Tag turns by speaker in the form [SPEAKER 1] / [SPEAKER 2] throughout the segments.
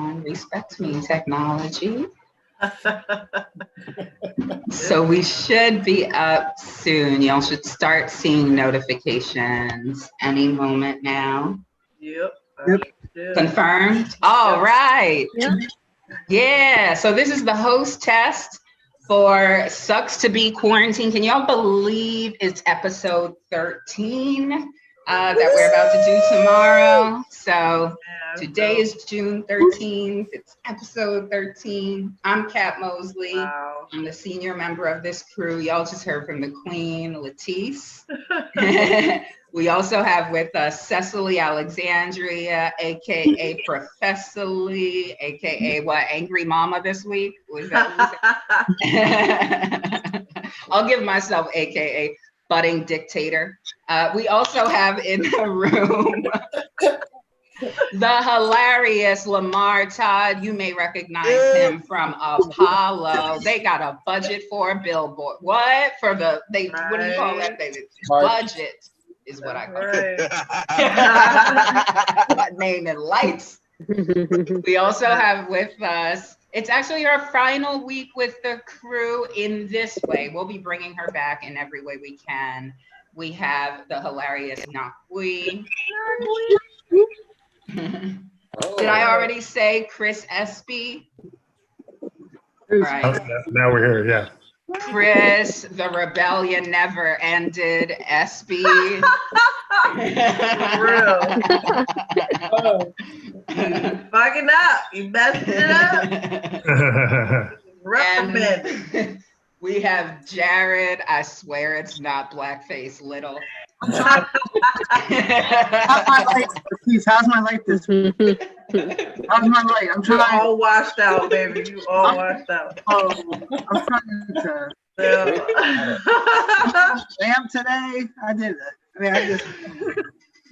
[SPEAKER 1] on. Respect me, technology. So we should be up soon. Y'all should start seeing notifications any moment now.
[SPEAKER 2] Yep.
[SPEAKER 1] Confirmed? All right. Yeah, so this is the host test for Sucks to Be Quarantine. Can y'all believe it's episode 13 that we're about to do tomorrow? So today is June 13th. It's episode 13. I'm Kat Mosley.
[SPEAKER 2] Wow.
[SPEAKER 1] I'm the senior member of this crew. Y'all just heard from the queen, LaTice. We also have with us Cecily Alexandria, aka Professor Lee, aka what? Angry Mama this week? Was that? I'll give myself aka budding dictator. We also have in the room the hilarious Lamar Todd. You may recognize him from Apollo. They got a budget for a billboard. What? For the, what do you call that thing? Budget is what I call it. My name and lights. We also have with us, it's actually our final week with the crew in this way. We'll be bringing her back in every way we can. We have the hilarious Nakwi. Did I already say Chris SB? Right.
[SPEAKER 3] Now we're here, yeah.
[SPEAKER 1] Chris, the rebellion never ended, SB.
[SPEAKER 2] For real. Fucking up. You messed it up. Recommend.
[SPEAKER 1] We have Jared. I swear it's not blackface little.
[SPEAKER 4] How's my light? Please, how's my light this week? How's my light? I'm trying.
[SPEAKER 2] You all washed out, baby. You all washed out.
[SPEAKER 4] Oh, I'm trying to. Damn, today I did it. I mean, I just.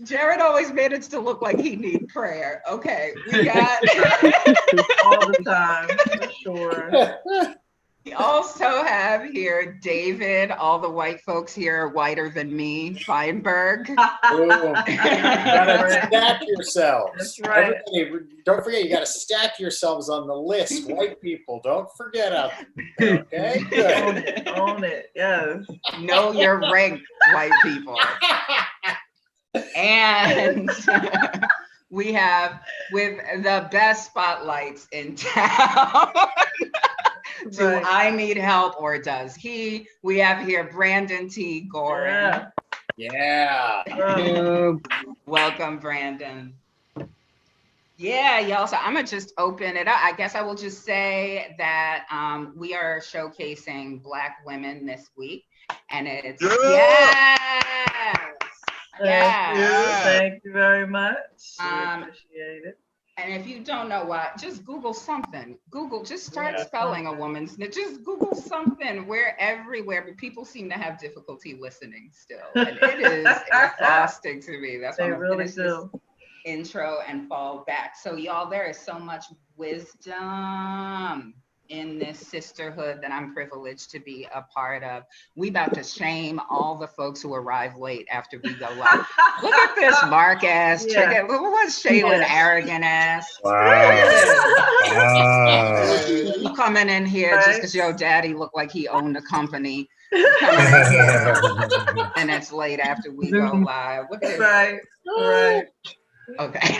[SPEAKER 1] Jared always managed to look like he need prayer. Okay, we got
[SPEAKER 2] all the time, for sure.
[SPEAKER 1] We also have here David. All the white folks here are whiter than me. Feinberg.
[SPEAKER 5] Boom. You gotta stack yourselves.
[SPEAKER 2] That's right.
[SPEAKER 5] Everybody, don't forget, you gotta stack yourselves on the list. White people, don't forget out there, okay? Good.
[SPEAKER 2] Own it. Yes.
[SPEAKER 1] Know your rank, white people. And we have with the best spotlights in town. Do I need help or does he? We have here Brandon T. Gorin.
[SPEAKER 5] Yeah.
[SPEAKER 1] Welcome, Brandon. Yeah, y'all. So I'm gonna just open it up. I guess I will just say that we are showcasing Black women this week, and it's
[SPEAKER 2] Thank you very much. Appreciate it.
[SPEAKER 1] And if you don't know what, just Google something. Google, just start spelling a woman's name. Just Google something. We're everywhere, but people seem to have difficulty listening still. And it is exhausting to me. That's why I'm
[SPEAKER 2] really do.
[SPEAKER 1] Intro and fall back. So y'all, there is so much wisdom in this sisterhood that I'm privileged to be a part of. We about to shame all the folks who arrive late after we go live. Look at this Mark ass chicken. What's Shaylin arrogant ass?
[SPEAKER 3] Wow.
[SPEAKER 1] You coming in here just because your daddy looked like he owned a company. Coming in here, and it's late after we go live. Look at
[SPEAKER 2] Right.
[SPEAKER 1] Okay.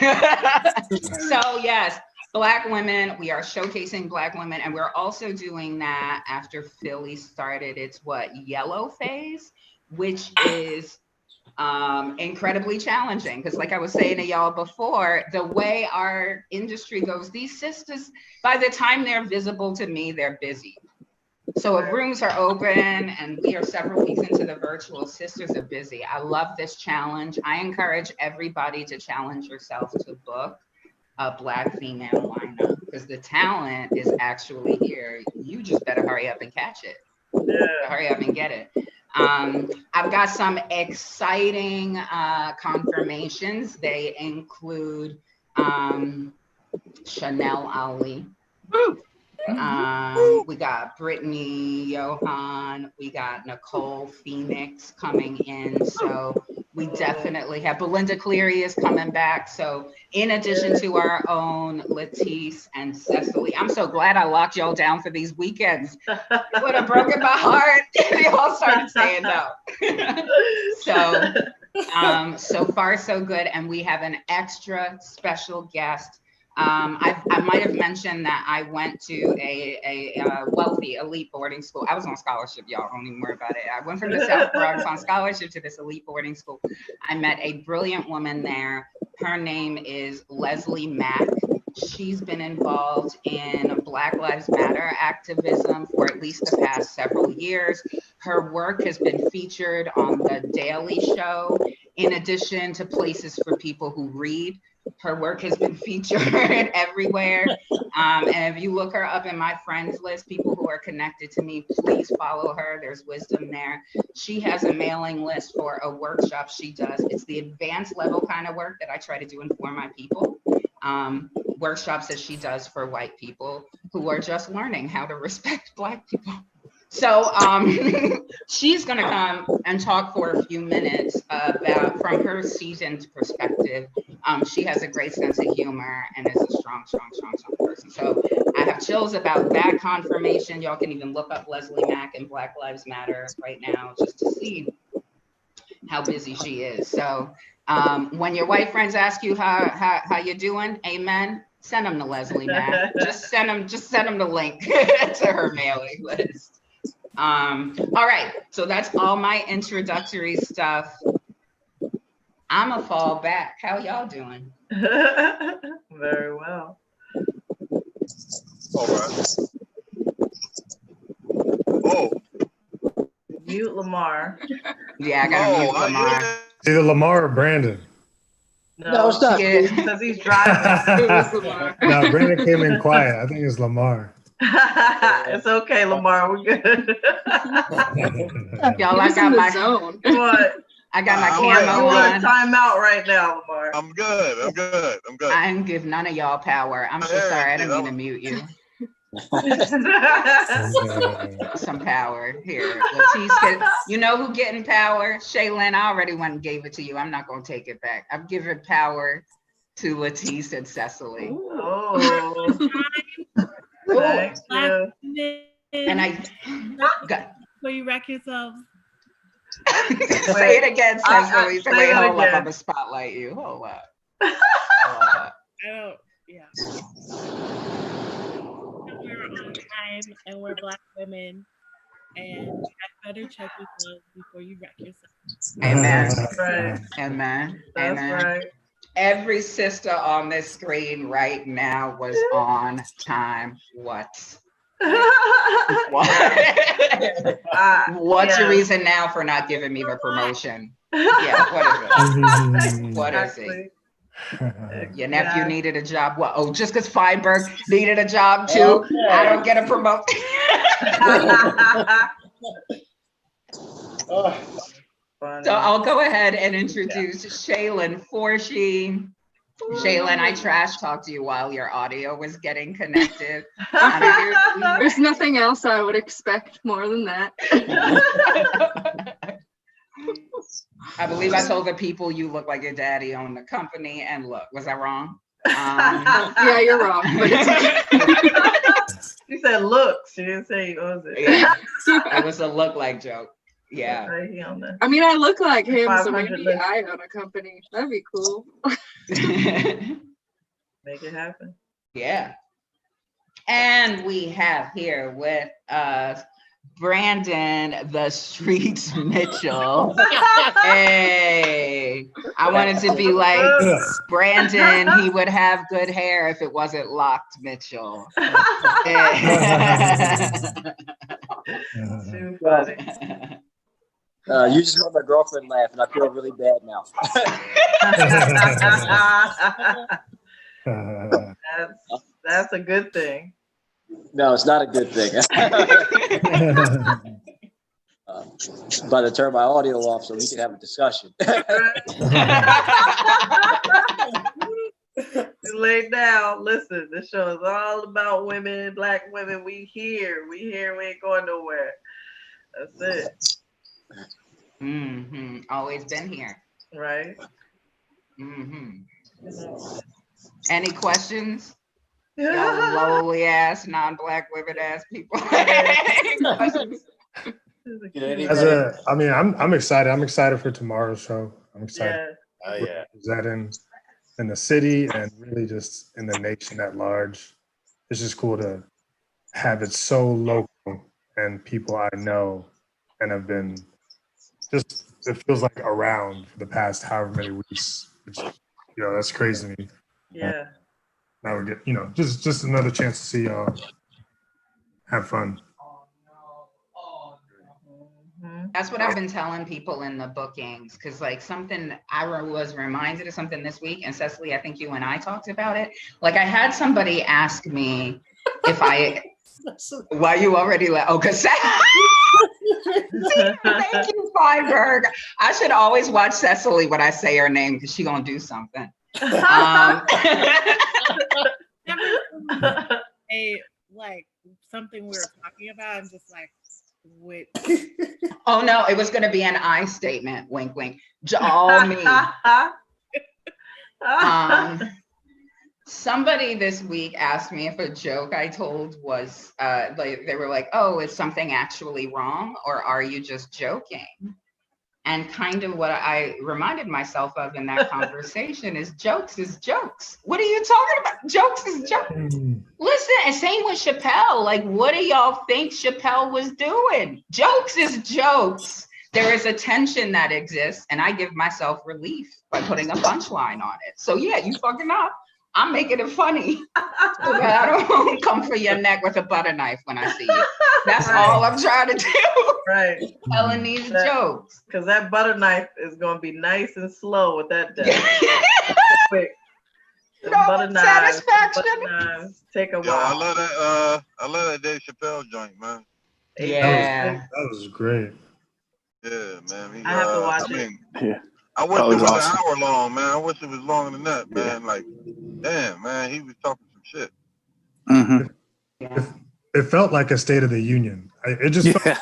[SPEAKER 1] So yes, Black women, we are showcasing Black women, and we're also doing that after Philly started its yellow phase, which is incredibly challenging. Because like I was saying to y'all before, the way our industry goes, these sisters, by the time they're visible to me, they're busy. So if rooms are open and we are several weeks into the virtual, sisters are busy. I love this challenge. I encourage everybody to challenge yourself to book a Black female lineup because the talent is actually here. You just better hurry up and catch it. Hurry up and get it. I've got some exciting confirmations. They include Chanel Ali. We got Brittany Johan, we got Nicole Phoenix coming in. So We definitely have. Belinda Cleary is coming back. So in addition to our own LaTice and Cecily, I'm so glad I locked y'all down for these weekends. It would have broken my heart if they all started saying no. So far so good. And we have an extra special guest. I might have mentioned that I went to a wealthy elite boarding school. I was on scholarship, y'all. Don't even worry about it. I went from the South Bronx on scholarship to this elite boarding school. I met a brilliant woman there. Her name is Leslie Mack. She's been involved in Black Lives Matter activism for at least the past several years. Her work has been featured on The Daily Show, in addition to places for people who read. Her work has been featured everywhere. And if you look her up in my friends list, people who are connected to me, please follow her. There's wisdom there. She has a mailing list for a workshop she does. It's the advanced level kind of work that I try to do for my people. Workshops that she does for white people who are just learning how to respect Black people. So she's going to come and talk for a few minutes about, from her seasoned perspective. She has a great sense of humor and is a strong person. So I have chills about that confirmation. Y'all can even look up Leslie Mack and Black Lives Matter right now just to see how busy she is. So when your white friends ask you how you doing, amen, send them to Leslie Mack. Just send them the link to her mailing list. All right, so that's all my introductory stuff. I'ma fall back. How y'all doing?
[SPEAKER 2] Very well.
[SPEAKER 3] All right. Oh.
[SPEAKER 2] Mute Lamar.
[SPEAKER 1] Yeah, I gotta mute Lamar.
[SPEAKER 6] It's either Lamar or Brandon.
[SPEAKER 2] No,
[SPEAKER 4] it's not.
[SPEAKER 2] because he's driving.
[SPEAKER 1] It was Lamar.
[SPEAKER 6] No, Brandon came in quiet. I think it's Lamar.
[SPEAKER 2] It's okay, Lamar. We're good.
[SPEAKER 1] Y'all, I got my
[SPEAKER 7] zone.
[SPEAKER 2] What?
[SPEAKER 1] I got my
[SPEAKER 3] You're
[SPEAKER 1] camo
[SPEAKER 2] on
[SPEAKER 1] on.
[SPEAKER 2] timeout right now, Lamar.
[SPEAKER 3] I'm good.
[SPEAKER 1] I didn't give none of y'all power. I'm so sorry. I didn't mean to mute you. Some power here. LaTice, you know who getting power? Shaylin, I already went and gave it to you. I'm not gonna take it back. I'm giving power to LaTice and Cecily.
[SPEAKER 2] Oh. Thank you.
[SPEAKER 1] And I got
[SPEAKER 8] before you wreck yourselves.
[SPEAKER 1] say it again, Cecily.
[SPEAKER 2] say
[SPEAKER 1] Wait,
[SPEAKER 2] that
[SPEAKER 1] hold up.
[SPEAKER 2] again.
[SPEAKER 1] I'm gonna spotlight you. Hold up.
[SPEAKER 8] I don't, yeah. We're on time and we're Black women, and you better check yourselves before you wreck yourself.
[SPEAKER 1] Amen.
[SPEAKER 2] Right.
[SPEAKER 1] Amen.
[SPEAKER 2] That's
[SPEAKER 1] Amen.
[SPEAKER 2] right.
[SPEAKER 1] Every sister on this screen right now was on time. What? What's your reason now for not giving me the promotion? Yeah, what is it? What is it? Your nephew needed a job. What? Oh, just because Feinberg needed a job too,
[SPEAKER 5] Okay.
[SPEAKER 1] I don't get a promotion.
[SPEAKER 5] Oh,
[SPEAKER 1] So I'll go ahead and introduce Shaylin Forshee. Shaylin, I trash talked to you while your audio was getting connected.
[SPEAKER 7] There's nothing else I would expect more than that.
[SPEAKER 1] I believe I told the people you look like your daddy owned the company, and look, was I wrong?
[SPEAKER 7] Yeah, you're wrong. But it's
[SPEAKER 2] She said looks. She didn't say what was it.
[SPEAKER 1] Yeah, it was a look like joke. Yeah.
[SPEAKER 7] I mean, I look like him, so
[SPEAKER 2] 500
[SPEAKER 7] maybe
[SPEAKER 2] list.
[SPEAKER 7] I own a company. That'd be cool.
[SPEAKER 2] Make it happen.
[SPEAKER 1] Yeah. And we have here with us Brandon the Streets Mitchell. Hey, I wanted to be like Brandon. He would have good hair if it wasn't locked Mitchell.
[SPEAKER 2] Too funny.
[SPEAKER 9] You just made my girlfriend laugh, and I feel really bad now.
[SPEAKER 2] That's a good thing.
[SPEAKER 9] No, it's not a good thing. About to turn my audio off so we can have a discussion.
[SPEAKER 2] Lay down. Listen, this show is all about women, Black women. We here. We ain't going nowhere. That's it.
[SPEAKER 1] Always been here.
[SPEAKER 2] Right.
[SPEAKER 1] Mhm. Any questions? Y'all lowly ass, non-black women ass people. Any questions?
[SPEAKER 6] I'm excited. I'm excited for tomorrow's show. I'm excited.
[SPEAKER 2] Yeah.
[SPEAKER 5] Oh yeah.
[SPEAKER 6] Representing in the city and really just in the nation at large. It's just cool to have it so local and people I know and have been just, it feels like around for the past however many weeks, which, that's crazy to me.
[SPEAKER 2] Yeah.
[SPEAKER 6] Now we get, just another chance to see y'all have fun.
[SPEAKER 1] That's what I've been telling people in the bookings, because like something I was reminded of something this week, and Cecily, I think you and I talked about it. Like I had somebody ask me if I, why you already left? Oh, because thank you, Feinberg. I should always watch Cecily when I say her name because she's gonna do something.
[SPEAKER 8] Like something we were talking about, I'm just like, wait.
[SPEAKER 1] Oh no, it was gonna be an I statement, wink, wink. All me. Somebody this week asked me if a joke I told was, like they were like, oh, is something actually wrong or are you just joking? And kind of what I reminded myself of in that conversation is jokes is jokes. What are you talking about? Jokes is jokes. Listen, and same with Chappelle. Like, what do y'all think Chappelle was doing? Jokes is jokes. There is a tension that exists, and I give myself relief by putting a punchline on it. So yeah, you fucking up. I'm making it funny so that I don't come for your neck with a butter knife when I see you. That's all I'm trying to do.
[SPEAKER 2] Right.
[SPEAKER 1] Telling these jokes.
[SPEAKER 2] Because that butter knife is going to be nice and slow with that death. Quick.
[SPEAKER 1] No butter satisfaction.
[SPEAKER 2] Knives take a while.
[SPEAKER 3] Yo, I love that Dave Chappelle joint, man.
[SPEAKER 1] Yeah.
[SPEAKER 6] That was great.
[SPEAKER 3] Yeah, man.
[SPEAKER 2] I have to watch it.
[SPEAKER 10] Yeah.
[SPEAKER 3] I wish it
[SPEAKER 10] was
[SPEAKER 3] was
[SPEAKER 10] awesome.
[SPEAKER 3] an hour long, man. I wish it was longer than that, man. Like, damn, man, he was talking some shit.
[SPEAKER 10] Mm-hmm.
[SPEAKER 1] Yeah.
[SPEAKER 6] It felt like a State of the Union. It just felt,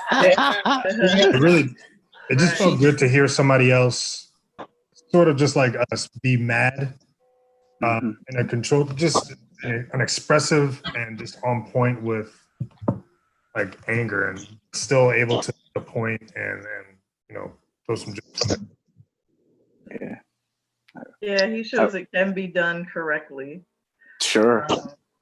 [SPEAKER 6] it just felt good to hear somebody else sort of just like us be mad in a controlled, just an expressive and just on point with like anger and still able to make a point and throw some jokes on it.
[SPEAKER 2] Yeah, he shows it can be done correctly.
[SPEAKER 10] Sure.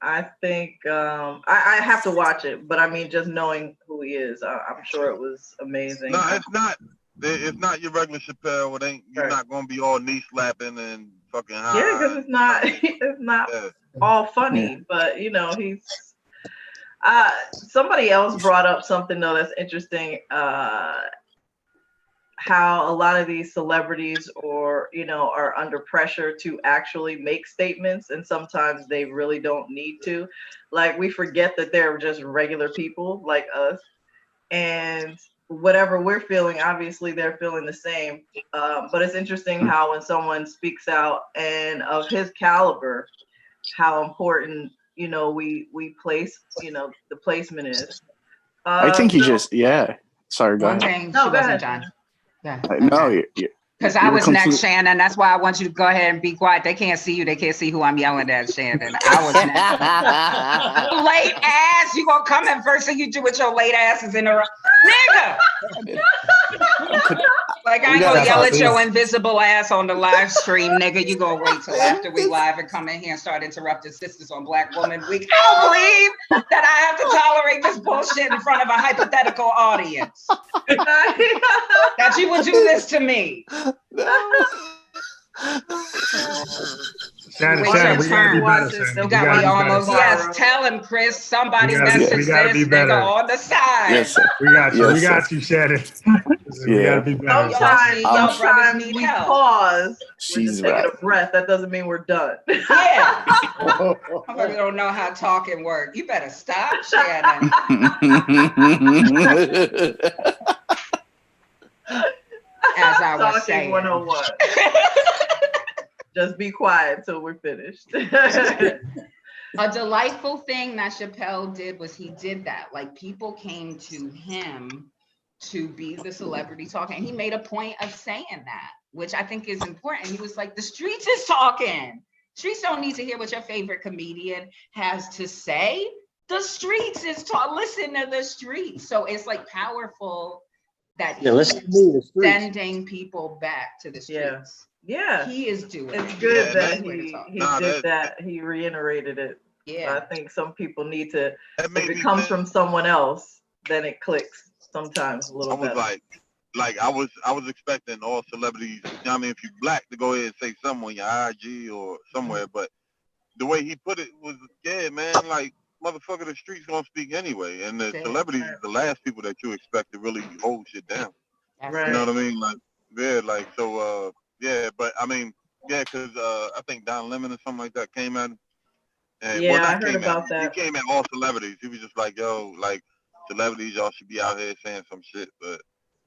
[SPEAKER 2] I think I have to watch it, but I mean, just knowing who he is, I'm sure it was amazing.
[SPEAKER 3] No, it's not. It's not your regular Chappelle. It ain't. You're not gonna be all knee slapping and fucking high.
[SPEAKER 2] Yeah, because it's not all funny, but he's. Somebody else brought up something though that's interesting. How a lot of these celebrities are under pressure to actually make statements, and sometimes they really don't need to. Like, we forget that they're just regular people like us, and whatever we're feeling, obviously they're feeling the same. But it's interesting how when someone speaks out and of his caliber, how important we place the placement is.
[SPEAKER 10] I think he just Sorry, go
[SPEAKER 1] One
[SPEAKER 10] ahead.
[SPEAKER 1] thing, she wasn't done. Yeah.
[SPEAKER 10] No,
[SPEAKER 1] because I was next, Shannon. That's why I want you to go ahead and be quiet. They can't see you. They can't see who I'm yelling at, Shannon. I was next. Late ass. You gonna come in first thing you do with your late asses in the room, nigga. Like, I ain't gonna yell at your invisible ass on the live stream, nigga. You gonna wait till after we live and come in here and start interrupting Sisters on Black Woman Week. I don't believe that I have to tolerate this bullshit in front of a hypothetical audience. That you would do this to me.
[SPEAKER 6] Shannon, we gotta be better.
[SPEAKER 1] You got me almost. Yes, tell him, Chris. Somebody message this nigga on the side.
[SPEAKER 10] Yes,
[SPEAKER 6] we got you. We got you, Shannon. We gotta be better.
[SPEAKER 2] Sometimes we pause.
[SPEAKER 10] She's
[SPEAKER 2] taking
[SPEAKER 10] right.
[SPEAKER 2] a breath. That doesn't mean we're done.
[SPEAKER 1] Yeah. I don't know how talking work. You better stop, Shannon. As I was saying.
[SPEAKER 2] 101. Just be quiet till we're finished.
[SPEAKER 1] A delightful thing that Chappelle did was he did that. Like, people came to him to be the celebrity talking. And he made a point of saying that. which I think is important. He was like, the streets is talking. Streets don't need to hear what your favorite comedian has to say. The streets is talking. Listen to the streets. So it's like powerful that
[SPEAKER 9] listen to me, the
[SPEAKER 1] he's
[SPEAKER 9] streets.
[SPEAKER 1] sending people back to the streets.
[SPEAKER 2] Yeah.
[SPEAKER 1] He is doing
[SPEAKER 2] It's
[SPEAKER 1] it.
[SPEAKER 2] good
[SPEAKER 3] Yeah,
[SPEAKER 2] that
[SPEAKER 3] that-
[SPEAKER 2] he
[SPEAKER 3] Nah,
[SPEAKER 2] did
[SPEAKER 3] that-
[SPEAKER 2] that. He reiterated it.
[SPEAKER 1] Yeah.
[SPEAKER 2] I think some people need to,
[SPEAKER 3] That
[SPEAKER 2] if
[SPEAKER 3] made
[SPEAKER 2] it
[SPEAKER 3] me
[SPEAKER 2] comes
[SPEAKER 3] think-
[SPEAKER 2] from someone else, then it clicks sometimes a
[SPEAKER 3] I
[SPEAKER 2] little
[SPEAKER 3] was
[SPEAKER 2] better.
[SPEAKER 3] like I was expecting all celebrities, you know what I mean, if you black, to go ahead and say something on your IG or somewhere, but the way he put it was, yeah, man, like, motherfucker, the streets gonna speak anyway, and the
[SPEAKER 1] Yeah.
[SPEAKER 3] celebrities is the last people that you expect to really hold shit down.
[SPEAKER 2] Right.
[SPEAKER 3] You know what I mean? Like, yeah, like, so, yeah, but I mean, yeah, because I think Don Lemon or something like that came at him. And,
[SPEAKER 2] Yeah,
[SPEAKER 3] well, not
[SPEAKER 2] I heard
[SPEAKER 3] came at
[SPEAKER 2] about
[SPEAKER 3] him.
[SPEAKER 2] that.
[SPEAKER 3] He came at all celebrities. He was just like, yo, like, celebrities, y'all should be out here saying some shit, but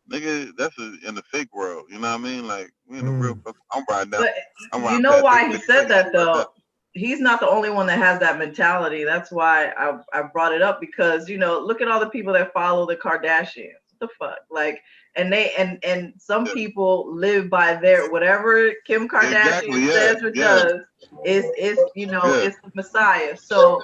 [SPEAKER 3] nigga, that's in the fake world. You know what I mean? Like, we in the real. I'm riding down.
[SPEAKER 2] But
[SPEAKER 3] I'm
[SPEAKER 2] you
[SPEAKER 3] riding
[SPEAKER 2] know
[SPEAKER 3] past
[SPEAKER 2] why
[SPEAKER 3] this
[SPEAKER 2] he
[SPEAKER 3] big
[SPEAKER 2] said
[SPEAKER 3] thing
[SPEAKER 2] that
[SPEAKER 3] like
[SPEAKER 2] though? He's not the only one that has that mentality. That's why I brought it up, because, you know, look at all the people that follow the Kardashians. What the fuck? Like, and they and some people live by their whatever Kim Kardashian
[SPEAKER 3] Exactly, yeah,
[SPEAKER 2] says or
[SPEAKER 3] yeah.
[SPEAKER 2] does is you know,
[SPEAKER 3] Yeah.
[SPEAKER 2] it's the Messiah. So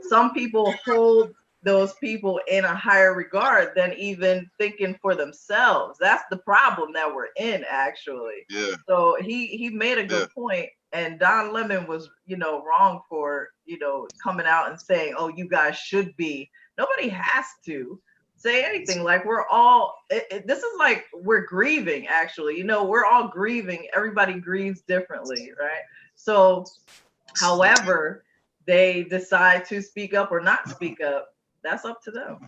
[SPEAKER 2] some people hold those people in a higher regard than even thinking for themselves. That's the problem that we're in, actually.
[SPEAKER 3] Yeah.
[SPEAKER 2] So he made a good point, and Don Lemon was, you know, wrong for, you know, coming out and saying, oh, you guys should be. Nobody has to say anything. Like, we're all, this is like, we're grieving, actually. You know, we're all grieving. Everybody grieves differently, right? So, however they decide to speak up or not speak up, that's up to them.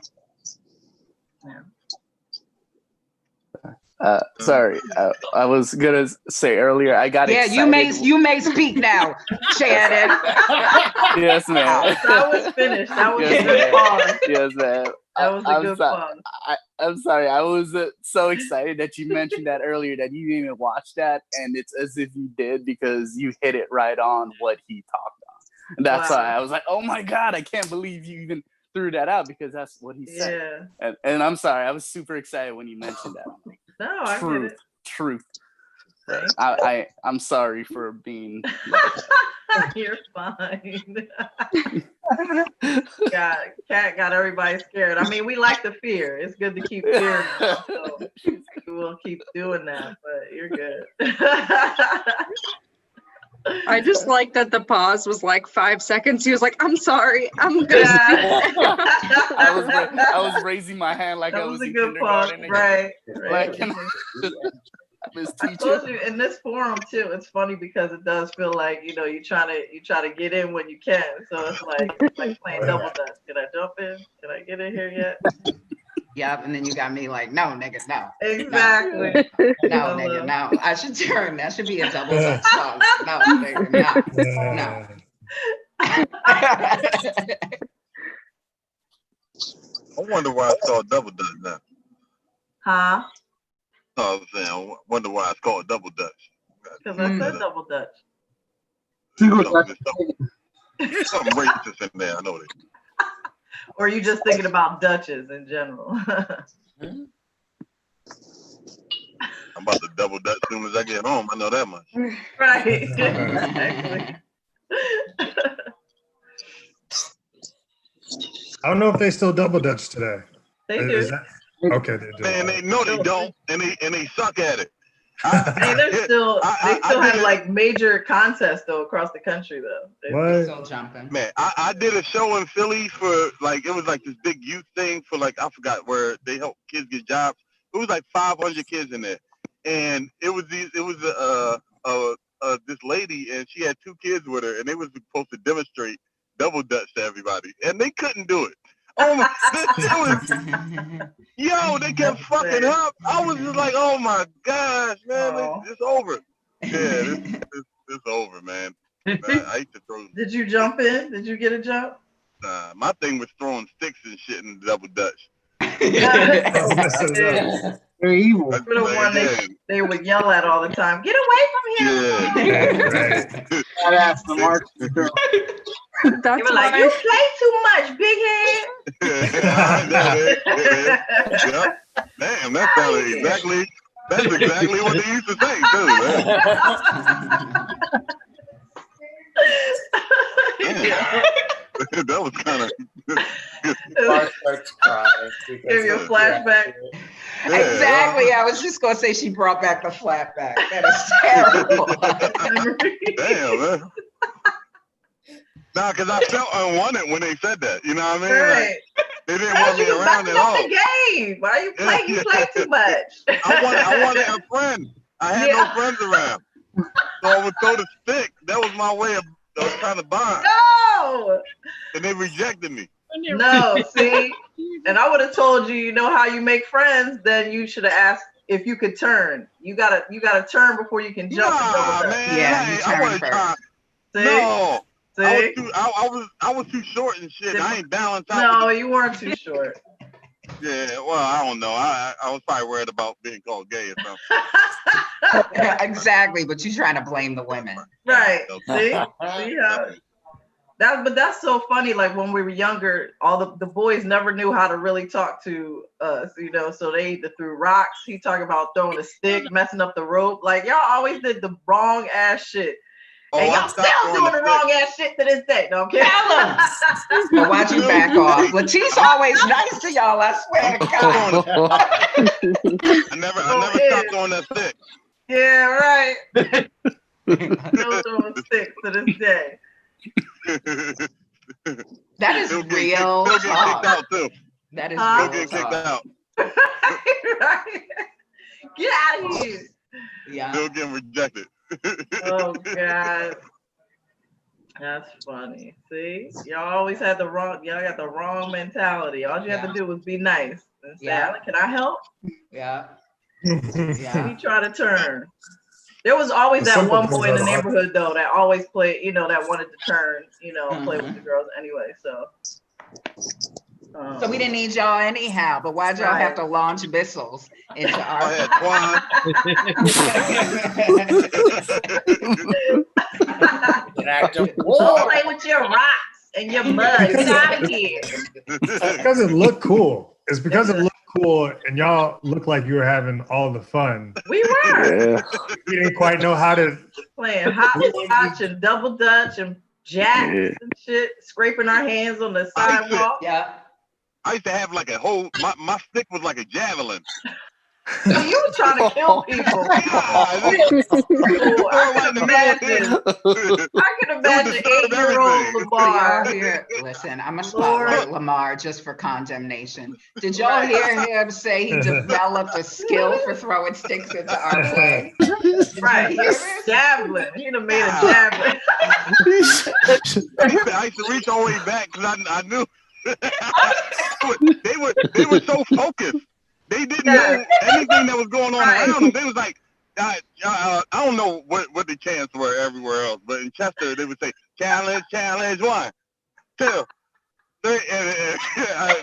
[SPEAKER 2] Yeah.
[SPEAKER 10] Sorry, I was gonna say earlier. I got excited.
[SPEAKER 1] You may speak now, Shannon.
[SPEAKER 10] Yes, ma'am.
[SPEAKER 2] That was finished. That was
[SPEAKER 10] Yes,
[SPEAKER 2] a good
[SPEAKER 10] ma'am.
[SPEAKER 2] pause.
[SPEAKER 10] Yes, ma'am.
[SPEAKER 2] That was a good pause.
[SPEAKER 10] I'm sorry. I was so excited that you mentioned that earlier that you didn't even watch that, and it's as if you did because you hit it right on what he talked on. And that's why I was like, oh my God, I can't believe you even threw that out because that's what he said.
[SPEAKER 2] Yeah.
[SPEAKER 10] And I'm sorry. I was super excited when you mentioned that. I'm like,
[SPEAKER 2] No, I get it.
[SPEAKER 10] Truth.
[SPEAKER 2] Thanks.
[SPEAKER 10] I'm sorry for being.
[SPEAKER 2] You're fine. Cat got everybody scared. I mean, we like the fear. It's good to keep fear. So we'll keep doing that, but you're good.
[SPEAKER 7] I just like that the pause was like 5 seconds. He was like, I'm sorry. I'm good.
[SPEAKER 10] I was raising my hand like
[SPEAKER 2] That
[SPEAKER 10] I
[SPEAKER 2] was
[SPEAKER 10] was
[SPEAKER 2] a
[SPEAKER 10] in
[SPEAKER 2] good pause,
[SPEAKER 10] kindergarten.
[SPEAKER 2] right?
[SPEAKER 10] Like, can
[SPEAKER 2] I told you in this forum too. It's funny because it does feel like, you know, you try to get in when you can. So it's like playing double dutch. Can I jump in? Can I get in here yet?
[SPEAKER 1] Yep, and then you got me like, no, nigga, no.
[SPEAKER 2] Exactly.
[SPEAKER 1] No, nigga, no. I should turn. That should be a double dutch song. No, nigga, no.
[SPEAKER 3] I wonder why it's called double dutch now.
[SPEAKER 2] Huh?
[SPEAKER 3] I was saying, I wonder why it's called double dutch.
[SPEAKER 2] Because I said double dutch.
[SPEAKER 3] Something racist in there, I know that.
[SPEAKER 2] Or are you just thinking about Dutches in general?
[SPEAKER 3] I'm about to double dutch as soon as I get home. I know that much.
[SPEAKER 2] Right. Exactly.
[SPEAKER 6] I don't know if they still double dutch today.
[SPEAKER 2] They
[SPEAKER 6] Is
[SPEAKER 2] do.
[SPEAKER 6] that- okay, they do.
[SPEAKER 3] Man, they know they don't, and they suck at it.
[SPEAKER 2] Hey, they still
[SPEAKER 3] I
[SPEAKER 2] have
[SPEAKER 3] did
[SPEAKER 2] like major contests though across the country though.
[SPEAKER 6] What?
[SPEAKER 1] Still jumping.
[SPEAKER 3] Man, I did a show in Philly for like, it was like this big youth thing for like, I forgot, where they help kids get jobs. It was like 500 kids in there, and it was this lady, and she had 2 kids with her, and they was supposed to demonstrate double dutch to everybody, and they couldn't do it. Oh my! Yo, they kept fucking up. I was just like, oh my gosh, man, it's over. Yeah, it's over, man. I used to throw.
[SPEAKER 2] Did you jump in? Did you get a jump?
[SPEAKER 3] My thing was throwing sticks and shit in double dutch.
[SPEAKER 4] They're evil.
[SPEAKER 2] For the one they would yell at all the time. Get away from him!
[SPEAKER 3] Yeah.
[SPEAKER 4] That ass the march.
[SPEAKER 2] They were like, you play too much, big head.
[SPEAKER 3] Yep. Damn, that sounded exactly. That's exactly what they used to say too, man. That was kind of.
[SPEAKER 5] Bart starts crying.
[SPEAKER 2] Give you a flashback.
[SPEAKER 1] Exactly. I was just gonna say she brought back the flatback. That is terrible.
[SPEAKER 3] Damn, man. Nah, because I felt unwanted when they said that. You know what I mean?
[SPEAKER 2] Right.
[SPEAKER 3] Like, they didn't want me around at all.
[SPEAKER 2] The game. Why you play? You play too much.
[SPEAKER 3] I wanted a friend. I had no friends around, so I would throw the stick. That was my way of trying to bond.
[SPEAKER 2] No.
[SPEAKER 3] And they rejected me.
[SPEAKER 2] No, see, and I would have told you, you know how you make friends. Then you should have asked if you could turn. You gotta turn before you can jump.
[SPEAKER 3] Nah, man.
[SPEAKER 1] Yeah,
[SPEAKER 3] hey,
[SPEAKER 1] you
[SPEAKER 3] I
[SPEAKER 1] turn
[SPEAKER 3] wasn't
[SPEAKER 1] first.
[SPEAKER 3] trying.
[SPEAKER 2] See?
[SPEAKER 3] No.
[SPEAKER 2] See?
[SPEAKER 3] I was too short and shit. I ain't balanced out.
[SPEAKER 2] No, you weren't too short.
[SPEAKER 3] Yeah, well, I don't know. I was probably worried about being called gay or something.
[SPEAKER 1] Exactly, but you're trying to blame the women.
[SPEAKER 2] Right. See how but that's so funny. Like when we were younger, all the boys never knew how to really talk to us, you know. So they either threw rocks. He talking about throwing a stick, messing up the rope. Like y'all always did the wrong ass shit. And y'all still doing the wrong ass shit to this day. No, okay.
[SPEAKER 1] Well, why'd you back off? LaTice always nice to y'all. I swear to God.
[SPEAKER 3] I never stopped on that stick.
[SPEAKER 2] Yeah, right. Still throwing sticks to this day.
[SPEAKER 1] That is real
[SPEAKER 3] Still getting kicked out too.
[SPEAKER 1] That is
[SPEAKER 3] Still
[SPEAKER 1] real
[SPEAKER 3] getting kicked out.
[SPEAKER 2] Right. Get out of here.
[SPEAKER 1] Yeah.
[SPEAKER 3] Still getting rejected.
[SPEAKER 2] Oh God. That's funny. See, y'all always had y'all got the wrong mentality. All you have to do was be nice and say, can I help?
[SPEAKER 1] Yeah.
[SPEAKER 2] He tried to turn. There was always that one boy in the neighborhood though that always played, you know, that wanted to turn, you know, play with the girls anyway. So
[SPEAKER 1] we didn't need y'all anyhow, but why'd y'all have to launch missiles into our
[SPEAKER 2] Don't play with your rocks and your mud. Get out of here.
[SPEAKER 6] It's because it looked cool. It's because it looked cool, and y'all looked like you were having all the fun.
[SPEAKER 2] We were.
[SPEAKER 6] We didn't quite know how to
[SPEAKER 2] playing hopscotch and double dutch and jacks and shit, scraping our hands on the sidewalk.
[SPEAKER 1] Yeah.
[SPEAKER 3] I used to have like a whole my stick was like a javelin.
[SPEAKER 2] You were trying to kill people. I can imagine 8-year-old Lamar.
[SPEAKER 1] Listen, I'm gonna spotlight Lamar just for condemnation. Did y'all hear him say he developed a skill for throwing sticks into our play?
[SPEAKER 2] Right. Javelin. He'd have made a javelin.
[SPEAKER 3] I used to reach all the way back because I knew they were so focused. They didn't know anything that was going on around them. They was like, I don't know what the chants were everywhere else, but in Chester they would say, challenge, 1, 2, 3. And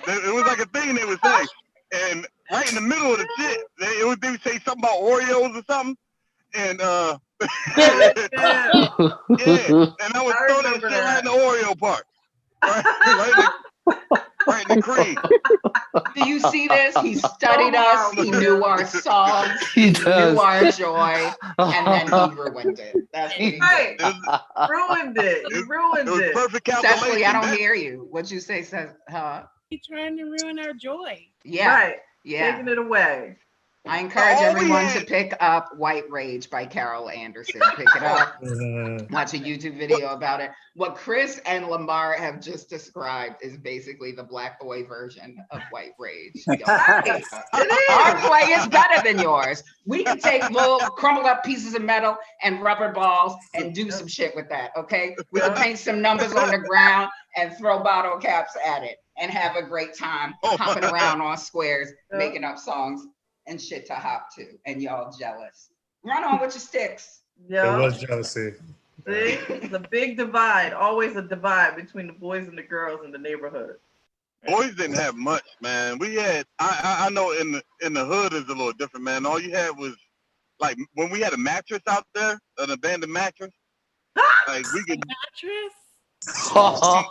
[SPEAKER 3] it was like a thing they would say. And right in the middle of the shit, they would say something about Oreos or something. And and I would throw that shit right in the Oreo part. Right in the cream.
[SPEAKER 1] Do you see this? He studied us. He knew our songs. He knew our joy, and then he ruined it. That's what he did.
[SPEAKER 2] Ruined it. You ruined it.
[SPEAKER 3] Perfect calculation.
[SPEAKER 1] Cecily, I don't hear you. What'd you say,
[SPEAKER 8] He's trying to ruin our joy.
[SPEAKER 1] Yeah.
[SPEAKER 2] Right.
[SPEAKER 1] Yeah.
[SPEAKER 2] Taking it away.
[SPEAKER 1] I encourage everyone to pick up White Rage by Carol Anderson. Pick it up. Watch a YouTube video about it. What Chris and Lamar have just described is basically the Black Boy version of White Rage. Our play is better than yours. We can take little crumbled up pieces of metal and rubber balls and do some shit with that, okay? We can paint some numbers on the ground and throw bottle caps at it and have a great time hopping around on squares, making up songs and shit to hop to, and y'all jealous. Run on with your sticks.
[SPEAKER 6] There was jealousy.
[SPEAKER 2] See, it's a big divide. Always a divide between the boys and the girls in the neighborhood.
[SPEAKER 3] Boys didn't have much, man. We had, I know in the hood is a little different, man. All you had was like when we had a mattress out there, an abandoned mattress. Like we could
[SPEAKER 8] mattress.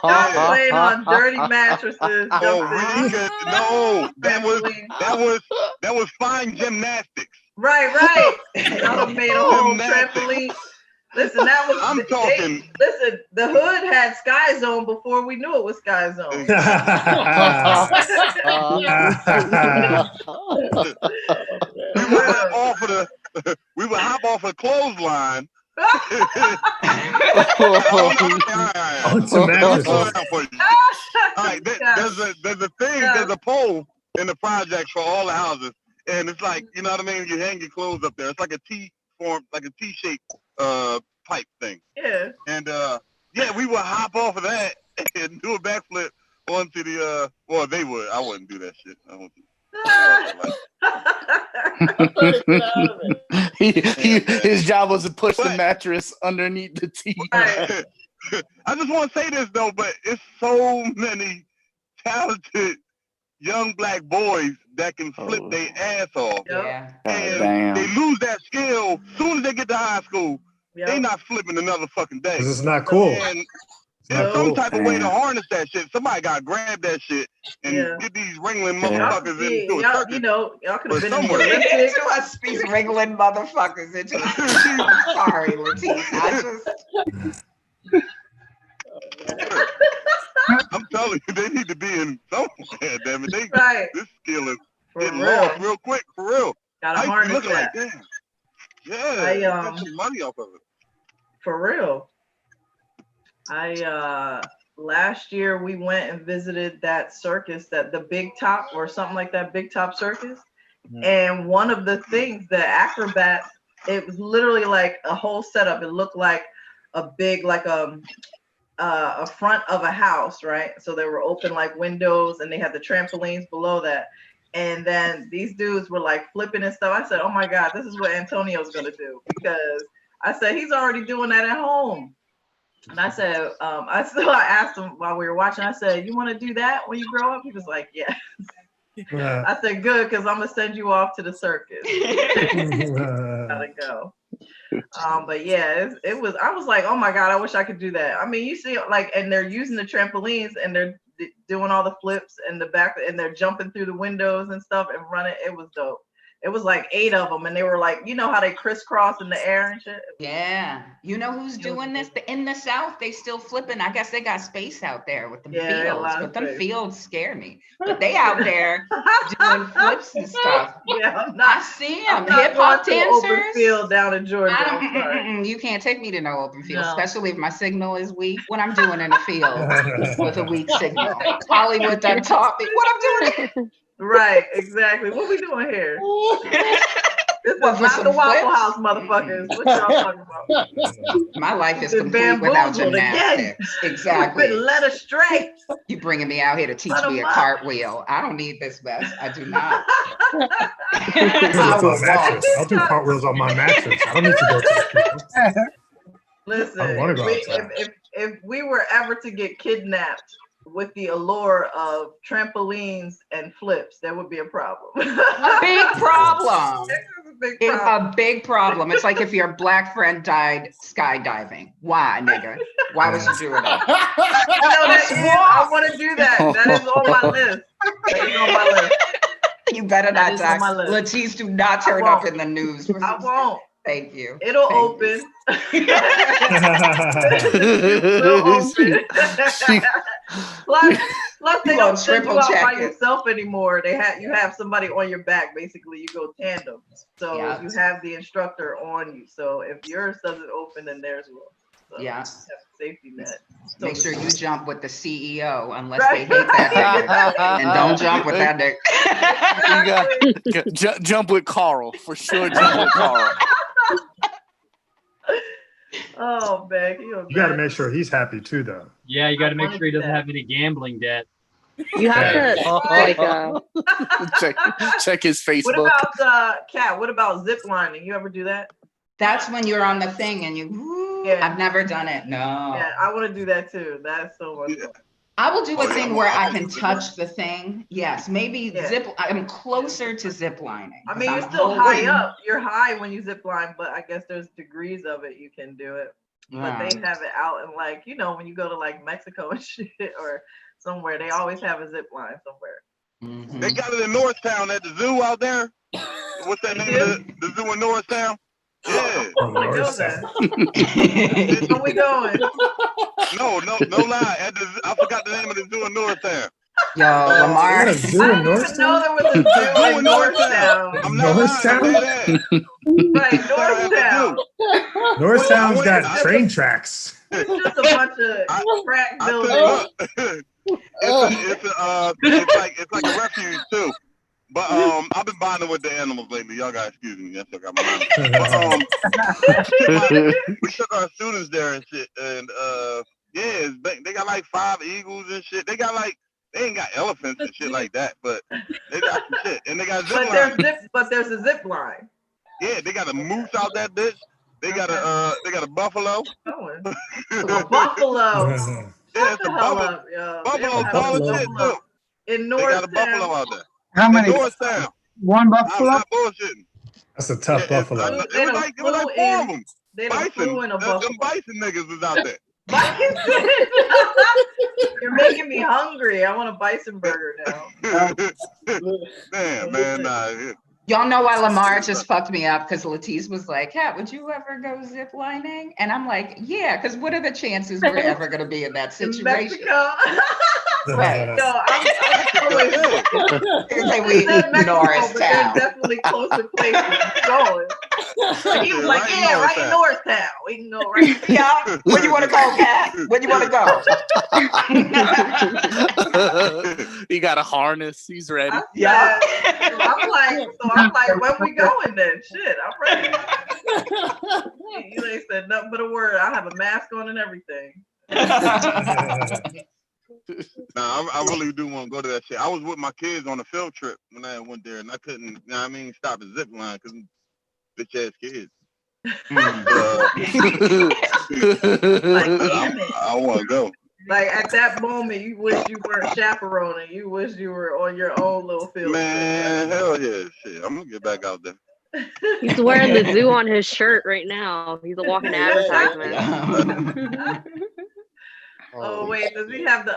[SPEAKER 2] Playing on dirty mattresses.
[SPEAKER 3] No, that was fine gymnastics.
[SPEAKER 2] Right. Y'all made a whole trampoline. Listen, that was.
[SPEAKER 3] I'm talking.
[SPEAKER 2] Listen, the hood had Sky Zone before we knew it was Sky Zone.
[SPEAKER 3] We would hop off a clothesline.
[SPEAKER 6] It's a mattress.
[SPEAKER 3] All right, there's a pole in the project for all the houses, and it's like, you know what I mean? You hang your clothes up there. It's like a T form, like a T-shaped pipe thing.
[SPEAKER 2] Yeah.
[SPEAKER 3] And we would hop off of that and do a backflip onto the well, they would. I wouldn't do that shit. I wouldn't.
[SPEAKER 10] His job was to push the mattress underneath the TV.
[SPEAKER 3] I just want to say this though, but it's so many talented young black boys that can flip their ass off.
[SPEAKER 1] Yeah.
[SPEAKER 3] And they lose that skill as soon as they get to high school. They not flipping another fucking day.
[SPEAKER 6] This is not cool.
[SPEAKER 3] And there's some type of way to harness that shit. Somebody got to grab that shit and get these ringling motherfuckers into a circus.
[SPEAKER 2] You know, y'all could have been
[SPEAKER 3] somewhere.
[SPEAKER 2] into
[SPEAKER 1] us, these ringling motherfuckers into I'm sorry, LaTice.
[SPEAKER 3] I'm telling you, they need to be in somewhere, damn it. This skill is getting
[SPEAKER 2] real.
[SPEAKER 3] lost real quick, for real.
[SPEAKER 2] Gotta
[SPEAKER 3] I
[SPEAKER 2] harness
[SPEAKER 3] looking
[SPEAKER 2] that.
[SPEAKER 3] like, damn. Yeah, get some money off of it.
[SPEAKER 2] For real. Last year we went and visited that circus, that the Big Top or something like that, Big Top Circus. And one of the things, the acrobat, it was literally like a whole setup. It looked like a big, like a front of a house, right? So there were open like windows and they had the trampolines below that. And then these dudes were like flipping and stuff. I said, oh my God, this is what Antonio's gonna do, because I said, he's already doing that at home. And I said, I asked him while we were watching, I said, you want to do that when you grow up? He was like, yeah. I said, good, because I'm going to send you off to the circus. Gotta go. But yeah, I was like, oh my God, I wish I could do that. I mean, you see, like, and they're using the trampolines and they're doing all the flips in the back and they're jumping through the windows and stuff and running. It was dope. It was like 8 of them, and they were like, you know how they crisscross in the air and shit?
[SPEAKER 1] Yeah. You know who's doing this? In the South, they still flipping. I guess they got space out there with the fields, but them fields scare me. But they out there doing flips and stuff.
[SPEAKER 2] Yeah,
[SPEAKER 1] I see them. Hip hop dancers.
[SPEAKER 2] Open field down in Georgia.
[SPEAKER 1] You can't take me to no open field, especially if my signal is weak. What I'm doing in the field with a weak signal. Hollywood done taught me what I'm doing.
[SPEAKER 2] Right, exactly. What we doing here? This is not the Waffle House, motherfuckers. What y'all talking about?
[SPEAKER 1] My life is complete without gymnastics. Exactly.
[SPEAKER 2] Led astray.
[SPEAKER 1] You bringing me out here to teach me a cartwheel? I don't need this mess. I do not.
[SPEAKER 6] I'll do cartwheels on my mattress. I don't need to go to the
[SPEAKER 2] Listen, if we were ever to get kidnapped with the allure of trampolines and flips, that would be a problem.
[SPEAKER 1] A big problem. It's a big problem. It's like if your black friend died skydiving. Why, nigga? Why was you doing that?
[SPEAKER 2] I want to do that. That is on my list. That is on my list.
[SPEAKER 1] You better not die. LaTice, do not turn up in the news.
[SPEAKER 2] I won't.
[SPEAKER 1] Thank you.
[SPEAKER 2] It'll open. It'll open. Plus they don't send you out by yourself anymore. You have somebody on your back. Basically, you go tandem. So you have the instructor on you. So if yours doesn't open, then theirs will. So you have a safety net. So
[SPEAKER 1] make sure you jump with the CEO unless they hate that nigga. And don't jump with that nigga.
[SPEAKER 10] You got jump with Carl for sure. Jump with Carl.
[SPEAKER 2] Oh, man.
[SPEAKER 6] You got to make sure he's happy too, though.
[SPEAKER 11] Yeah, you got to make sure he doesn't have any gambling debt.
[SPEAKER 7] You have to
[SPEAKER 10] check his Facebook.
[SPEAKER 2] What about Kat? What about zip lining? You ever do that?
[SPEAKER 1] That's when you're on the thing and you. Yeah. I've never done it. No.
[SPEAKER 2] Yeah, I want to do that too. That's so much fun.
[SPEAKER 1] I will do a thing where I can touch the thing. Yes, maybe I'm closer to zip lining.
[SPEAKER 2] I mean, you're still high up. You're high when you zip line, but I guess there's degrees of it. You can do it. But they have it out in like, you know, when you go to like Mexico and shit or somewhere, they always have a zip line somewhere.
[SPEAKER 3] Mm-hmm. They got it in Northtown at the zoo out there. what's that name of the zoo in Norristown? Yeah.
[SPEAKER 2] Oh my goodness. Where we going?
[SPEAKER 3] No lie. I forgot the name of the zoo in Norristown.
[SPEAKER 1] Yo, Lamar.
[SPEAKER 2] I didn't even know there was a zoo in Norristown.
[SPEAKER 3] I'm not
[SPEAKER 6] Norristown?
[SPEAKER 3] lying.
[SPEAKER 2] Right, Norristown.
[SPEAKER 6] Norristown's got train tracks.
[SPEAKER 2] It's just a bunch of crack buildings.
[SPEAKER 3] It's like a refuge too. But I've been bonding with the animals lately. Y'all gotta excuse me. Yes, I got my mind. We took our students there and shit, and yeah, they got like 5 eagles and shit. They ain't got elephants and shit like that, but they got some shit, and they got zip lines.
[SPEAKER 2] But there's a zip line.
[SPEAKER 3] Yeah, they got a moose out that bitch. They got a buffalo.
[SPEAKER 2] A buffalo.
[SPEAKER 3] Yeah, it's a buffalo. Buffalo tall as shit too.
[SPEAKER 2] In
[SPEAKER 3] Norristown. They got a buffalo out there.
[SPEAKER 4] How many?
[SPEAKER 3] Norristown.
[SPEAKER 4] One buffalo?
[SPEAKER 3] I'm not bullshitting.
[SPEAKER 6] That's a tough buffalo.
[SPEAKER 3] It was like 4 of them. Bison. Them bison niggas was out there.
[SPEAKER 2] You're making me hungry. I want a bison burger now.
[SPEAKER 3] Damn, man. Nah.
[SPEAKER 1] Y'all know why Lamar just fucked me up, because LaTice was like, Kat, would you ever go zip lining? And I'm like, yeah, because what are the chances we're ever going to be in that situation? Right.
[SPEAKER 2] No, I'm always
[SPEAKER 1] Norristown.
[SPEAKER 2] Definitely closer places going. He was like, yeah, right in Norristown. We can go right.
[SPEAKER 1] Yeah. Where you want to go, Kat? Where you want to
[SPEAKER 10] go? He got a harness. He's ready.
[SPEAKER 2] Yeah. I'm like, when we going then? Shit, I'm ready. You ain't said nothing but a word. I have a mask on and everything.
[SPEAKER 3] Nah, I really do want to go to that shit. I was with my kids on a field trip when I went there, and I couldn't, you know what I mean, stop at zip line because bitch ass kids. I want to go.
[SPEAKER 2] Like at that moment, you wish you weren't chaperoning. You wish you were on your own little field.
[SPEAKER 3] Man, hell yeah, shit. I'm gonna get back out there.
[SPEAKER 12] He's wearing the zoo on his shirt right now. He's a walking advertisement.
[SPEAKER 2] Oh wait, does he have the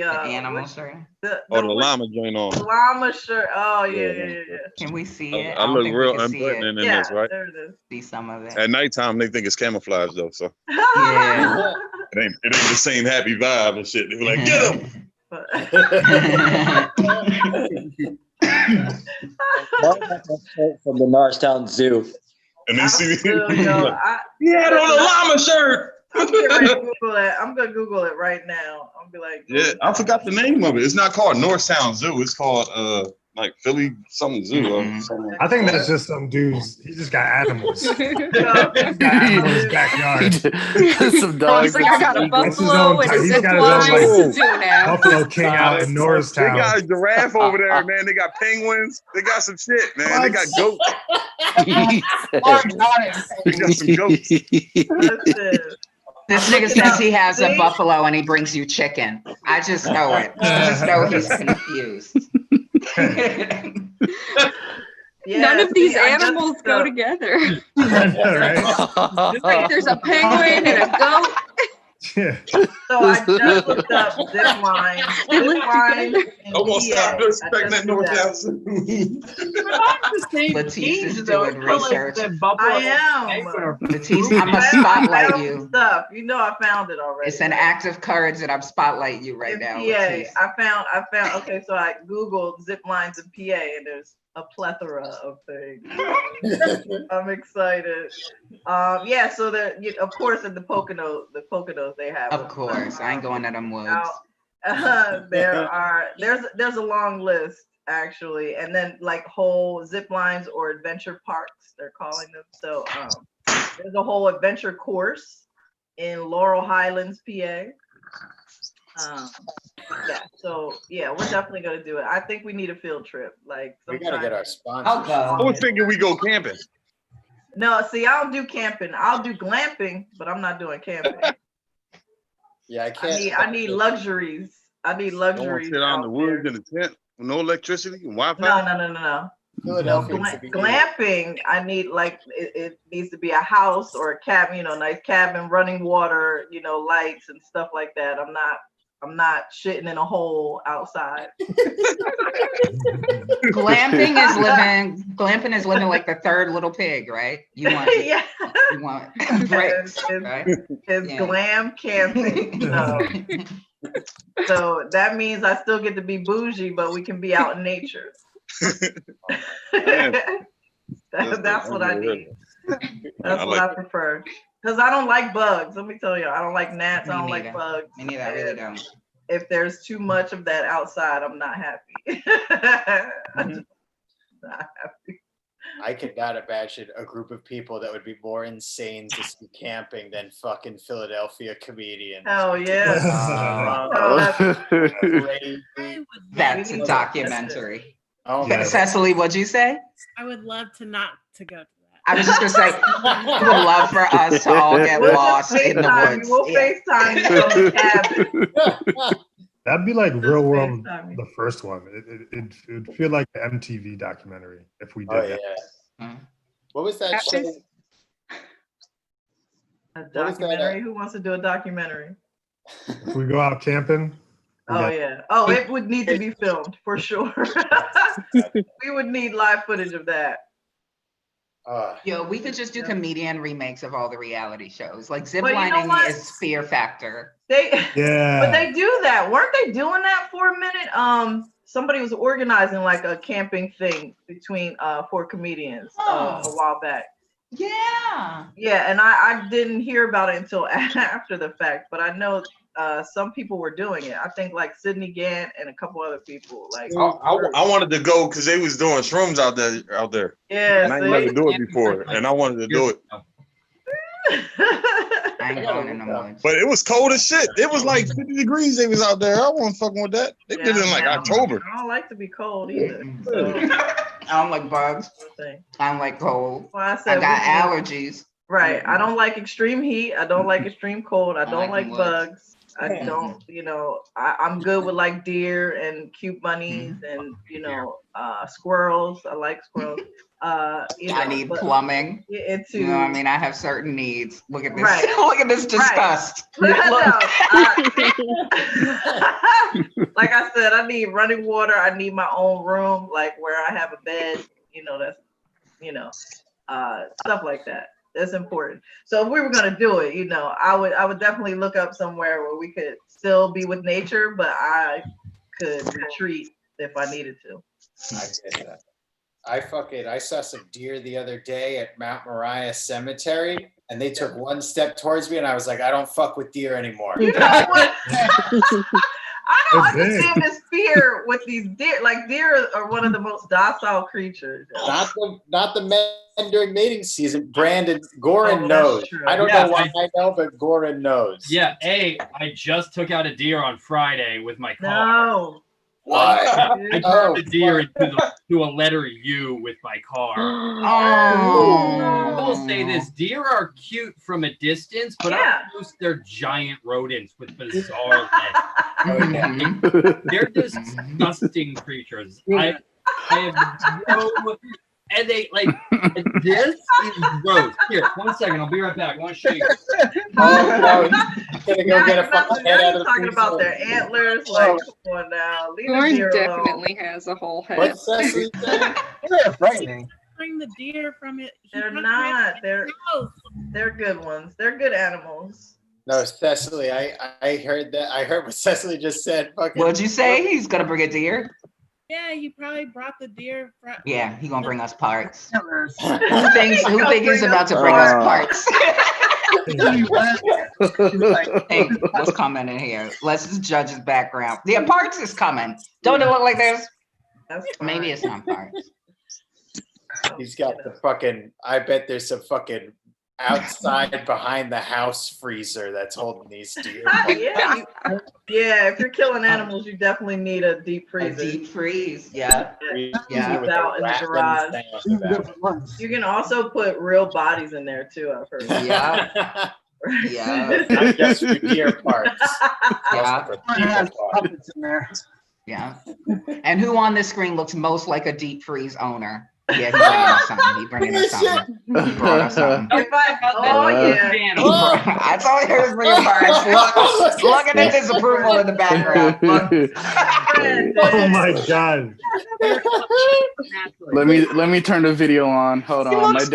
[SPEAKER 1] animal shirt?
[SPEAKER 13] The llama joint on.
[SPEAKER 2] Llama shirt. Oh yeah.
[SPEAKER 1] Can we see it?
[SPEAKER 13] I look real unbuttoned in this, right?
[SPEAKER 2] There it is.
[SPEAKER 1] See some of it.
[SPEAKER 13] At nighttime, they think it's camouflage though, so
[SPEAKER 1] yeah.
[SPEAKER 13] it ain't the same happy vibe and shit. They were like, get him.
[SPEAKER 9] From the Norristown Zoo.
[SPEAKER 13] And they see me.
[SPEAKER 2] He
[SPEAKER 13] had on a llama shirt.
[SPEAKER 2] I'm gonna Google it right now. I'll be like,
[SPEAKER 13] yeah, I forgot the name of it. It's not called Norristown Zoo. It's called like Philly something zoo or something.
[SPEAKER 6] I think that's just some dudes. He just got animals. He's got animals in his backyard.
[SPEAKER 10] Some dogs.
[SPEAKER 7] Like I got a buffalo and a zip line zoo now.
[SPEAKER 6] Buffalo King out in Norristown.
[SPEAKER 13] They got a giraffe over there, man. They got penguins. They got some shit, man. They got goats. They got some goats.
[SPEAKER 1] This nigga says he has a buffalo and he brings you chicken. I just know it. I just know he's confused.
[SPEAKER 7] None of these animals go together. Like there's a penguin and a goat.
[SPEAKER 6] Yeah.
[SPEAKER 2] So I just looked up zip line.
[SPEAKER 13] Almost stop disrespecting that Norristown.
[SPEAKER 1] LaTice is doing research.
[SPEAKER 2] I am.
[SPEAKER 1] LaTice, I'm gonna spotlight you.
[SPEAKER 2] Stuff. You know I found it already.
[SPEAKER 1] It's an act of courage that I'm spotlighting you right now.
[SPEAKER 2] PA. I found. Okay, so I Googled zip lines in PA, and there's a plethora of things. I'm excited. Yeah. So of course, in the Poconos, they have.
[SPEAKER 1] Of course, I ain't going to them woods.
[SPEAKER 2] There's a long list actually, and then like whole zip lines or adventure parks, they're calling them. So there's a whole adventure course in Laurel Highlands, PA. Yeah, so yeah, we're definitely gonna do it. I think we need a field trip. Like
[SPEAKER 5] we gotta get our sponsor.
[SPEAKER 13] I was thinking we go camping.
[SPEAKER 2] No, see, I don't do camping. I'll do glamping, but I'm not doing camping.
[SPEAKER 5] Yeah, I can't.
[SPEAKER 2] I need luxuries. I need luxuries.
[SPEAKER 13] Sit on the woods in a tent with no electricity and Wi-Fi.
[SPEAKER 2] No. Glamping. I need it needs to be a house or a cabin. Nice cabin, running water. Lights and stuff like that. I'm not I'm not shitting in a hole outside.
[SPEAKER 1] Glamping is living like the third little pig, right? You want bricks, right?
[SPEAKER 2] It's glam camping. So that means I still get to be bougie, but we can be out in nature. That's what I need. That's what I prefer. Because I don't like bugs. Let me tell you, I don't like gnats. I don't like bugs.
[SPEAKER 1] Me neither. I really don't.
[SPEAKER 2] If there's too much of that outside, I'm not happy. I'm just not happy.
[SPEAKER 5] I could not imagine a group of people that would be more insane to see camping than fucking Philadelphia comedians.
[SPEAKER 2] Hell yeah.
[SPEAKER 1] That's a documentary.
[SPEAKER 5] Oh,
[SPEAKER 1] Cecily, what'd you say?
[SPEAKER 8] I would love to not to go to that.
[SPEAKER 1] I was just gonna say, I would love for us to all get lost in the woods.
[SPEAKER 2] We'll FaceTime you from the cabin.
[SPEAKER 6] That'd be like real world, the first one. It would feel like the MTV documentary if we did that.
[SPEAKER 5] Yeah. What was that show?
[SPEAKER 2] A documentary? Who wants to do a documentary?
[SPEAKER 6] If we go out camping.
[SPEAKER 2] Oh yeah. Oh, it would need to be filmed for sure. We would need live footage of that.
[SPEAKER 1] Yo, we could just do comedian remakes of all the reality shows. Like ziplining is Fear Factor.
[SPEAKER 2] But they do that. Weren't they doing that for a minute? Somebody was organizing like a camping thing between for comedians a while back.
[SPEAKER 1] Yeah.
[SPEAKER 2] Yeah, and I didn't hear about it until after the fact, but I know some people were doing it. I think like Sydney Gant and a couple other people. Like
[SPEAKER 13] I wanted to go because they was doing shrooms out there.
[SPEAKER 2] Yeah,
[SPEAKER 13] and I ain't never do it before, and I wanted to do it.
[SPEAKER 1] I ain't going in the woods.
[SPEAKER 13] But it was cold as shit. It was like 50 degrees. They was out there. I wasn't fucking with that. They did it in like October.
[SPEAKER 2] I don't like to be cold either.
[SPEAKER 1] I don't like bugs. I don't like cold.
[SPEAKER 2] Well, I
[SPEAKER 1] got allergies.
[SPEAKER 2] Right. I don't like extreme heat. I don't like extreme cold. I don't like bugs. I don't, I'm good with like deer and cute bunnies and, squirrels. I like squirrels.
[SPEAKER 1] I need plumbing. You know what I mean? I have certain needs. Look at this.
[SPEAKER 2] Right.
[SPEAKER 1] Look at this disgust.
[SPEAKER 2] Right. Like I said, I need running water. I need my own room, like where I have a bed, stuff like that. That's important. So if we were going to do it, I would definitely look up somewhere where we could still be with nature, but I could retreat if I needed to.
[SPEAKER 5] I get that. I saw some deer the other day at Mount Moriah Cemetery, and they took one step towards me, and I was like, I don't fuck with deer anymore.
[SPEAKER 2] You know what? I don't understand this fear with these deer. Like deer are one of the most docile creatures.
[SPEAKER 5] Not the men during mating season. Goran knows. I don't know why I know, but Goran knows.
[SPEAKER 11] Yeah, I just took out a deer on Friday with my car.
[SPEAKER 2] No.
[SPEAKER 5] What?
[SPEAKER 11] I turned the deer into a letter U with my car. I will say this: deer are cute from a distance, but they're giant rodents with bizarre heads. They're disgusting creatures. I have no. And they this is gross. Here, 1 second. I'll be right back. I want to show you.
[SPEAKER 5] Gonna go get a fucking head out of the
[SPEAKER 2] talking about their antlers. Like, come on now.
[SPEAKER 7] Lauren definitely has a whole head.
[SPEAKER 5] What's Cecily saying?
[SPEAKER 4] They're frightening.
[SPEAKER 8] Bring the deer from it.
[SPEAKER 2] They're not. They're good ones. They're good animals.
[SPEAKER 5] No, Cecily, I heard that. I heard what Cecily just said.
[SPEAKER 1] What'd you say? He's gonna bring a deer?
[SPEAKER 8] Yeah, he probably brought the deer.
[SPEAKER 1] Yeah, he gonna bring us parts. Who thinks he's about to bring us parts? Hey, what's coming in here? Let's just judge his background. Yeah, parts is coming. Don't it look like this? Maybe it's not parts.
[SPEAKER 5] He's got the fucking. I bet there's some fucking outside behind the house freezer that's holding these deer.
[SPEAKER 2] Yeah, if you're killing animals, you definitely need a deep freezer.
[SPEAKER 1] A deep freeze, yeah.
[SPEAKER 2] Out in the garage. You can also put real bodies in there too, I've heard.
[SPEAKER 1] Yeah.
[SPEAKER 5] Not just for deer parts.
[SPEAKER 1] Yeah. And who on this screen looks most like a deep freeze owner? Yeah, he bringing us something. He bringing us something. He brought us something. That's all I heard is bringing parts. Look at the disapproval in the background.
[SPEAKER 6] Oh my god.
[SPEAKER 10] Let me turn the video on. Hold on. My dad's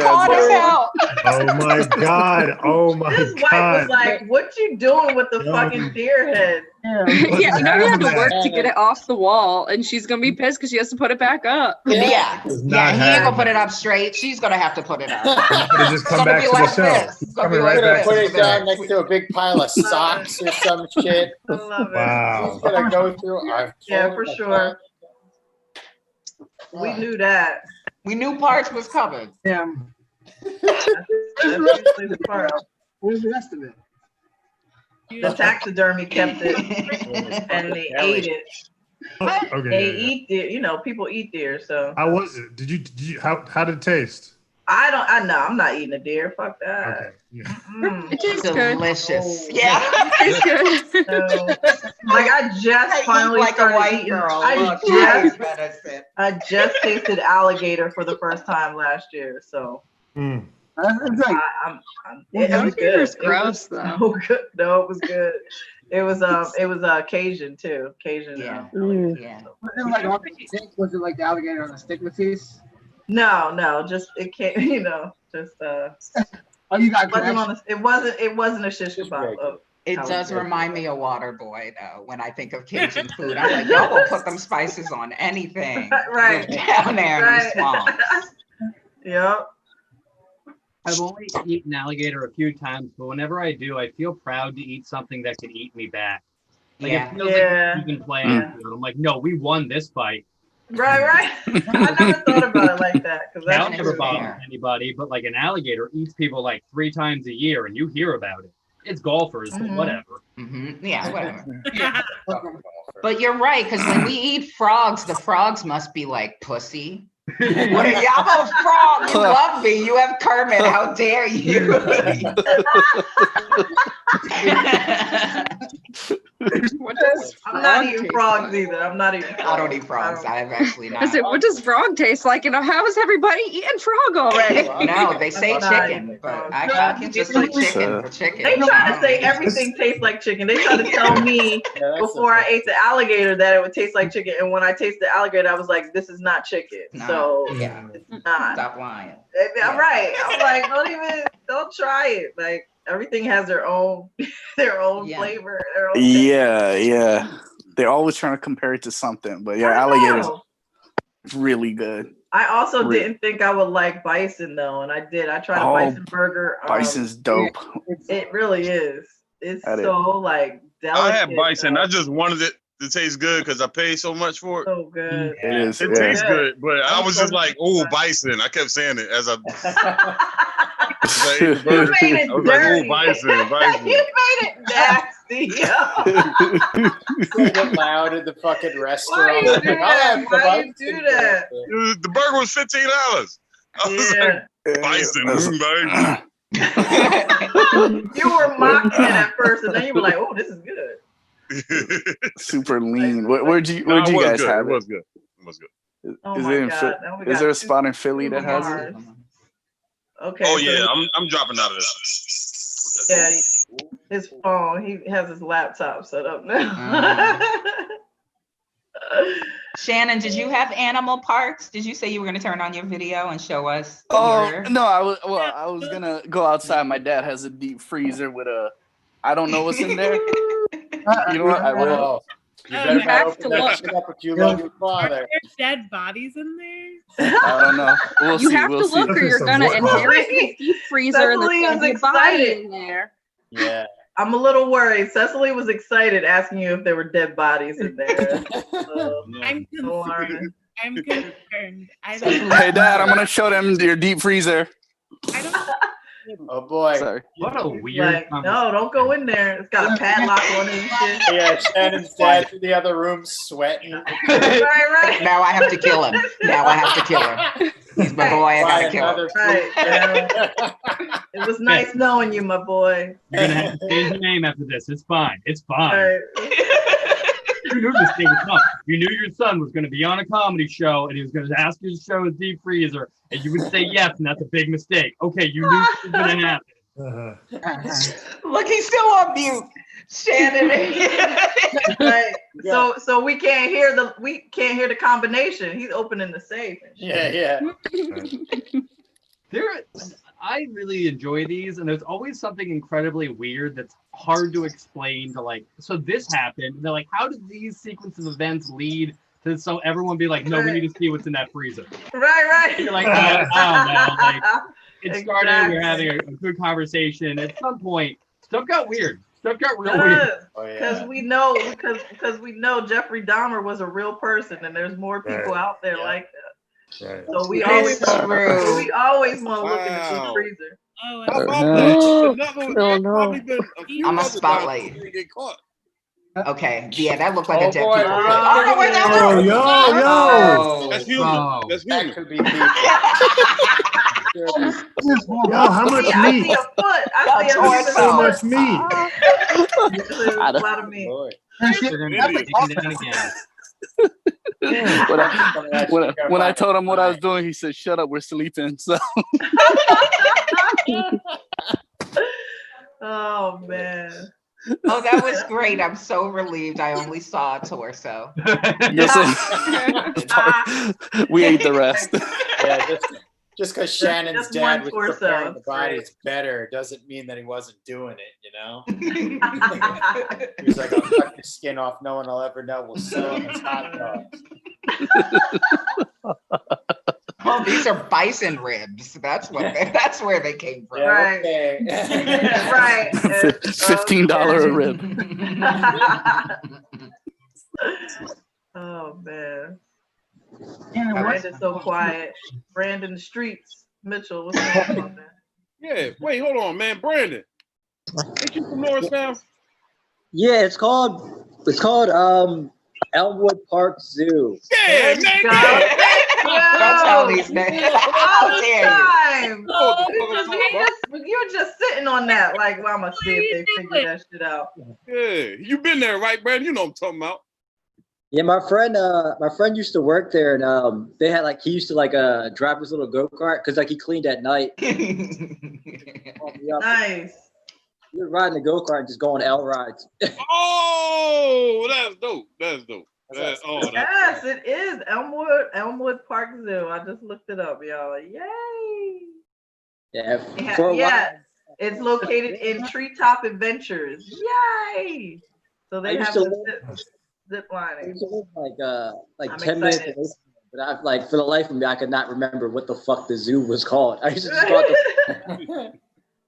[SPEAKER 6] Oh my god. Oh my
[SPEAKER 2] His wife
[SPEAKER 6] god.
[SPEAKER 2] was like, "What you doing with the fucking deer head?"
[SPEAKER 7] Yeah, you know we had to work to get it off the wall, and she's gonna be pissed because she has to put it back up.
[SPEAKER 1] Yeah, he ain't gonna put it up straight. She's gonna have to put it up.
[SPEAKER 6] Just come back to the show.
[SPEAKER 5] Coming right back. Put it down next to a big pile of socks or some shit.
[SPEAKER 2] I love it.
[SPEAKER 6] Wow.
[SPEAKER 5] He's gonna go through.
[SPEAKER 2] Yeah, for sure. We knew that.
[SPEAKER 1] We knew parts was covered.
[SPEAKER 4] Yeah.
[SPEAKER 2] That's usually the part.
[SPEAKER 4] Where's the rest of it?
[SPEAKER 2] The taxidermy kept it, and they ate it.
[SPEAKER 6] Okay.
[SPEAKER 2] They eat deer. You know, people eat deer. So
[SPEAKER 6] How was it? Did you how did it taste?
[SPEAKER 2] I know I'm not eating a deer. Fuck that.
[SPEAKER 6] Okay. Yeah.
[SPEAKER 7] It tastes
[SPEAKER 1] delicious.
[SPEAKER 2] Good.
[SPEAKER 1] Yeah.
[SPEAKER 7] It tastes good.
[SPEAKER 2] So, like I just finally
[SPEAKER 1] like a
[SPEAKER 2] started
[SPEAKER 1] white
[SPEAKER 2] eating.
[SPEAKER 1] girl.
[SPEAKER 2] I just tasted alligator for the first time last year. So
[SPEAKER 4] It's like,
[SPEAKER 2] it was good.
[SPEAKER 7] Alligator's
[SPEAKER 2] It
[SPEAKER 7] gross,
[SPEAKER 2] was
[SPEAKER 7] though.
[SPEAKER 2] so good. No, it was good. It was Cajun too. Cajun.
[SPEAKER 1] Yeah.
[SPEAKER 2] Yeah.
[SPEAKER 4] was it like on the stick? Was it like the alligator on the stick, LaTice?
[SPEAKER 2] No, just it came. You know, just
[SPEAKER 4] Oh, you got
[SPEAKER 2] it wasn't a shish kebab.
[SPEAKER 1] It does remind me of Waterboy though. When I think of Cajun food, I'm like, y'all will put them spices on anything.
[SPEAKER 2] Right.
[SPEAKER 1] Down there in the swamp.
[SPEAKER 2] Yep.
[SPEAKER 11] I've only eaten alligator a few times, but whenever I do, I feel proud to eat something that could eat me back. Like
[SPEAKER 1] Yeah.
[SPEAKER 11] it feels like you can play. I'm like, no, we won this fight.
[SPEAKER 2] Right. I never thought about it like that.
[SPEAKER 11] Cow never bothers anybody, but like an alligator eats people like 3 times a year, and you hear about it. It's golfers, but whatever.
[SPEAKER 1] Yeah, whatever. But you're right, because when we eat frogs, the frogs must be like pussy. What are you? I'm a frog. You love me. You have Kermit. How dare you?
[SPEAKER 2] I'm not eating frogs either. I'm not eating frogs.
[SPEAKER 1] I don't eat frogs. I have actually not.
[SPEAKER 7] I said, what does frog taste like? You know, how is everybody eating frog already?
[SPEAKER 1] No, they say chicken, but I can just eat chicken for chicken.
[SPEAKER 2] They try to say everything tastes like chicken. They try to tell me before I ate the alligator that it would taste like chicken, and when I tasted the alligator, I was like, "This is not chicken."
[SPEAKER 1] Nah.
[SPEAKER 2] So
[SPEAKER 1] Yeah,
[SPEAKER 2] it's not.
[SPEAKER 1] Stop lying.
[SPEAKER 2] I'm right. I'm like, don't try it. Like everything has their own flavor. Their own
[SPEAKER 10] Yeah. They're always trying to compare it to something, but yeah, alligators really good.
[SPEAKER 2] I also didn't think I would like bison though, and I did. I tried a bison burger.
[SPEAKER 10] Bison's dope.
[SPEAKER 2] It really is. It's
[SPEAKER 13] That is.
[SPEAKER 2] so like delicate.
[SPEAKER 13] I had bison. I just wanted it to taste good because I paid so much for it.
[SPEAKER 2] So good.
[SPEAKER 10] It is.
[SPEAKER 13] It
[SPEAKER 10] Yeah.
[SPEAKER 13] tastes good, but I was just like, "Oh, bison!" I kept saying it as I.
[SPEAKER 2] You made it
[SPEAKER 13] I was like,
[SPEAKER 2] dirty.
[SPEAKER 13] "Oh, bison."
[SPEAKER 2] You made it nasty.
[SPEAKER 5] Said it loud in the fucking restaurant.
[SPEAKER 2] Why you do that? Why you do that?
[SPEAKER 13] The burger was $15. I was like, "Bison, bison."
[SPEAKER 2] You were mocking it at first, and then you were like, "Oh, this is good."
[SPEAKER 10] Super lean. Where'd you
[SPEAKER 13] No, it was
[SPEAKER 10] guys
[SPEAKER 13] good.
[SPEAKER 10] have
[SPEAKER 13] It was good. It was good.
[SPEAKER 2] Oh
[SPEAKER 10] Is
[SPEAKER 2] my
[SPEAKER 10] it in
[SPEAKER 2] God. Now we
[SPEAKER 10] Is
[SPEAKER 2] got
[SPEAKER 10] there a
[SPEAKER 2] two
[SPEAKER 10] spot in Philly that has it?
[SPEAKER 2] Okay.
[SPEAKER 13] Oh
[SPEAKER 2] so
[SPEAKER 13] yeah, I'm dropping out of this.
[SPEAKER 2] Yeah, his phone. He has his laptop set up now.
[SPEAKER 1] Shannon, did you have animal parts? Did you say you were going to turn on your video and show us?
[SPEAKER 10] Oh
[SPEAKER 1] your...
[SPEAKER 10] no, I was gonna go outside. My dad has a deep freezer with I don't know what's in there. You know what? I will.
[SPEAKER 5] You better
[SPEAKER 8] You
[SPEAKER 5] not
[SPEAKER 8] have
[SPEAKER 5] open
[SPEAKER 8] to
[SPEAKER 5] that
[SPEAKER 8] look.
[SPEAKER 5] shit up if you love your
[SPEAKER 8] Are
[SPEAKER 5] father.
[SPEAKER 8] there dead bodies in there?
[SPEAKER 10] I don't know. We'll
[SPEAKER 7] You
[SPEAKER 10] see.
[SPEAKER 7] have
[SPEAKER 10] We'll
[SPEAKER 7] to look,
[SPEAKER 10] see.
[SPEAKER 7] or you're gonna inherit the deep freezer and
[SPEAKER 2] Cecily
[SPEAKER 7] there's
[SPEAKER 2] is
[SPEAKER 7] gonna be a body
[SPEAKER 2] excited.
[SPEAKER 7] in there.
[SPEAKER 5] Yeah.
[SPEAKER 2] I'm a little worried. Cecily was excited asking you if there were dead bodies in there.
[SPEAKER 8] I'm concerned. I'm concerned. I
[SPEAKER 10] Hey,
[SPEAKER 8] don't.
[SPEAKER 10] Dad, I'm gonna show them your deep freezer.
[SPEAKER 5] Oh boy.
[SPEAKER 10] Sorry.
[SPEAKER 11] What a weird.
[SPEAKER 2] Like, no, don't go in there. It's got a padlock on it and shit.
[SPEAKER 5] Yeah, Shannon's dad's in the other room sweating.
[SPEAKER 2] Right.
[SPEAKER 1] Now I have to kill him. He's my boy. I gotta kill him.
[SPEAKER 2] Right. It was nice knowing you, my boy.
[SPEAKER 11] You're gonna have to change your name after this. It's fine. It's fine.
[SPEAKER 2] Right.
[SPEAKER 11] you knew this thing was coming. You knew your son was going to be on a comedy show and he was going to ask you to show his deep freezer, and you would say yes, and that's a big mistake. Okay, you knew this was going to happen.
[SPEAKER 1] Look, he's still on mute, Shannon.
[SPEAKER 2] Right. So we can't hear the combination. He's opening the safe.
[SPEAKER 5] Yeah.
[SPEAKER 11] I really enjoy these, and there's always something incredibly weird that's hard to explain to like. So this happened. And they're like, how did these sequence of events lead to so everyone be like, no, we need to see what's in that freezer.
[SPEAKER 2] Right.
[SPEAKER 11] And you're like, I don't know. Like, it started. We were having a good conversation. At some point, stuff got weird. Stuff got real weird.
[SPEAKER 2] Because we know Jeffrey Dahmer was a real person, and there's more people out there like that.
[SPEAKER 6] Right.
[SPEAKER 2] So we always want to look in the deep freezer.
[SPEAKER 8] Oh,
[SPEAKER 13] How about that?
[SPEAKER 12] Oh, no.
[SPEAKER 13] Probably been a few
[SPEAKER 1] I'm a
[SPEAKER 13] other times
[SPEAKER 1] spotlight.
[SPEAKER 13] we get caught.
[SPEAKER 1] Okay, yeah, that looked like a dead
[SPEAKER 5] boy.
[SPEAKER 1] people.
[SPEAKER 6] Oh, yo.
[SPEAKER 13] That's human. That's human.
[SPEAKER 5] That could be people.
[SPEAKER 6] Yo, how much
[SPEAKER 2] I
[SPEAKER 6] meat?
[SPEAKER 2] see a foot. I see a
[SPEAKER 6] So
[SPEAKER 2] foot.
[SPEAKER 6] much meat.
[SPEAKER 2] There's a lot of meat.
[SPEAKER 5] Lord.
[SPEAKER 11] They're going to be taking down again.
[SPEAKER 10] When I told him what I was doing, he said, "Shut up, we're sleeping." So
[SPEAKER 2] Oh man.
[SPEAKER 1] Oh, that was great. I'm so relieved I only saw a torso.
[SPEAKER 10] we ate the rest.
[SPEAKER 5] Yeah, just because Shannon's
[SPEAKER 2] just
[SPEAKER 5] dad
[SPEAKER 2] one
[SPEAKER 5] was
[SPEAKER 2] torso.
[SPEAKER 5] preparing the bodies better doesn't mean that he wasn't doing it, you know? He was like, I'll cut your skin off, no one will ever know, we'll sell them as hot dogs.
[SPEAKER 1] Oh, these are bison ribs. That's where they came from.
[SPEAKER 5] Yeah,
[SPEAKER 2] Right.
[SPEAKER 5] okay.
[SPEAKER 2] Right.
[SPEAKER 10] $15 a rib.
[SPEAKER 2] Oh man.
[SPEAKER 4] Yeah,
[SPEAKER 2] Brandon's so quiet. Brandon the streets. Mitchell, what's going on, man?
[SPEAKER 13] Yeah. Wait, hold on, man. Brandon. Ain't you from Norristown?
[SPEAKER 9] Yeah, it's called Elmwood Park Zoo.
[SPEAKER 13] Yeah, man.
[SPEAKER 1] Don't tell these names. How dare you?
[SPEAKER 2] You're just sitting on that. Like, well, I'm gonna see if they figure that shit out.
[SPEAKER 13] Yeah, you been there, right, Brandon? You know what I'm talking about.
[SPEAKER 9] Yeah, my friend used to work there, and they had he used to drive his little go-kart because he cleaned at night.
[SPEAKER 2] Nice.
[SPEAKER 9] He would ride in the go-kart and just go on L rides.
[SPEAKER 13] Oh, that's dope. That's dope.
[SPEAKER 2] Yes, it is Elmwood Park Zoo. I just looked it up, y'all. Yay!
[SPEAKER 9] Yeah, for a while.
[SPEAKER 2] It's located in Treetop Adventures. Yay! So they have zip lining.
[SPEAKER 9] I used to live
[SPEAKER 2] I'm
[SPEAKER 9] 10 minutes
[SPEAKER 2] excited.
[SPEAKER 9] away from it, but for the life of me, I could not remember what the fuck the zoo was called. I used to just call it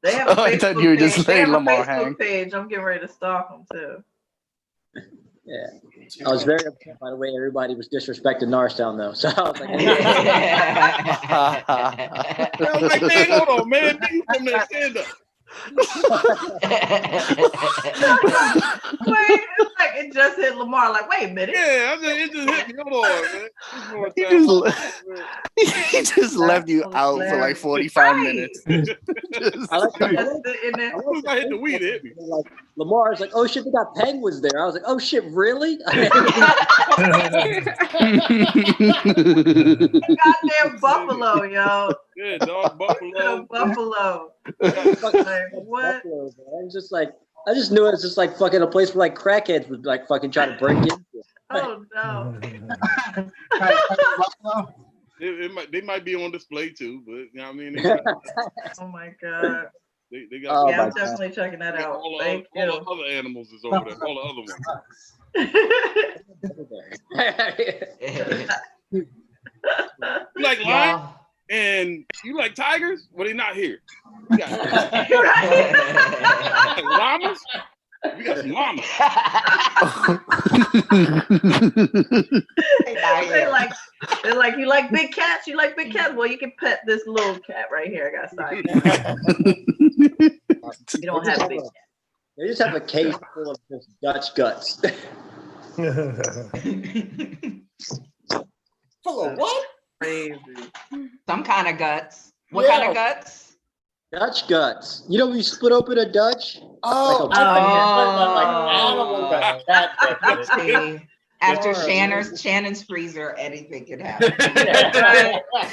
[SPEAKER 2] They have a Facebook
[SPEAKER 10] I thought you were just
[SPEAKER 2] page. They
[SPEAKER 10] letting
[SPEAKER 2] have a
[SPEAKER 10] Lamar
[SPEAKER 2] Facebook
[SPEAKER 10] hang.
[SPEAKER 2] page. I'm getting ready to stalk them too.
[SPEAKER 9] Yeah. I was very upset by the way everybody was disrespecting Norristown, though. So I was like,
[SPEAKER 13] I was like, man, hold on, man. You from there, stand up.
[SPEAKER 2] Wait, it's like it just hit Lamar. Like, wait a minute.
[SPEAKER 13] Yeah, it just hit me. Hold on, man.
[SPEAKER 10] He just left you out for like 45 minutes.
[SPEAKER 9] I like
[SPEAKER 2] Just sitting there.
[SPEAKER 13] I hit the weed, it hit me.
[SPEAKER 9] Lamar's like, oh shit, they got penguins there. I was like, oh shit, really?
[SPEAKER 2] Goddamn buffalo, yo.
[SPEAKER 13] Yeah, dog, buffalo.
[SPEAKER 2] Buffalo. Like, what?
[SPEAKER 9] I was just like, I just knew it was just fucking a place where crackheads would fucking try to break in.
[SPEAKER 2] Oh no.
[SPEAKER 13] They might be on display too, but you know what I mean.
[SPEAKER 2] Oh my god.
[SPEAKER 13] They got.
[SPEAKER 2] Yeah, I'm definitely checking that out.
[SPEAKER 13] All
[SPEAKER 2] Thank
[SPEAKER 13] the
[SPEAKER 2] you.
[SPEAKER 13] other animals is over there. All the other ones. You like lions and you like tigers? Well, they're not here. We got like llamas. We got some llamas.
[SPEAKER 2] They're like, you like big cats? You like big cats? Well, you can pet this little cat right here. I got side. You don't have big cats.
[SPEAKER 9] They just have a case full of just Dutch guts.
[SPEAKER 5] Full of what?
[SPEAKER 2] Crazy.
[SPEAKER 1] Some kind of guts. What kind of guts?
[SPEAKER 9] Dutch guts. You know when you split open a Dutch?
[SPEAKER 5] Oh,
[SPEAKER 9] like
[SPEAKER 5] animal guts.
[SPEAKER 1] See, After Shannon's freezer, anything can happen.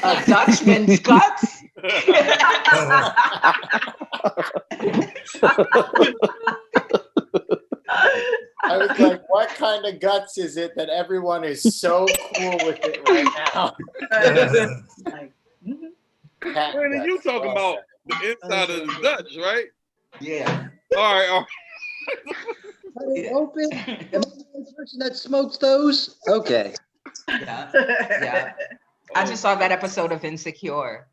[SPEAKER 1] A Dutchman's guts.
[SPEAKER 5] I was like, what kind of guts is it that everyone is so cool with it right now?
[SPEAKER 13] Brandon, you talking about the inside of the Dutch, right?
[SPEAKER 1] Yeah.
[SPEAKER 13] All right.
[SPEAKER 9] Are they open? Am I the only person that smokes those? Okay.
[SPEAKER 1] Yeah. I just saw that episode of Insecure.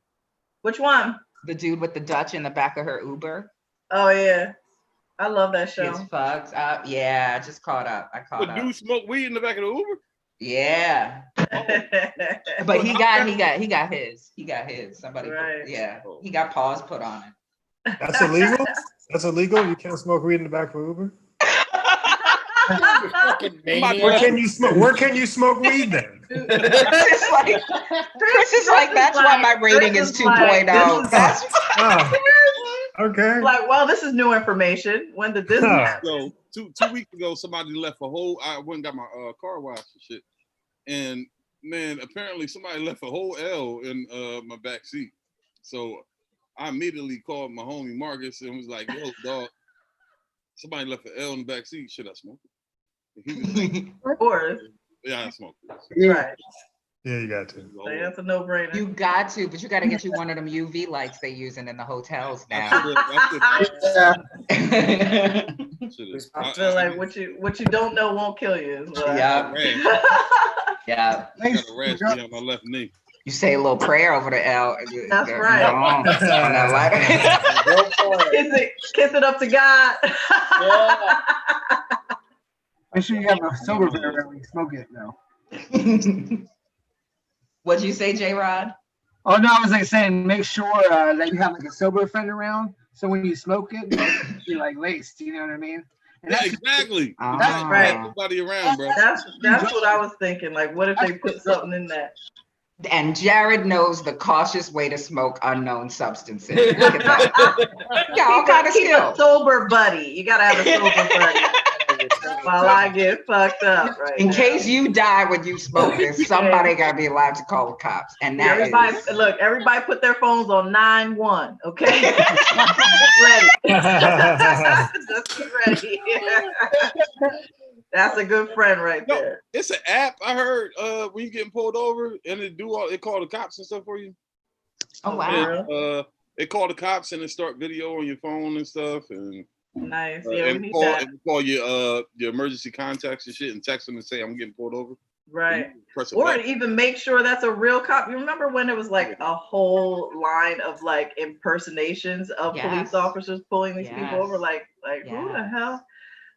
[SPEAKER 2] Which one?
[SPEAKER 1] The dude with the Dutch in the back of her Uber.
[SPEAKER 2] Oh yeah, I love that show.
[SPEAKER 1] It's fucked up. Yeah, I just caught up.
[SPEAKER 13] But dude smoke weed in the back of the Uber?
[SPEAKER 1] Yeah. But he got his. Somebody he got paws put on it.
[SPEAKER 6] That's illegal? That's illegal? You can't smoke weed in the back of Uber? Where can you smoke weed then?
[SPEAKER 1] Chris is like, that's why my rating is 2.0. That's
[SPEAKER 6] okay.
[SPEAKER 2] Like, well, this is new information. When did this happen?
[SPEAKER 13] So 2 weeks ago, somebody left a whole. I went and got my car washed and shit, and man, apparently somebody left a whole L in my back seat. So I immediately called my homie Marcus and was like, "Yo, dog, somebody left an L in the back seat. Should I smoke it?"
[SPEAKER 2] Of course.
[SPEAKER 13] Yeah, I smoked it.
[SPEAKER 2] Right.
[SPEAKER 6] Yeah, you got to.
[SPEAKER 2] That's a no-brainer.
[SPEAKER 1] You got to, but you got to get you one of them UV lights they using in the hotels now.
[SPEAKER 2] I feel like what you don't know won't kill you.
[SPEAKER 1] Yeah. Yeah.
[SPEAKER 13] I got a rash on my left knee.
[SPEAKER 1] You say a little prayer over the L.
[SPEAKER 2] That's right. Kiss it up to God.
[SPEAKER 4] Make sure you have a sober beer when you smoke it now.
[SPEAKER 1] What'd you say, J-Rod?
[SPEAKER 4] Oh no, I was like saying, make sure that you have like a sober friend around, so when you smoke it, you're like laced. You know what I mean? And
[SPEAKER 13] yeah, exactly.
[SPEAKER 2] That's right.
[SPEAKER 13] Everybody around, bro.
[SPEAKER 2] That's what I was thinking. Like, what if they put something in that?
[SPEAKER 1] And Jared knows the cautious way to smoke unknown substances. Look at that. Yeah, all kind of skills.
[SPEAKER 2] A sober buddy. You gotta have a sober buddy. While I get fucked up, right?
[SPEAKER 1] In case you die when you smoke this, somebody gotta be allowed to call the cops. And that
[SPEAKER 2] everybody put their phones on 9-1, okay? Ready. Just be ready. That's a good friend right there.
[SPEAKER 13] It's an app I heard when you getting pulled over and it call the cops and stuff for you.
[SPEAKER 1] Oh wow.
[SPEAKER 13] And, it call the cops and it start video on your phone and stuff and
[SPEAKER 2] nice. Yeah,
[SPEAKER 13] and call your emergency contacts and shit and text them and say I'm getting pulled over.
[SPEAKER 2] Right. Or even make sure that's a real cop. You remember when it was like a whole line of like impersonations of police officers pulling these people over? Like who the hell?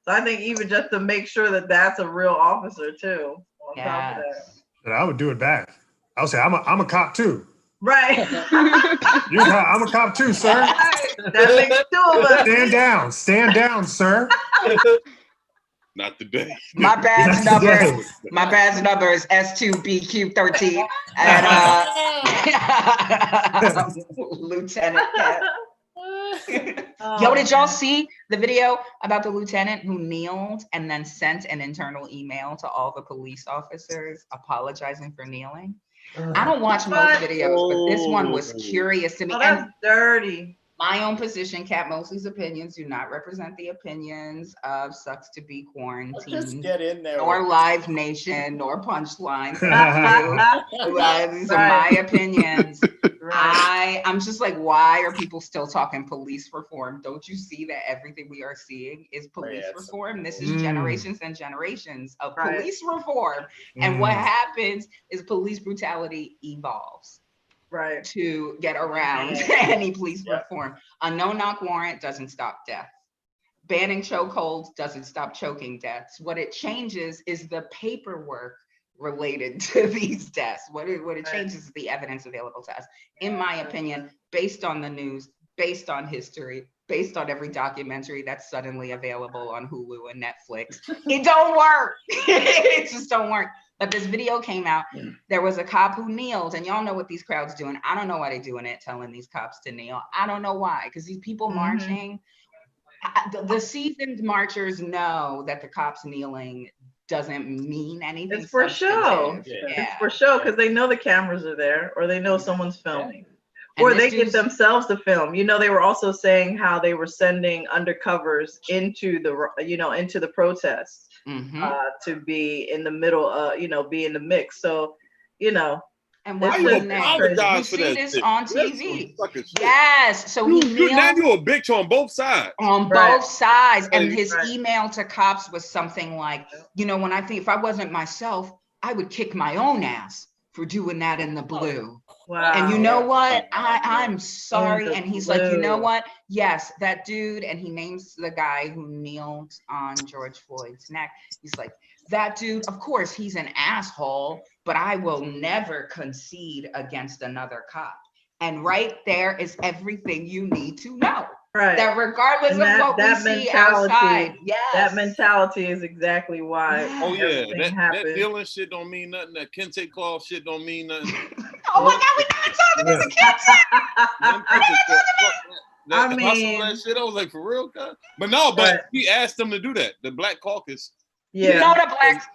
[SPEAKER 2] So I think even just to make sure that that's a real officer too. On top of that.
[SPEAKER 6] And I would do it back. I would say I'm a cop too.
[SPEAKER 2] Right.
[SPEAKER 6] I'm a cop too, sir.
[SPEAKER 2] That makes two of us.
[SPEAKER 6] Stand down, sir.
[SPEAKER 13] Not today.
[SPEAKER 1] My badge number is S2BQ13 and Lieutenant Cat. Yo, did y'all see the video about the lieutenant who kneeled and then sent an internal email to all the police officers apologizing for kneeling? I don't watch most videos, but this one was curious to me.
[SPEAKER 2] That's dirty.
[SPEAKER 1] My own position, Cat Mosley's opinions do not represent the opinions of Sucks to Be Quarantined.
[SPEAKER 5] Just get in there.
[SPEAKER 1] Or Live Nation, or Punchline. These are my opinions. I'm just like, why are people still talking police reform? Don't you see that everything we are seeing is police reform? This is generations and generations of police reform. And what happens is police brutality evolves.
[SPEAKER 2] Right.
[SPEAKER 1] To get around any police reform. A no-knock warrant doesn't stop death. Banning chokeholds doesn't stop choking deaths. What it changes is the paperwork related to these deaths. What it changes is the evidence available to us. In my opinion, based on the news, based on history, based on every documentary that's suddenly available on Hulu and Netflix, it don't work. It just don't work. But this video came out, there was a cop who kneeled, and y'all know what these crowds doing. I don't know why they're doing it, telling these cops to kneel. I don't know why, because these people marching, the seasoned marchers know that the cops kneeling doesn't mean anything.
[SPEAKER 2] It's for show.
[SPEAKER 1] Yeah.
[SPEAKER 2] It's for show because they know the cameras are there or they know someone's filming.
[SPEAKER 1] And
[SPEAKER 2] Or
[SPEAKER 1] this
[SPEAKER 2] they get
[SPEAKER 1] dude's-
[SPEAKER 2] themselves to film. You know, they were also saying how they were sending undercovers into the, you know, into the protests to be in the middle, you know, be in the mix. So, you know.
[SPEAKER 1] And
[SPEAKER 2] why
[SPEAKER 1] you see this on TV? Yes. So
[SPEAKER 13] you
[SPEAKER 1] he
[SPEAKER 13] now you're a bitch on both sides.
[SPEAKER 1] On both sides. And his email to cops was something like, you know, when I think if I wasn't myself, I would kick my own ass for doing that in the blue.
[SPEAKER 2] Wow.
[SPEAKER 1] And you know what? I'm sorry. And he's like, you know what? Yes, that dude. And he names the guy who kneeled on George Floyd's neck. He's like, that dude, of course, he's an asshole, but I will never concede against another cop. And right there is everything you need to know.
[SPEAKER 2] Right.
[SPEAKER 1] That regardless of what we see outside,
[SPEAKER 2] that mentality is exactly why.
[SPEAKER 13] Oh yeah,
[SPEAKER 2] everything
[SPEAKER 13] that
[SPEAKER 2] happens.
[SPEAKER 13] Dylan shit don't mean nothing. That Kente Claw shit don't mean nothing.
[SPEAKER 1] Oh my God, we're not talking to Kente.
[SPEAKER 2] I mean,
[SPEAKER 13] that shit. I was like, for real, guy. But no, but he asked them to do that. The Black Caucus.
[SPEAKER 1] Yeah. You know the blacks.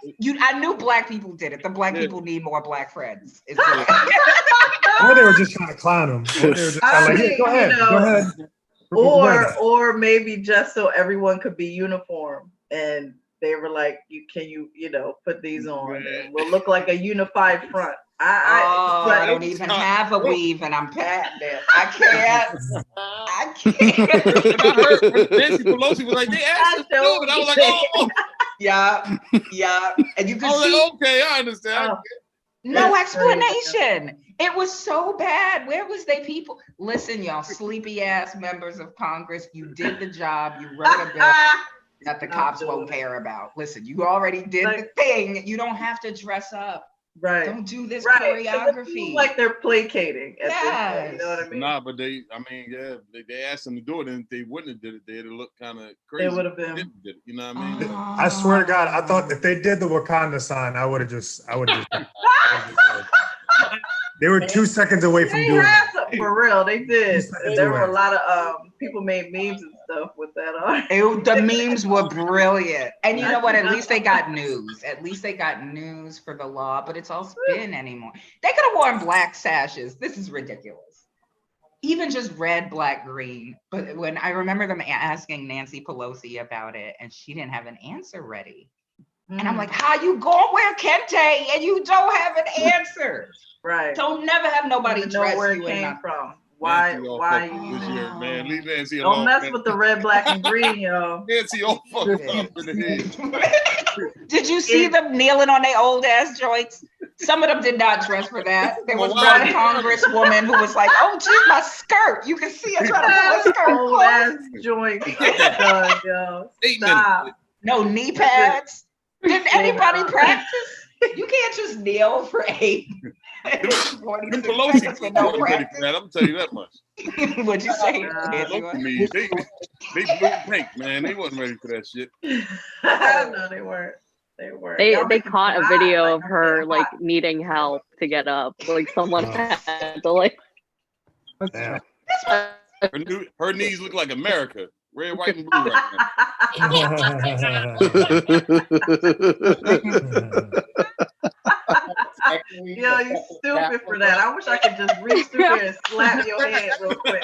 [SPEAKER 1] I knew black people did it. The black people need more black friends.
[SPEAKER 6] Or they were just trying to clown him. Or they were just like, yeah, go ahead,
[SPEAKER 2] you know,
[SPEAKER 6] go ahead.
[SPEAKER 2] Or maybe just so everyone could be uniform, and they were like, "Can you put these on? And we'll look like a unified front."
[SPEAKER 1] I don't even have a weave, and I'm patented. I can't. I can't.
[SPEAKER 13] I heard Nancy Pelosi was like, "They asked us to do it." I was like, "Oh."
[SPEAKER 1] Yeah. And you can
[SPEAKER 13] I was
[SPEAKER 1] see.
[SPEAKER 13] like, "Okay, I understand."
[SPEAKER 1] No explanation. It was so bad. Where was they people? Listen, y'all, sleepy ass members of Congress, you did the job. You wrote a bill that the cops won't care about. Listen, you already did the thing. You don't have to dress up.
[SPEAKER 2] Right.
[SPEAKER 1] Don't do this
[SPEAKER 2] Right.
[SPEAKER 1] choreography.
[SPEAKER 2] Like they're placating. At this point, you know what I mean?
[SPEAKER 13] Nah, but they asked them to do it, and if they wouldn't have did it, they'd have looked kind of crazy.
[SPEAKER 2] They would have been.
[SPEAKER 13] Did it, you know what I mean?
[SPEAKER 6] I swear to God, I thought if they did the Wakanda sign, I would have just. They were 2 seconds away from doing it.
[SPEAKER 2] For real, they did. There were a lot of people made memes and stuff with that on.
[SPEAKER 1] The memes were brilliant. And you know what? At least they got news. At least they got news for the law, but it's all spin anymore. They could have worn black sashes. This is ridiculous. Even just red, black, green. But when I remember them asking Nancy Pelosi about it, and she didn't have an answer ready. And I'm like, how you gonna wear kente and you don't have an answer?
[SPEAKER 2] Right.
[SPEAKER 1] Don't never have nobody dress
[SPEAKER 2] where
[SPEAKER 1] you
[SPEAKER 2] it came
[SPEAKER 1] in
[SPEAKER 2] from. Why
[SPEAKER 13] this year, man? Leave Nancy
[SPEAKER 2] don't
[SPEAKER 13] alone.
[SPEAKER 2] mess
[SPEAKER 13] man.
[SPEAKER 2] with the red, black, and green, yo.
[SPEAKER 13] Nancy all fucked up in the head.
[SPEAKER 1] Did you see them kneeling on their old ass joints? Some of them did not dress for that. There was one congresswoman who was like, "Oh, geez, my skirt." You can see her trying to pull her skirt
[SPEAKER 2] old ass joints. Oh, yo. Stop.
[SPEAKER 1] No knee pads. Didn't anybody practice? You can't just kneel for 8.
[SPEAKER 13] Them Pelosi
[SPEAKER 1] with no
[SPEAKER 13] wasn't ready for that. I'm telling you that much.
[SPEAKER 1] What'd you say?
[SPEAKER 13] They blew pink, man. They wasn't ready for that shit.
[SPEAKER 2] No, they weren't. They weren't.
[SPEAKER 12] They caught a video of her like needing help to get up. Like someone had to like.
[SPEAKER 13] Her knees look like America. Red, white, and blue right
[SPEAKER 2] Yo, you stupid for that. I wish I could just reach through here and slap your head real quick.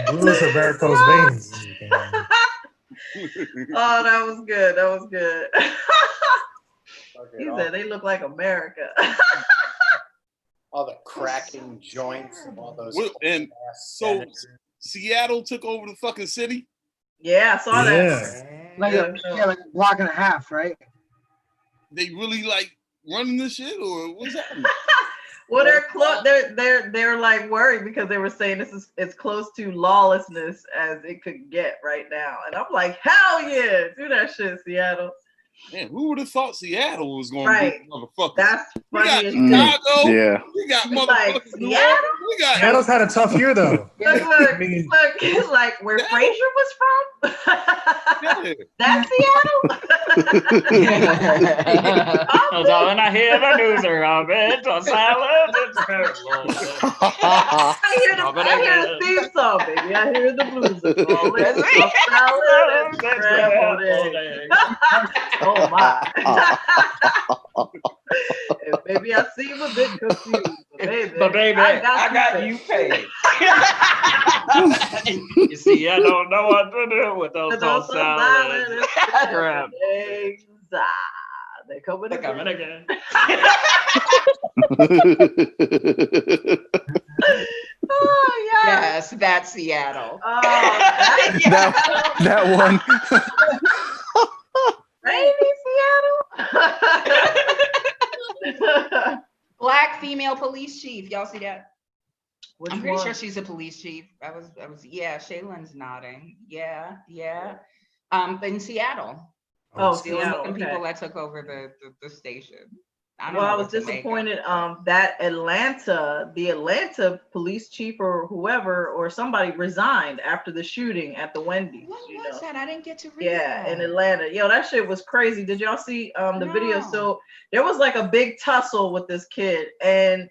[SPEAKER 6] Blue is a varicose veins.
[SPEAKER 2] Oh, that was good. That was good. He said they look like America.
[SPEAKER 5] All the cracking joints and all those.
[SPEAKER 13] And so Seattle took over the fucking city.
[SPEAKER 2] Yeah, I saw that.
[SPEAKER 4] Like a block and a half, right?
[SPEAKER 13] They really like running this shit, or what's happening?
[SPEAKER 2] Well, they're like worried because they were saying this is as close to lawlessness as it could get right now, and I'm like, hell yeah, do that shit, Seattle.
[SPEAKER 13] Man, who would have thought Seattle was going
[SPEAKER 2] to
[SPEAKER 13] be motherfuckers?
[SPEAKER 2] That's
[SPEAKER 13] we got
[SPEAKER 2] funny.
[SPEAKER 13] Chicago.
[SPEAKER 6] Yeah.
[SPEAKER 13] We got
[SPEAKER 2] It's
[SPEAKER 13] motherfuckers.
[SPEAKER 2] like,
[SPEAKER 13] New York. We got
[SPEAKER 6] Seattle's had a tough year though.
[SPEAKER 2] Look, it's like where Frazier was from. That's Seattle.
[SPEAKER 1] When I hear the news around it, on silent, it's very lonely.
[SPEAKER 2] I hear the theme song, baby. I hear the blues are falling. On silent, it's scrambled. Oh my. And maybe I seem a bit confused, but baby, I got you paid.
[SPEAKER 1] You see, I don't know what to do with those on silent.
[SPEAKER 2] They're coming again. Oh yeah.
[SPEAKER 1] Yes, that's Seattle.
[SPEAKER 2] Oh,
[SPEAKER 10] that one.
[SPEAKER 2] Rainy Seattle.
[SPEAKER 1] Black female police chief. Y'all see that?
[SPEAKER 2] Which
[SPEAKER 1] I'm pretty
[SPEAKER 2] one?
[SPEAKER 1] sure she's a police chief. I was. Yeah. Shaylin's nodding. Yeah. In Seattle.
[SPEAKER 2] Oh,
[SPEAKER 1] Still
[SPEAKER 2] Seattle.
[SPEAKER 1] looking
[SPEAKER 2] Okay.
[SPEAKER 1] people that took over the station. I
[SPEAKER 2] was disappointed that the Atlanta police chief or whoever or somebody resigned after the shooting at the Wendy's.
[SPEAKER 1] What was that? I didn't get to read
[SPEAKER 2] Yeah,
[SPEAKER 1] that.
[SPEAKER 2] in Atlanta. Yo, that shit was crazy. Did y'all see the video? So there was like a big tussle with this kid, and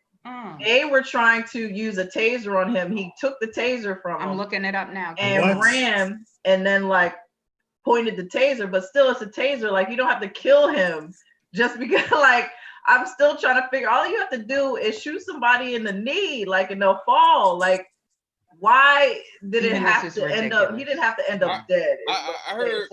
[SPEAKER 2] they were trying to use a taser on him. He took the taser from him.
[SPEAKER 1] I'm looking it up now.
[SPEAKER 2] And ran, and then like pointed the taser, but still it's a taser. Like you don't have to kill him just because like I'm still trying to figure all you have to do is shoot somebody in the knee, like and they'll fall. Like why did it have to end up? He didn't have to end up dead.
[SPEAKER 13] I heard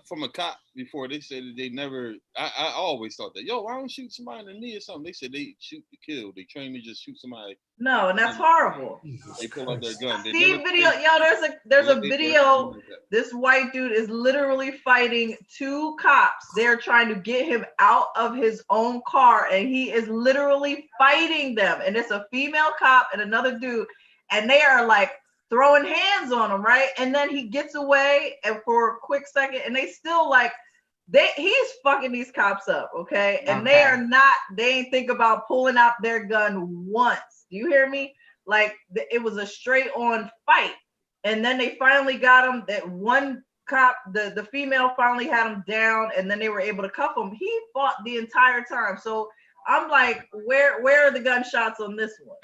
[SPEAKER 13] from a cop before, they said that they never, I always thought that, yo, why don't shoot somebody in the knee or something? They said they shoot to kill. They train to just shoot somebody.
[SPEAKER 2] No, and that's horrible.
[SPEAKER 13] They pull out their gun.
[SPEAKER 2] See video, yo, there's a video. This white dude is literally fighting two cops. They're trying to get him out of his own car, and he is literally fighting them. And it's a female cop and another dude, and they are like throwing hands on him, right? And then he gets away, and for a quick second, and they still like he's fucking these cops up, okay? And they ain't think about pulling out their gun once. Do you hear me? Like it was a straight on fight. And then they finally got him. That one cop, the female finally had him down, and then they were able to cuff him. He fought the entire time. So I'm like, where are the gunshots on this one?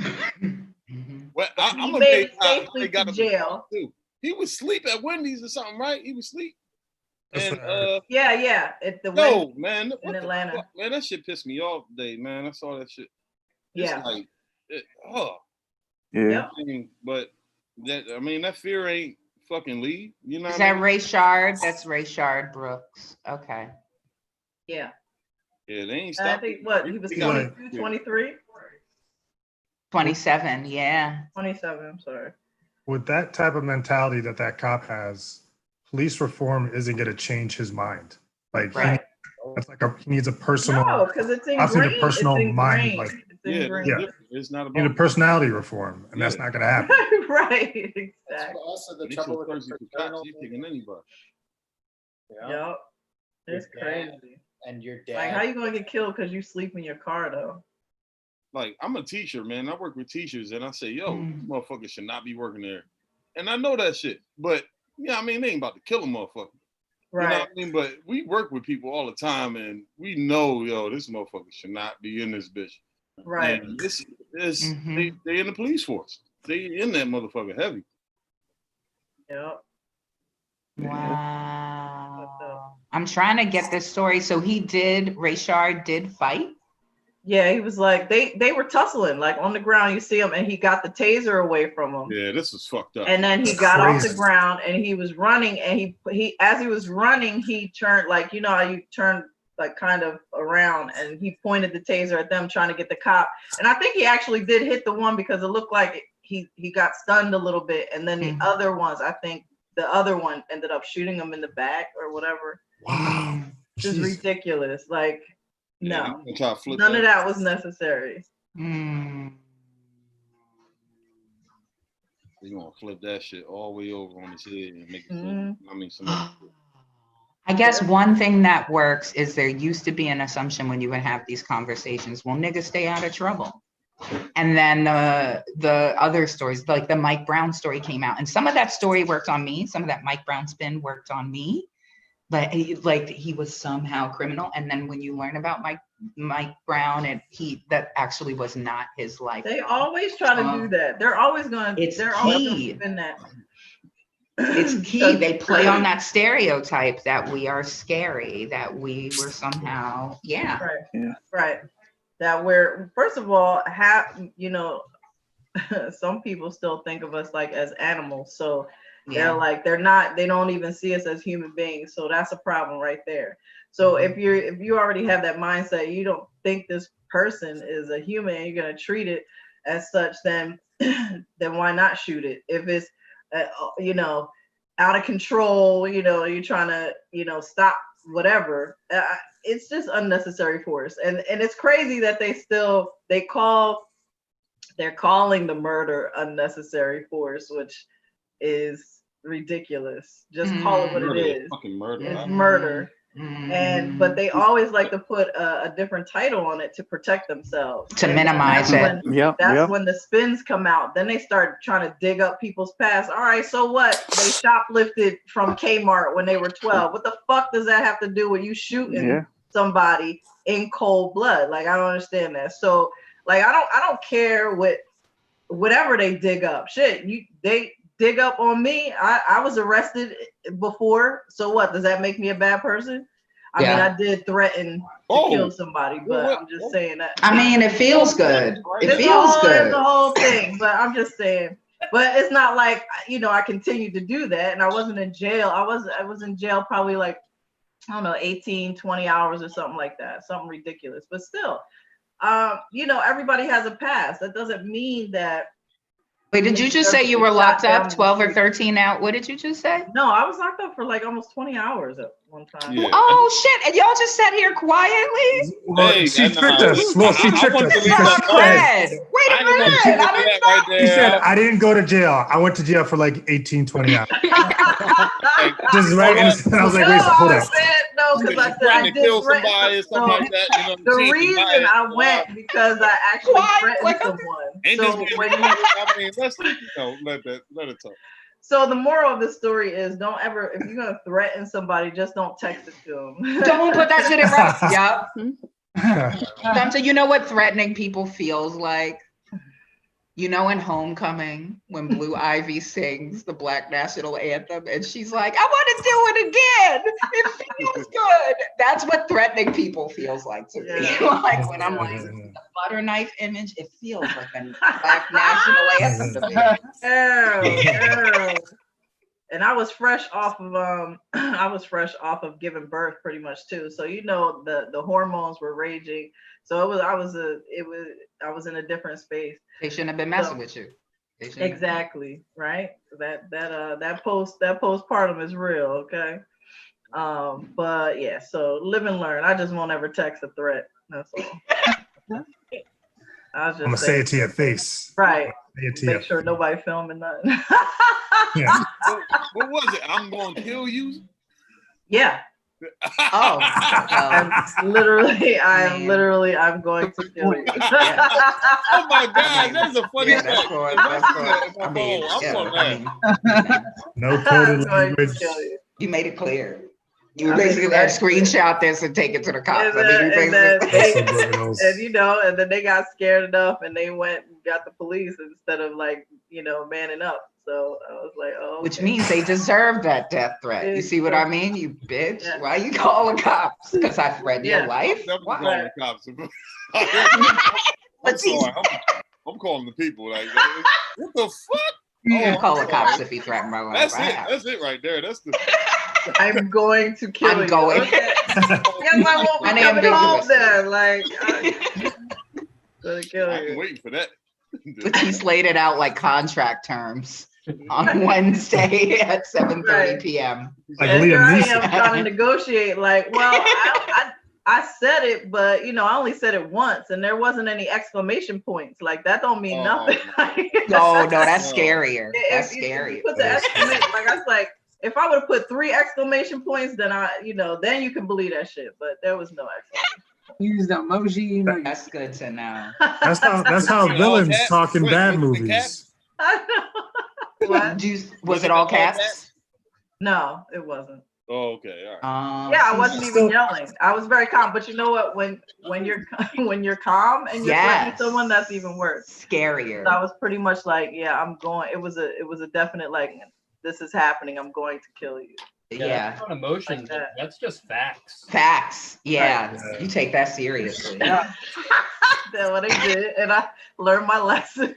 [SPEAKER 13] Well, I'm
[SPEAKER 2] he made it safely to jail.
[SPEAKER 13] Too. He was asleep at Wendy's or something, right? He was asleep. And
[SPEAKER 2] yeah, at the
[SPEAKER 13] Wendy's man,
[SPEAKER 2] in Atlanta.
[SPEAKER 13] Fuck, man, that shit pissed me off today, man. I saw that shit. It's like,
[SPEAKER 10] yeah.
[SPEAKER 13] But that fear ain't fucking leave. You know?
[SPEAKER 1] Is that Rayshard? That's Rayshard Brooks. Okay.
[SPEAKER 2] Yeah.
[SPEAKER 13] Yeah, they ain't
[SPEAKER 2] I
[SPEAKER 13] stopped.
[SPEAKER 2] think he was 22, 23?
[SPEAKER 1] 27, yeah.
[SPEAKER 2] 27, I'm sorry.
[SPEAKER 6] With that type of mentality that cop has, police reform isn't going to change his mind. Like, he needs a personal.
[SPEAKER 2] No, because it's ingrained.
[SPEAKER 6] I think a personal mind. Like,
[SPEAKER 13] it's not about.
[SPEAKER 6] You need a personality reform, and that's not going to happen.
[SPEAKER 2] Right, exactly.
[SPEAKER 5] That's also the trouble with the fraternal.
[SPEAKER 13] He's taking anybody.
[SPEAKER 2] Yep. It's crazy.
[SPEAKER 5] And your dad.
[SPEAKER 2] Like, how you gonna get killed because you sleep in your car though?
[SPEAKER 13] Like, I'm a teacher, man. I work with teachers, and I say, yo, motherfuckers should not be working there. And I know that shit, but they ain't about to kill a motherfucker.
[SPEAKER 2] Right.
[SPEAKER 13] You know what I mean? But we work with people all the time, and we know, yo, this motherfucker should not be in this bitch.
[SPEAKER 2] Right.
[SPEAKER 13] And they in the police force. They in that motherfucker heavy.
[SPEAKER 2] Yep.
[SPEAKER 1] Wow. I'm trying to get this story. So Rayshard did fight?
[SPEAKER 2] Yeah, he was like, they were tussling, like on the ground, you see him, and he got the taser away from him.
[SPEAKER 13] Yeah, this was fucked up.
[SPEAKER 2] And then he got off the ground and he was running, and he as he was running, he turned, like, you know how you turn like kind of around, and he pointed the taser at them trying to get the cop. And I think he actually did hit the one because it looked like he got stunned a little bit. And then the other ones, I think the other one ended up shooting him in the back or whatever.
[SPEAKER 6] Wow.
[SPEAKER 2] It's ridiculous. Like, no,
[SPEAKER 13] none
[SPEAKER 2] of that was necessary.
[SPEAKER 13] They're gonna flip that shit all the way over on his head and make it.
[SPEAKER 1] I guess one thing that works is there used to be an assumption when you would have these conversations, well, niggas stay out of trouble. And then the other stories, like the Mike Brown story came out, and some of that story worked on me. Some of that Mike Brown spin worked on me. but he was somehow criminal. And then when you learn about Mike Brown, and that actually was not his life.
[SPEAKER 2] They always try to do that. They're always going to spin that.
[SPEAKER 1] It's key. They play on that stereotype that we are scary, that we were somehow,
[SPEAKER 2] right. That we're, first of all, some people still think of us like as animals. So they're like, they don't even see us as human beings. So that's a problem right there. So if you already have that mindset, you don't think this person is a human, you're going to treat it as such, then why not shoot it? If it's, out of control, you're trying to, stop whatever. It's just unnecessary force. And it's crazy that they're calling the murder unnecessary force, which is ridiculous. Just call it what it is.
[SPEAKER 13] Fucking murder.
[SPEAKER 2] It's murder. But they always like to put a different title on it to protect themselves,
[SPEAKER 1] to minimize it.
[SPEAKER 2] That's when the spins come out. Then they start trying to dig up people's past. All right, so what? They shoplifted from Kmart when they were 12. What the fuck does that have to do with you shooting somebody in cold blood? Like, I don't understand that. So like, I don't care whatever they dig up. Shit, they dig up on me. I was arrested before. So what? Does that make me a bad person? I mean, I did threaten to kill somebody, but I'm just saying that.
[SPEAKER 1] I mean, it feels good. It feels good.
[SPEAKER 2] It's the whole thing, but I'm just saying. But it's not like, I continued to do that, and I wasn't in jail. I was in jail probably like, I don't know, 18, 20 hours or something like that. Something ridiculous. But still, everybody has a past. That doesn't mean that.
[SPEAKER 1] Wait, did you just say you were locked up 12 or 13 out? What did you just say?
[SPEAKER 2] No, I was locked up for like almost 20 hours at one time.
[SPEAKER 1] Yeah. Oh shit! And y'all just sat here quietly?
[SPEAKER 6] Well, she tricked us. Well, she tricked us.
[SPEAKER 1] Wait a minute!
[SPEAKER 6] He said, I didn't go to jail. I went to jail for like 18, 20 hours. Just right. And I was like, wait, hold on.
[SPEAKER 2] No, because I said I did
[SPEAKER 13] kill somebody or something like that.
[SPEAKER 2] The reason I went because I actually threatened someone. So
[SPEAKER 13] let it talk.
[SPEAKER 2] So the moral of the story is, don't ever, if you're gonna threaten somebody, just don't text it to them.
[SPEAKER 1] Don't put that shit in writing. Yep. So you know what threatening people feels like? In Homecoming, when Blue Ivy sings the Black National Anthem, and she's like, I want to do it again. It feels good. That's what threatening people feels like to me. Like when I'm like, the butter knife image, it feels like a Black National Anthem to me.
[SPEAKER 2] And I was fresh off of giving birth pretty much too. So the hormones were raging. So I was in a different space.
[SPEAKER 1] They shouldn't have been messing with you.
[SPEAKER 2] Exactly, right? That postpartum is real, okay? But yeah, so live and learn. I just won't ever text a threat. That's all.
[SPEAKER 6] I'm gonna say it to your face.
[SPEAKER 2] Right. Make sure nobody filming nothing.
[SPEAKER 13] Yeah. What was it? I'm gonna kill you?
[SPEAKER 2] Yeah. I'm going to kill you.
[SPEAKER 13] Oh my God, that's a funny
[SPEAKER 6] No coded language.
[SPEAKER 1] You made it clear. You basically had to screenshot this and take it to the cops.
[SPEAKER 2] And then they got scared enough and they went and got the police instead of manning up. So I was like, oh.
[SPEAKER 1] Which means they deserve that death threat. You see what I mean, you bitch? Yeah. Why you calling cops? Because I threatened your life?
[SPEAKER 13] I'm calling the cops. I'm calling the people. Like, what the fuck?
[SPEAKER 1] You call the cops if you threaten my life.
[SPEAKER 13] That's it right there. That's the.
[SPEAKER 2] I'm going to kill you.
[SPEAKER 1] I'm going.
[SPEAKER 2] Okay. Yes, I won't be coming home then. Like, I'm gonna kill you.
[SPEAKER 13] I've been waiting for that.
[SPEAKER 1] LaTice laid it out like contract terms on Wednesday at 7:30 p.m.
[SPEAKER 2] Like and here I am trying to negotiate. Like, well, I said it, but I only said it once, and there wasn't any exclamation points. Like that don't mean nothing.
[SPEAKER 1] No, that's scarier. That's scary.
[SPEAKER 2] Put the exclamation. Like I was like, if I would have put 3 exclamation points, then then you can believe that shit. But there was no exclamation.
[SPEAKER 4] Use the emoji.
[SPEAKER 1] That's good to know.
[SPEAKER 6] That's how villains talk in bad movies.
[SPEAKER 2] I know. What?
[SPEAKER 1] Was it all caps?
[SPEAKER 2] No, it wasn't.
[SPEAKER 13] Oh, okay. All right.
[SPEAKER 2] Yeah, I wasn't even yelling. I was very calm. But you know what? When you're calm and you're threatening someone, that's even worse.
[SPEAKER 1] Scarier.
[SPEAKER 2] So I was pretty much like, yeah, I'm going. It was a definite like, this is happening. I'm going to kill you.
[SPEAKER 1] Yeah.
[SPEAKER 11] That's not emotions.
[SPEAKER 2] Like
[SPEAKER 11] that's just facts.
[SPEAKER 1] Facts. Yeah. You take that seriously.
[SPEAKER 2] Yeah. That's what I did, and I learned my lesson.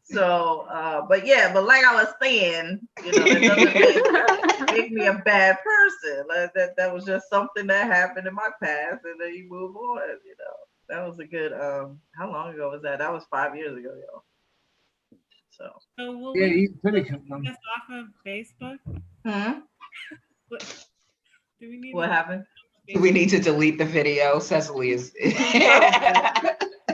[SPEAKER 2] So, but like I was saying, it doesn't make me a bad person. Like that was just something that happened in my past, and then you move on. That was a good. How long ago was that? That was 5 years ago, yo. So
[SPEAKER 8] will
[SPEAKER 4] yeah,
[SPEAKER 8] we
[SPEAKER 4] he's pretty
[SPEAKER 8] take this off of Facebook? Do we need
[SPEAKER 2] what happened?
[SPEAKER 1] Do we need to delete the video? Cecily is.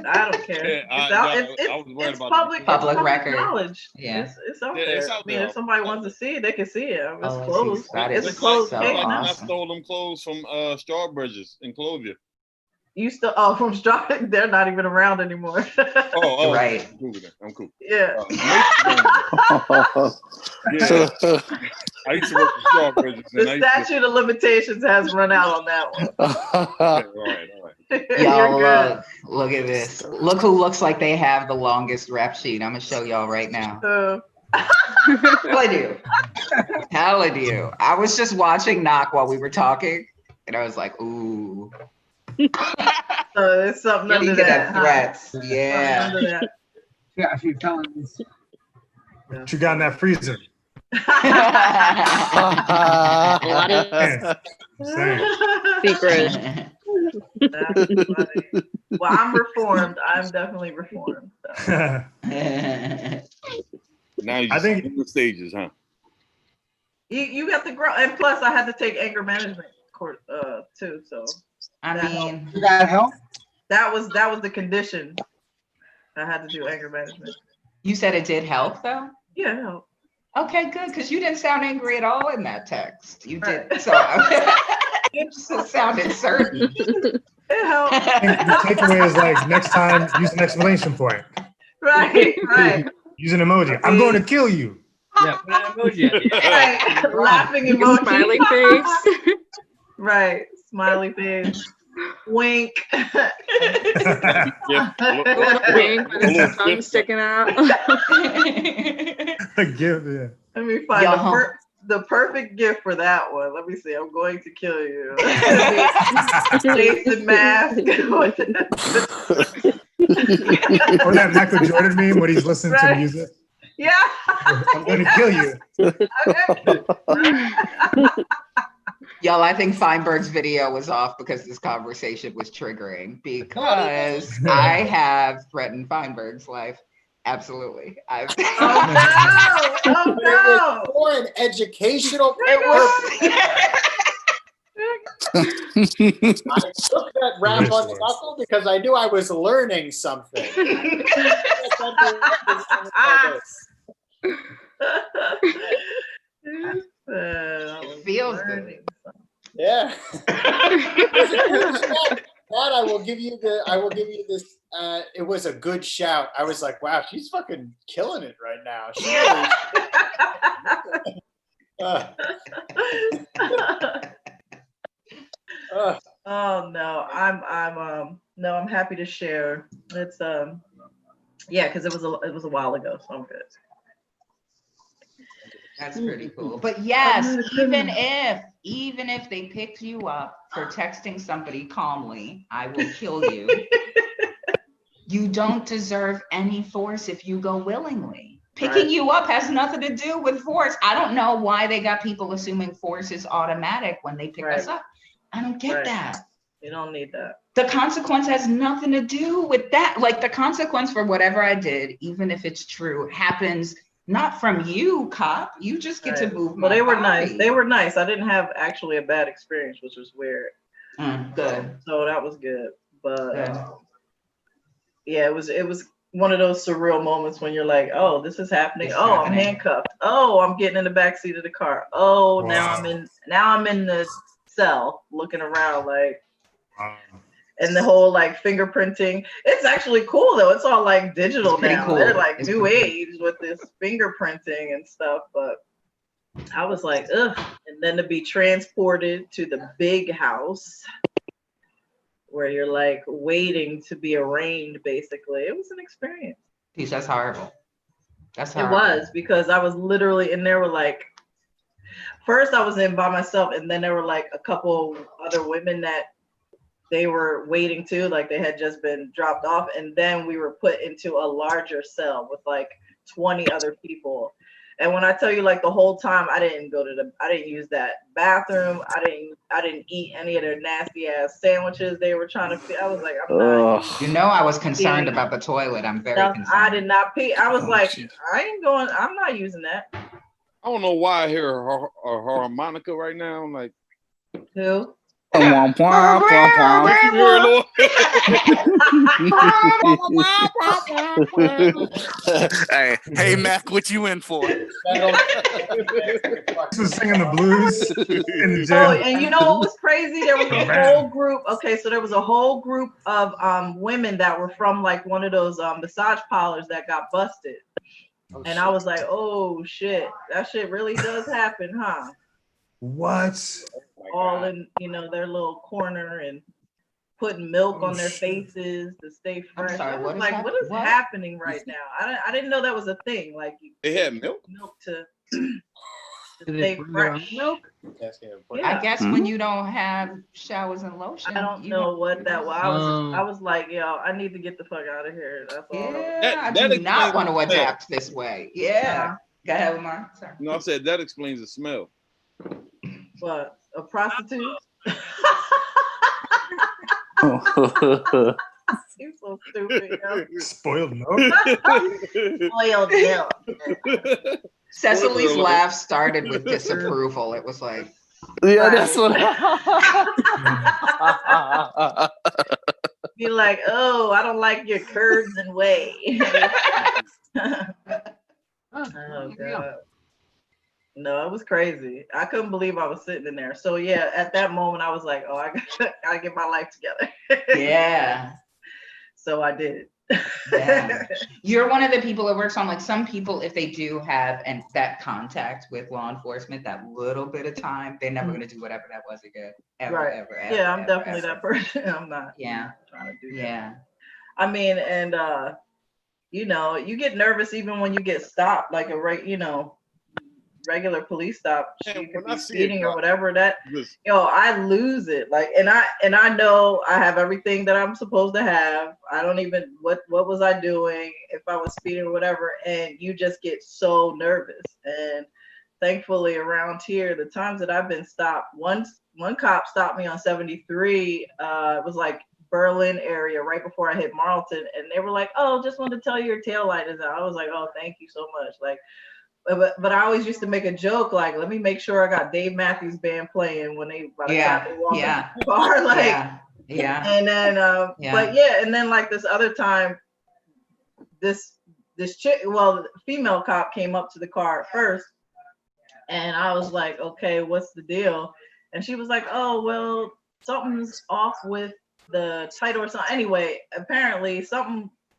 [SPEAKER 2] I don't care. It's public
[SPEAKER 3] record.
[SPEAKER 2] Knowledge.
[SPEAKER 1] Yeah.
[SPEAKER 2] It's out
[SPEAKER 13] Yeah,
[SPEAKER 2] there.
[SPEAKER 13] it's out
[SPEAKER 2] I mean,
[SPEAKER 13] there.
[SPEAKER 2] if somebody wants to see it, they can see it. It's
[SPEAKER 1] Oh,
[SPEAKER 2] closed. It's a
[SPEAKER 13] It's
[SPEAKER 2] closed
[SPEAKER 13] like,
[SPEAKER 2] case
[SPEAKER 13] when
[SPEAKER 2] now.
[SPEAKER 13] I stole them clothes from Strawbridges in Columbia.
[SPEAKER 2] You still from Strawbridge? They're not even around anymore.
[SPEAKER 13] Oh,
[SPEAKER 1] right.
[SPEAKER 13] I'm cool.
[SPEAKER 2] Yeah.
[SPEAKER 13] Yeah. I used to work for Strawbridges.
[SPEAKER 2] The statute of limitations has run out on that one.
[SPEAKER 13] Okay, all right.
[SPEAKER 1] Y'all look at this. Look who looks like they have the longest rap sheet. I'm gonna show y'all right now. I do. Hell I do. I was just watching Knock while we were talking, and I was like, ooh.
[SPEAKER 2] So there's something under that.
[SPEAKER 1] Threats.
[SPEAKER 2] Huh?
[SPEAKER 1] Yeah.
[SPEAKER 2] Under that.
[SPEAKER 4] Yeah, a few felonies.
[SPEAKER 6] What you got in that freezer?
[SPEAKER 12] A lot of secrets.
[SPEAKER 2] That's funny. Well, I'm reformed. I'm definitely reformed. So.
[SPEAKER 13] Now you think in the stages, huh?
[SPEAKER 2] You got the grow, and plus I had to take anger management course too. So
[SPEAKER 4] you got help?
[SPEAKER 2] That was the condition. I had to do anger management.
[SPEAKER 1] You said it did help though?
[SPEAKER 2] Yeah, it helped.
[SPEAKER 1] Okay, good, because you didn't sound angry at all in that text. You did. So it just sounded certain.
[SPEAKER 2] It helped.
[SPEAKER 6] The takeaway is like next time use an exclamation point.
[SPEAKER 2] Right.
[SPEAKER 6] Use an emoji. I'm going to kill you.
[SPEAKER 11] Yeah, put an emoji.
[SPEAKER 2] Right. Laughing emoji.
[SPEAKER 7] Smiley face.
[SPEAKER 2] Right. Smiley face. Wink.
[SPEAKER 7] Wink with his tongue sticking out.
[SPEAKER 2] Let me find the perfect gift for that one. Let me see. I'm going to kill you. Jason mask.
[SPEAKER 6] Or that Michael Jordan meme when he's listening to music.
[SPEAKER 2] Yeah.
[SPEAKER 6] I'm going to kill you.
[SPEAKER 1] Y'all, I think Feinberg's video was off because this conversation was triggering, because I have threatened Feinberg's life. Absolutely.
[SPEAKER 2] Oh
[SPEAKER 5] It was for an educational purpose. I took that rap on the knuckle because I knew I was learning something.
[SPEAKER 1] It feels good.
[SPEAKER 5] Yeah. That I will give you this. It was a good shout. I was like, wow, she's fucking killing it right now. She really,
[SPEAKER 2] oh no, I'm happy to share. It's yeah, because it was a while ago, so I'm good.
[SPEAKER 1] That's pretty cool. But yes, even if they picked you up for texting somebody calmly, I will kill you. You don't deserve any force if you go willingly. Picking you up has nothing to do with force. I don't know why they got people assuming force is automatic when they pick us up. I don't get that.
[SPEAKER 2] You don't need that.
[SPEAKER 1] The consequence has nothing to do with that. Like, the consequence for whatever I did, even if it's true, happens not from you, cop. You just get to move.
[SPEAKER 2] Well, they were nice. They were nice. I didn't have actually a bad experience, which was weird.
[SPEAKER 1] Good.
[SPEAKER 2] So that was good. But yeah, it was one of those surreal moments when you're like, oh, this is happening. I'm handcuffed. Oh, I'm getting in the back seat of the car. Oh, now I'm in the cell looking around like. And the whole like fingerprinting, it's actually cool though. It's all like digital now. Cool. They're like new age with this fingerprinting and stuff. But I was like, ugh. And then to be transported to the big house where you're like waiting to be arraigned, basically. It was an experience.
[SPEAKER 1] Peace, that's horrible. That's
[SPEAKER 2] It
[SPEAKER 1] horrible.
[SPEAKER 2] was, because I was literally in there with like, first I was in by myself, and then there were like a couple other women that they were waiting too, like they had just been dropped off, and then we were put into a larger cell with like 20 other people. And when I tell you, like the whole time, I didn't use that bathroom. I didn't eat any of their nasty ass sandwiches they were trying to feed. I was like, I'm not.
[SPEAKER 1] You know, I was concerned about the toilet. I'm very concerned.
[SPEAKER 2] I did not pee. I was like, I ain't going. I'm not using that.
[SPEAKER 13] I don't know why I hear a harmonica right now. Like
[SPEAKER 2] who?
[SPEAKER 10] Hey, hey, Mac, what you in for?
[SPEAKER 6] Was singing the blues in the jail.
[SPEAKER 2] Oh, and you know what was crazy? There was a whole group. Okay, so there was a whole group of women that were from like one of those massage parlors that got busted. And I was like, oh shit, that shit really does happen, huh?
[SPEAKER 6] What?
[SPEAKER 2] All in, you know, their little corner and putting milk on their faces to stay fresh.
[SPEAKER 1] I'm sorry, what
[SPEAKER 2] is happening right now? I didn't know that was a thing. Like
[SPEAKER 13] they had milk
[SPEAKER 2] to stay fresh. Milk.
[SPEAKER 1] I guess when you don't have showers and lotion.
[SPEAKER 2] I don't know what that was. I was like, yo, I need to get the fuck out of here. That's all.
[SPEAKER 1] Yeah, I do not want to adapt this way. Yeah. Go ahead, Lamar. Sorry.
[SPEAKER 13] No, I said that explains the smell.
[SPEAKER 2] What? A prostitute? You're so stupid. Yo.
[SPEAKER 6] Spoiled milk.
[SPEAKER 2] Spoiled milk.
[SPEAKER 1] Cecily's laugh started with disapproval. It was like,
[SPEAKER 10] yeah, that's what.
[SPEAKER 2] Be like, oh, I don't like your curves and whey. Oh god. No, it was crazy. I couldn't believe I was sitting in there. So yeah, at that moment I was like, oh, I gotta get my life together.
[SPEAKER 1] Yeah.
[SPEAKER 2] So I did.
[SPEAKER 1] Yeah. You're one of the people that works on, like, some people, if they do have that contact with law enforcement, that little bit of time, they're never gonna do whatever that was again. Ever.
[SPEAKER 2] Yeah, I'm definitely that person. I'm not trying to do that.
[SPEAKER 1] Yeah.
[SPEAKER 2] I mean, and you know, you get nervous even when you get stopped, like regular police stop, you could be speeding or whatever, that I lose it. Like, and I know I have everything that I'm supposed to have. I don't even, what was I doing if I was speeding or whatever, and you just get so nervous. And thankfully around here, the times that I've been stopped, one cop stopped me on 73, it was like Berlin area right before I hit Marlton, and they were like, oh, just wanted to tell you your tail light is out. I was like, oh, thank you so much. Like, but I always used to make a joke, like, let me make sure I got Dave Matthews Band playing when they walk in the car, like, and then but yeah, and then like this other time, this chick, well, the female cop came up to the car at first, and I was like, okay, what's the deal? And she was like, oh, well, something's off with the title or something. Anyway, apparently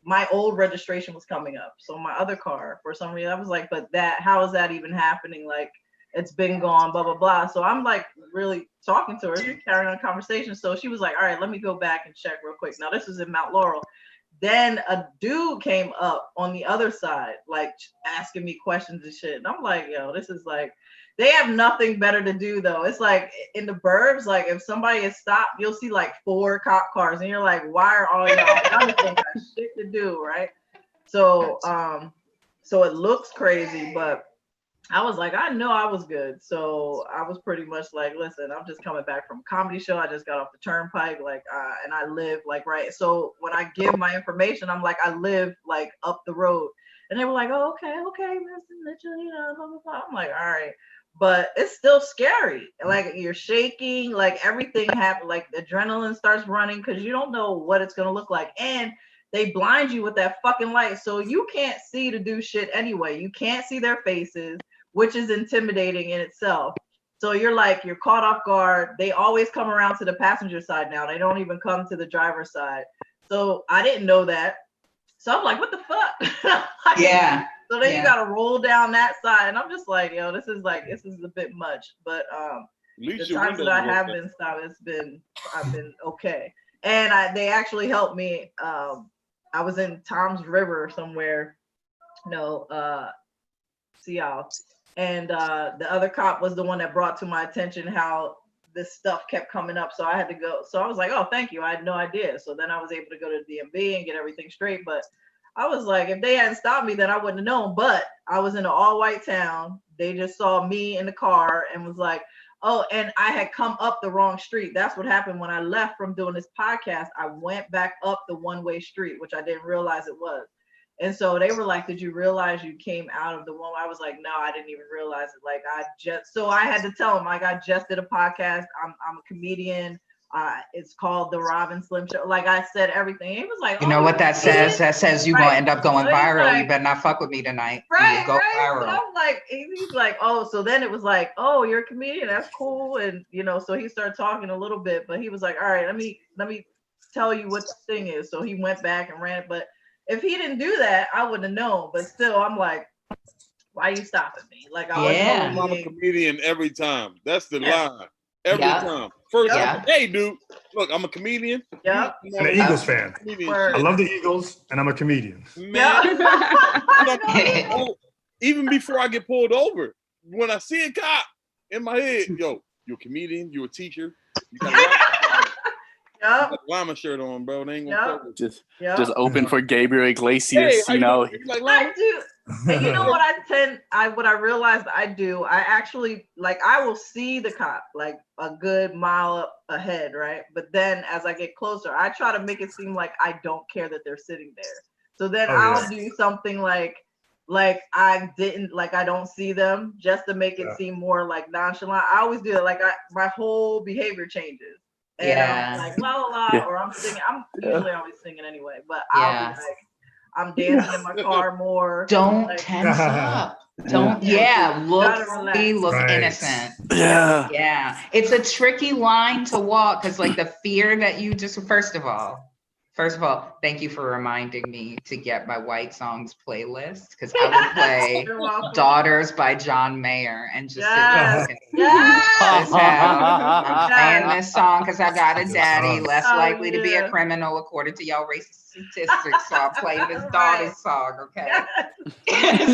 [SPEAKER 2] my old registration was coming up. So my other car, for some reason, I was like, but how is that even happening? Like, it's been gone, blah, blah, blah. So I'm like really talking to her, carrying on a conversation. So she was like, all right, let me go back and check real quick. Now this was in Mount Laurel. Then a dude came up on the other side, like asking me questions and shit. And I'm like, yo, this is like, they have nothing better to do though. It's like in the burbs, like if somebody is stopped, you'll see like 4 cop cars and you're like, why are all y'all got shit to do, right? So so it looks crazy, but I was like, I know I was good. So I was pretty much like, listen, I'm just coming back from a comedy show. I just got off the turnpike, like, and I live like right. So when I give my information, I'm like, I live like up the road. And they were like, oh, okay, Mr. Mitchell, you know, blah, blah, blah. I'm like, all right. But it's still scary. Like, you're shaking, like everything happened, like adrenaline starts running because you don't know what it's gonna look like. And they blind you with that fucking light. So you can't see to do shit anyway. You can't see their faces, which is intimidating in itself. So you're caught off guard. They always come around to the passenger side now. They don't even come to the driver's side. So I didn't know that. So I'm like, what the fuck?
[SPEAKER 1] Yeah.
[SPEAKER 2] So then you gotta roll down that side, and I'm just like, yo, this is a bit much. But the times that I have been stopped, I've been okay. And they actually helped me. I was in Tom's River somewhere, Seattle, and the other cop was the one that brought to my attention how this stuff kept coming up. So I had to go. So I was like, oh, thank you. I had no idea. So then I was able to go to the DMV and get everything straight. But I was like, if they hadn't stopped me, then I wouldn't have known. But I was in an all-white town. They just saw me in the car and was like, oh, and I had come up the wrong street. That's what happened when I left from doing this podcast. I went back up the one-way street, which I didn't realize it was. And so they were like, did you realize you came out of the one? I was like, no, I didn't even realize it. Like, so I had to tell them, like, I just did a podcast. I'm a comedian. It's called The Robin Slim Show. Like, I said everything. He was like,
[SPEAKER 1] you know what that says? That says you're gonna end up going viral.
[SPEAKER 2] Like,
[SPEAKER 1] you better not fuck with me tonight.
[SPEAKER 2] Right,
[SPEAKER 1] go
[SPEAKER 2] right.
[SPEAKER 1] viral.
[SPEAKER 2] So I'm like, he's like, oh, so then it was like, oh, you're a comedian. That's cool. And so he started talking a little bit, but he was like, all right, let me tell you what the thing is. So he went back and ran it. But if he didn't do that, I wouldn't have known. But still, I'm like, why are you stopping me? Like,
[SPEAKER 13] I'm a comedian every time. That's the line. Every time. First, hey, dude, look, I'm a comedian.
[SPEAKER 2] Yeah.
[SPEAKER 6] I'm an Eagles fan. I love the Eagles, and I'm a comedian.
[SPEAKER 13] Man, even before I get pulled over, when I see a cop in my head, yo, you're a comedian, you're a teacher, you got a llama shirt on, bro. They ain't gonna
[SPEAKER 10] just open for Gabriel Iglesias,
[SPEAKER 13] Hey,
[SPEAKER 2] I do. And you know what what I realized I do, I actually, like, I will see the cop like a good mile up ahead, right? But then as I get closer, I try to make it seem like I don't care that they're sitting there. So then I'll do something like I don't see them, just to make it seem more like nonchalant. I always do it. Like, my whole behavior changes. And I'm like, la la la, or I'm singing. I'm usually always singing anyway, but I'll be like, I'm dancing in my car more.
[SPEAKER 1] Don't
[SPEAKER 2] like,
[SPEAKER 1] tense up. Don't look innocent. Yeah. It's a tricky line to walk, because like the fear that you just first of all, thank you for reminding me to get my White Songs playlist, because I would play Daughters by John Mayer and just sit there I'm playing this song because I got a daddy less likely to be a criminal according to y'all racist statistics. So I'll play this daughter's song, okay?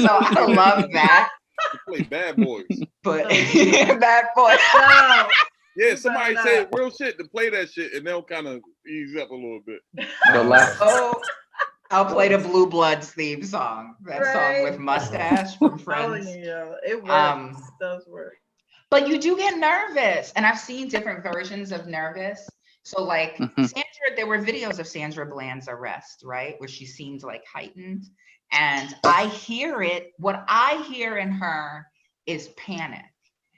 [SPEAKER 1] So I love that.
[SPEAKER 13] Play Bad Boys.
[SPEAKER 1] But Bad Boys.
[SPEAKER 13] Yeah, somebody said real shit to play that shit, and they'll kind of ease up a little bit.
[SPEAKER 1] I'll play the Blue Bloods theme song. That song with Mustache from Friends.
[SPEAKER 2] It works. It does work.
[SPEAKER 1] But you do get nervous, and I've seen different versions of nervous. So like Sandra, there were videos of Sandra Bland's arrest, right, where she seemed like heightened, and I hear it. What I hear in her is panic.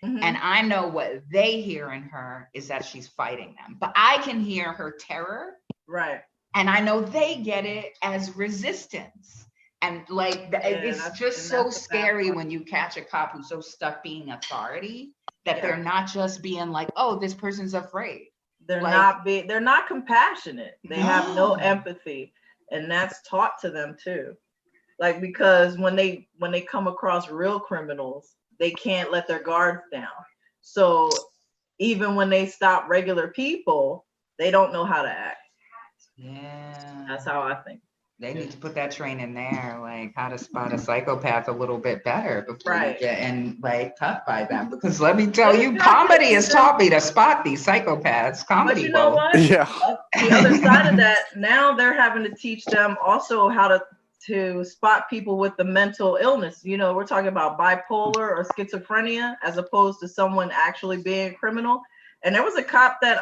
[SPEAKER 1] And I know what they hear in her is that she's fighting them. But I can hear her terror.
[SPEAKER 2] Right.
[SPEAKER 1] And I know they get it as resistance. And like, it's just so scary when you catch a cop who's so stuck being authority that they're not just being like, oh, this person's afraid.
[SPEAKER 2] They're not compassionate. They have no empathy. And that's taught to them too. Like, because when they come across real criminals, they can't let their guards down. So even when they stop regular people, they don't know how to act.
[SPEAKER 1] Yeah.
[SPEAKER 2] That's how I think.
[SPEAKER 1] They need to put that training there, like how to spot a psychopath a little bit better before you get cut by them. Because let me tell you, comedy has taught me to spot these psychopaths. Comedy,
[SPEAKER 2] but you know what?
[SPEAKER 10] Yeah.
[SPEAKER 2] The other side of that, now they're having to teach them also how to spot people with the mental illness. You know, we're talking about bipolar or schizophrenia as opposed to someone actually being a criminal. And there was a cop that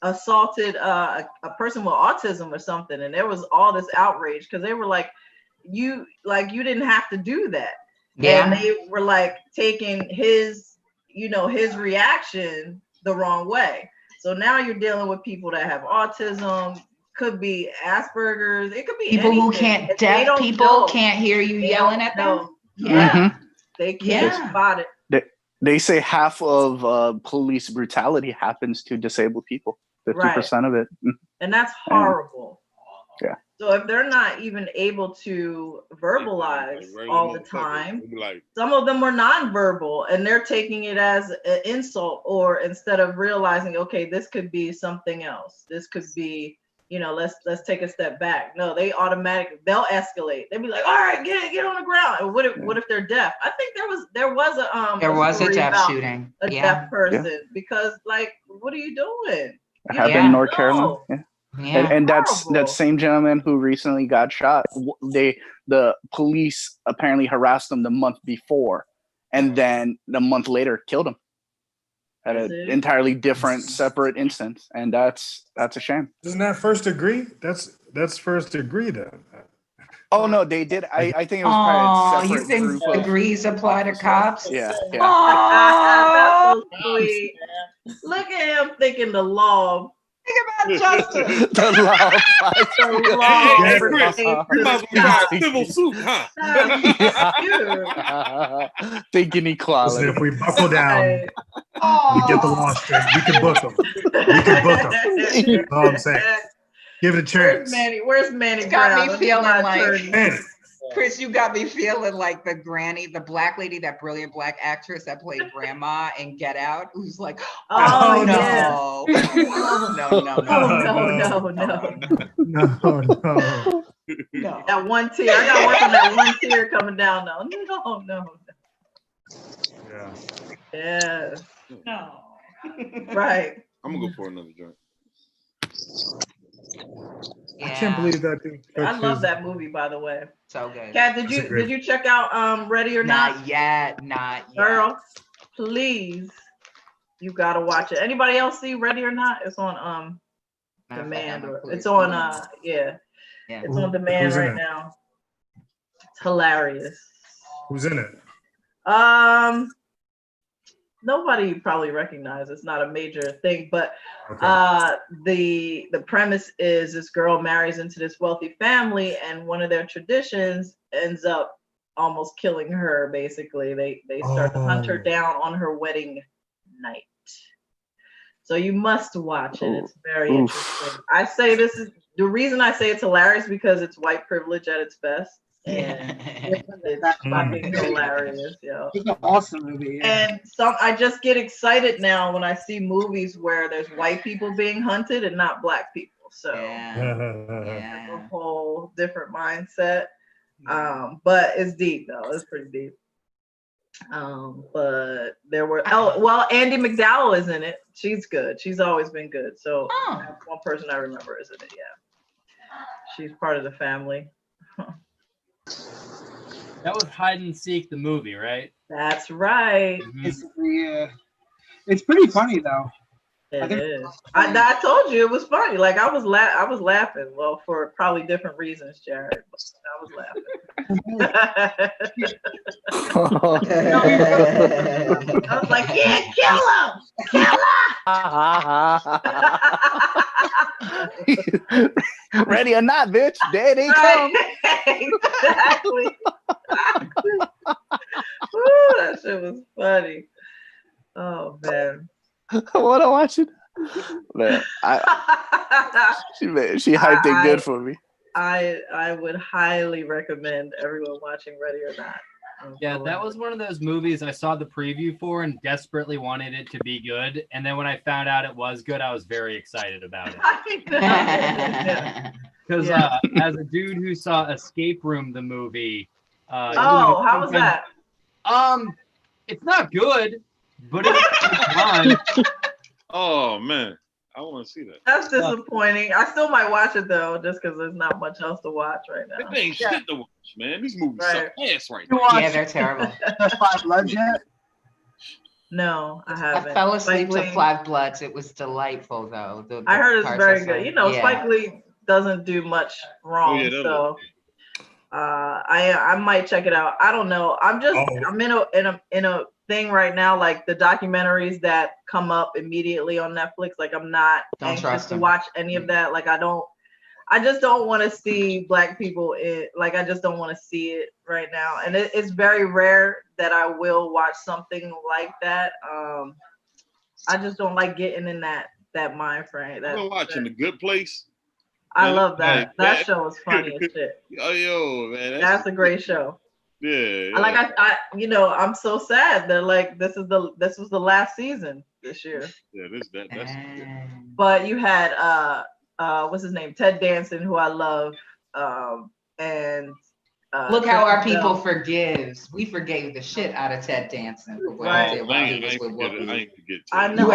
[SPEAKER 2] assaulted a person with autism or something, and there was all this outrage because they were like, you didn't have to do that. And they were like taking his reaction the wrong way. So now you're dealing with people that have autism, could be Asperger's, it could be
[SPEAKER 1] people
[SPEAKER 2] anything.
[SPEAKER 1] Who can't, deaf people can't hear you yelling at them.
[SPEAKER 2] They can't spot it.
[SPEAKER 10] They say half of police brutality happens to disabled people. 50% of it.
[SPEAKER 2] And that's horrible. So if they're not even able to verbalize all the time, some of them are nonverbal and they're taking it as an insult, or instead of realizing, okay, this could be something else. This could be, you know, let's take a step back. No, they'll escalate. They'll be like, all right, get on the ground. And what if they're deaf? I think there was a
[SPEAKER 1] deaf shooting.
[SPEAKER 2] A deaf person, because like, what are you doing?
[SPEAKER 10] It happened in North Carolina. Yeah.
[SPEAKER 1] Yeah.
[SPEAKER 10] And that's that same gentleman who recently got shot. The police apparently harassed him the month before, and then the month later killed him at an entirely different, separate instance. And that's a shame.
[SPEAKER 6] Isn't that first degree? That's first degree then.
[SPEAKER 10] Oh no, they did. I think it was probably a separate
[SPEAKER 1] you think
[SPEAKER 10] group of
[SPEAKER 1] degrees apply to cops?
[SPEAKER 10] Yeah.
[SPEAKER 2] That's so sweet. Look at him thinking the law. Think about justice.
[SPEAKER 10] The law applies.
[SPEAKER 13] Hey, Chris, you might as well try a civil suit, huh?
[SPEAKER 10] Thinking equality.
[SPEAKER 6] Listen, if we buckle down, we get the law straight. We can book them. That's all I'm saying. Give it a chance.
[SPEAKER 2] Where's Manny?
[SPEAKER 1] Got me feeling like Chris, you got me feeling like the granny, the black lady, that brilliant black actress that played Grandma in Get Out, who's like,
[SPEAKER 2] no. That one tear. I got work on that one tear coming down. No.
[SPEAKER 6] Yeah.
[SPEAKER 2] Yeah. No. Right.
[SPEAKER 13] I'm gonna go for another drink.
[SPEAKER 6] I can't believe that dude.
[SPEAKER 2] I love that movie, by the way.
[SPEAKER 1] So good.
[SPEAKER 2] Kat, did you check out Ready or Not?
[SPEAKER 1] Not yet.
[SPEAKER 2] Girl, please, you gotta watch it. Anybody else see Ready or Not? It's on demand, or it's on it's on demand right now. It's hilarious.
[SPEAKER 6] Who's in it?
[SPEAKER 2] Nobody you probably recognize. It's not a major thing, but the premise is this girl marries into this wealthy family, and one of their traditions ends up almost killing her. Basically, they start to hunt her down on her wedding night. So you must watch it. It's very interesting. I say this is the reason I say it's hilarious, because it's white privilege at its best. And it's fucking hilarious, yo.
[SPEAKER 4] It's an awesome movie.
[SPEAKER 2] And I just get excited now when I see movies where there's white people being hunted and not black people. So it's a whole different mindset. But it's deep though. It's pretty deep. But there were Andy McDowell is in it. She's good. She's always been good. So that's one person I remember is in it. Yeah, she's part of the family.
[SPEAKER 11] That was Hide and Seek, the movie, right?
[SPEAKER 2] That's right.
[SPEAKER 11] Mm-hmm.
[SPEAKER 4] It's pretty funny though.
[SPEAKER 2] It is. I told you it was funny. Like I was laughing. Well, for probably different reasons, Jared. But I was laughing. I was like, yeah, kill him!
[SPEAKER 10] Ready or not, bitch? There they come.
[SPEAKER 2] Exactly. Ooh, that shit was funny. Oh man.
[SPEAKER 10] What I watching? Man, she hyped it good for me.
[SPEAKER 2] I would highly recommend everyone watching Ready or Not.
[SPEAKER 11] Yeah, that was one of those movies I saw the preview for and desperately wanted it to be good. And then when I found out it was good, I was very excited about it. Because as a dude who saw Escape Room, the movie.
[SPEAKER 2] How was that?
[SPEAKER 11] It's not good, but it's fun.
[SPEAKER 13] Oh man, I want to see that.
[SPEAKER 2] That's disappointing. I still might watch it though, just because there's not much else to watch right now.
[SPEAKER 13] That ain't shit to watch, man. These movies suck ass right now.
[SPEAKER 1] Yeah, they're terrible.
[SPEAKER 4] Five Bloods yet?
[SPEAKER 2] No, I haven't.
[SPEAKER 1] I fell asleep to Five Bloods. It was delightful though.
[SPEAKER 2] I heard it's very good. You know, Spike Lee doesn't do much wrong, so I might check it out. I don't know. I'm in a thing right now, like the documentaries that come up immediately on Netflix. Like I'm not anxious to watch any of that. Like I just don't want to see black people like I just don't want to see it right now. And it's very rare that I will watch something like that. I just don't like getting in that mind frame.
[SPEAKER 13] I've been watching The Good Place.
[SPEAKER 2] I love that. That show was funny as shit.
[SPEAKER 13] Oh, yo, man.
[SPEAKER 2] That's a great show.
[SPEAKER 13] Yeah.
[SPEAKER 2] Like I, you know, I'm so sad that like this was the last season this year.
[SPEAKER 13] Yeah, that's
[SPEAKER 2] But you had what's his name? Ted Danson, who I love. And
[SPEAKER 1] look how our people forgives. We forgave the shit out of Ted Danson for what he did while he was with Whoopi.
[SPEAKER 13] I ain't forget Ted.
[SPEAKER 2] I know.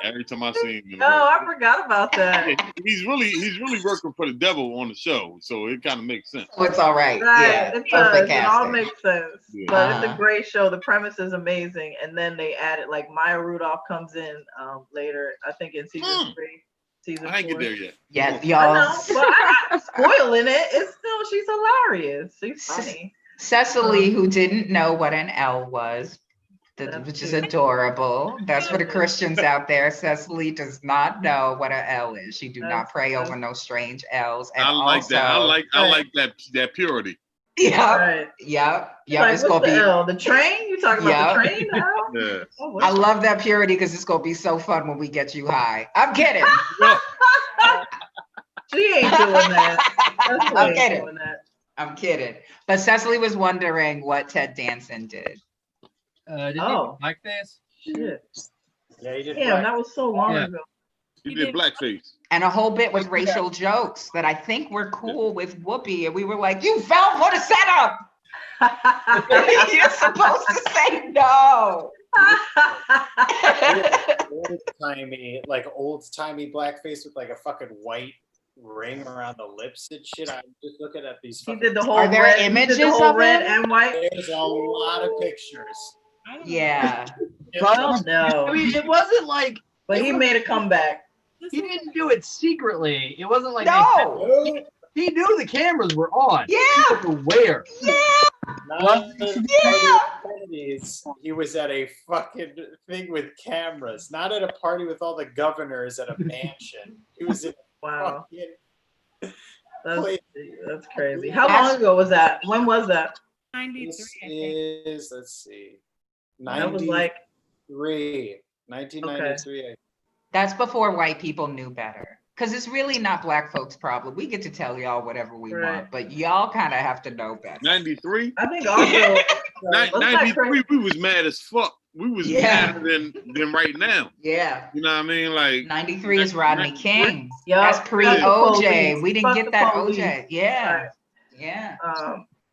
[SPEAKER 13] Every time I see him.
[SPEAKER 2] Oh, I forgot about that.
[SPEAKER 13] Yeah, he's really working for the devil on the show, so it kind of makes sense.
[SPEAKER 1] Oh, it's all right. Yeah,
[SPEAKER 2] it
[SPEAKER 1] perfect
[SPEAKER 2] does. It all
[SPEAKER 1] casting.
[SPEAKER 2] makes sense.
[SPEAKER 13] Yeah.
[SPEAKER 2] But it's a great show. The premise is amazing, and then they added like Maya Rudolph comes in later. I think in season 3, season 4.
[SPEAKER 13] I ain't get there yet.
[SPEAKER 1] Yes, y'all.
[SPEAKER 2] I know, but I'm not spoiling it. It's still she's hilarious. She's funny.
[SPEAKER 1] Cecily, who didn't know what an L was, which is adorable. That's for the Christians out there. Cecily does not know what an L is. She do not pray over no strange L's. And
[SPEAKER 13] I like
[SPEAKER 1] also,
[SPEAKER 13] that. I like that purity.
[SPEAKER 1] Yeah.
[SPEAKER 2] Right.
[SPEAKER 1] Yep.
[SPEAKER 2] Like,
[SPEAKER 1] It's
[SPEAKER 2] what's
[SPEAKER 1] gonna
[SPEAKER 2] the
[SPEAKER 1] be
[SPEAKER 2] L? The train? You talking about the train? The L?
[SPEAKER 13] Yeah.
[SPEAKER 2] Oh,
[SPEAKER 1] I love that purity because it's gonna be so fun when we get you high. I'm kidding.
[SPEAKER 2] She ain't doing that. Cecily
[SPEAKER 1] I'm
[SPEAKER 2] ain't
[SPEAKER 1] kidding.
[SPEAKER 2] doing that.
[SPEAKER 1] I'm kidding. But Cecily was wondering what Ted Danson did.
[SPEAKER 11] Did
[SPEAKER 2] Oh.
[SPEAKER 11] he blackface?
[SPEAKER 2] Shit.
[SPEAKER 5] Yeah, he did.
[SPEAKER 2] Damn, that was so long ago.
[SPEAKER 13] He did blackface.
[SPEAKER 1] And a whole bit with racial jokes that I think were cool with Whoopi. And we were like, you fell for the setup. You're supposed to say no.
[SPEAKER 5] old timey blackface with like a fucking white ring around the lips and shit. I'm just looking at these.
[SPEAKER 2] He did the whole
[SPEAKER 1] Are there
[SPEAKER 2] red,
[SPEAKER 1] images
[SPEAKER 2] he did the whole
[SPEAKER 1] of
[SPEAKER 2] red
[SPEAKER 1] it?
[SPEAKER 2] and white.
[SPEAKER 5] There's a lot of pictures.
[SPEAKER 1] Yeah.
[SPEAKER 2] Oh no.
[SPEAKER 14] I mean, it wasn't like.
[SPEAKER 2] But he made a comeback.
[SPEAKER 14] He didn't do it secretly. It wasn't like
[SPEAKER 1] No.
[SPEAKER 14] he knew the cameras were on.
[SPEAKER 1] Yeah.
[SPEAKER 14] Aware.
[SPEAKER 1] Yeah.
[SPEAKER 5] He was at a fucking thing with cameras, not at a party with all the governors at a mansion. He was in
[SPEAKER 2] Wow.
[SPEAKER 5] fucking
[SPEAKER 2] That's crazy. How long ago was that? When was that?
[SPEAKER 8] 93.
[SPEAKER 5] This
[SPEAKER 8] I think.
[SPEAKER 5] is, let's see,
[SPEAKER 2] That was like
[SPEAKER 5] 1993.
[SPEAKER 1] That's before white people knew better. Because it's really not black folks' problem. We get to tell y'all whatever we want, but y'all kind of have to know better.
[SPEAKER 13] 93?
[SPEAKER 2] I think also
[SPEAKER 13] 93, we was mad as fuck. We was madder than right now.
[SPEAKER 1] Yeah.
[SPEAKER 13] You know what I mean? Like
[SPEAKER 1] 93 is Rodney King.
[SPEAKER 2] Yep.
[SPEAKER 1] That's pre-OJ. We didn't get that
[SPEAKER 2] police.
[SPEAKER 1] OJ. Yeah.
[SPEAKER 2] Right.
[SPEAKER 1] Yeah.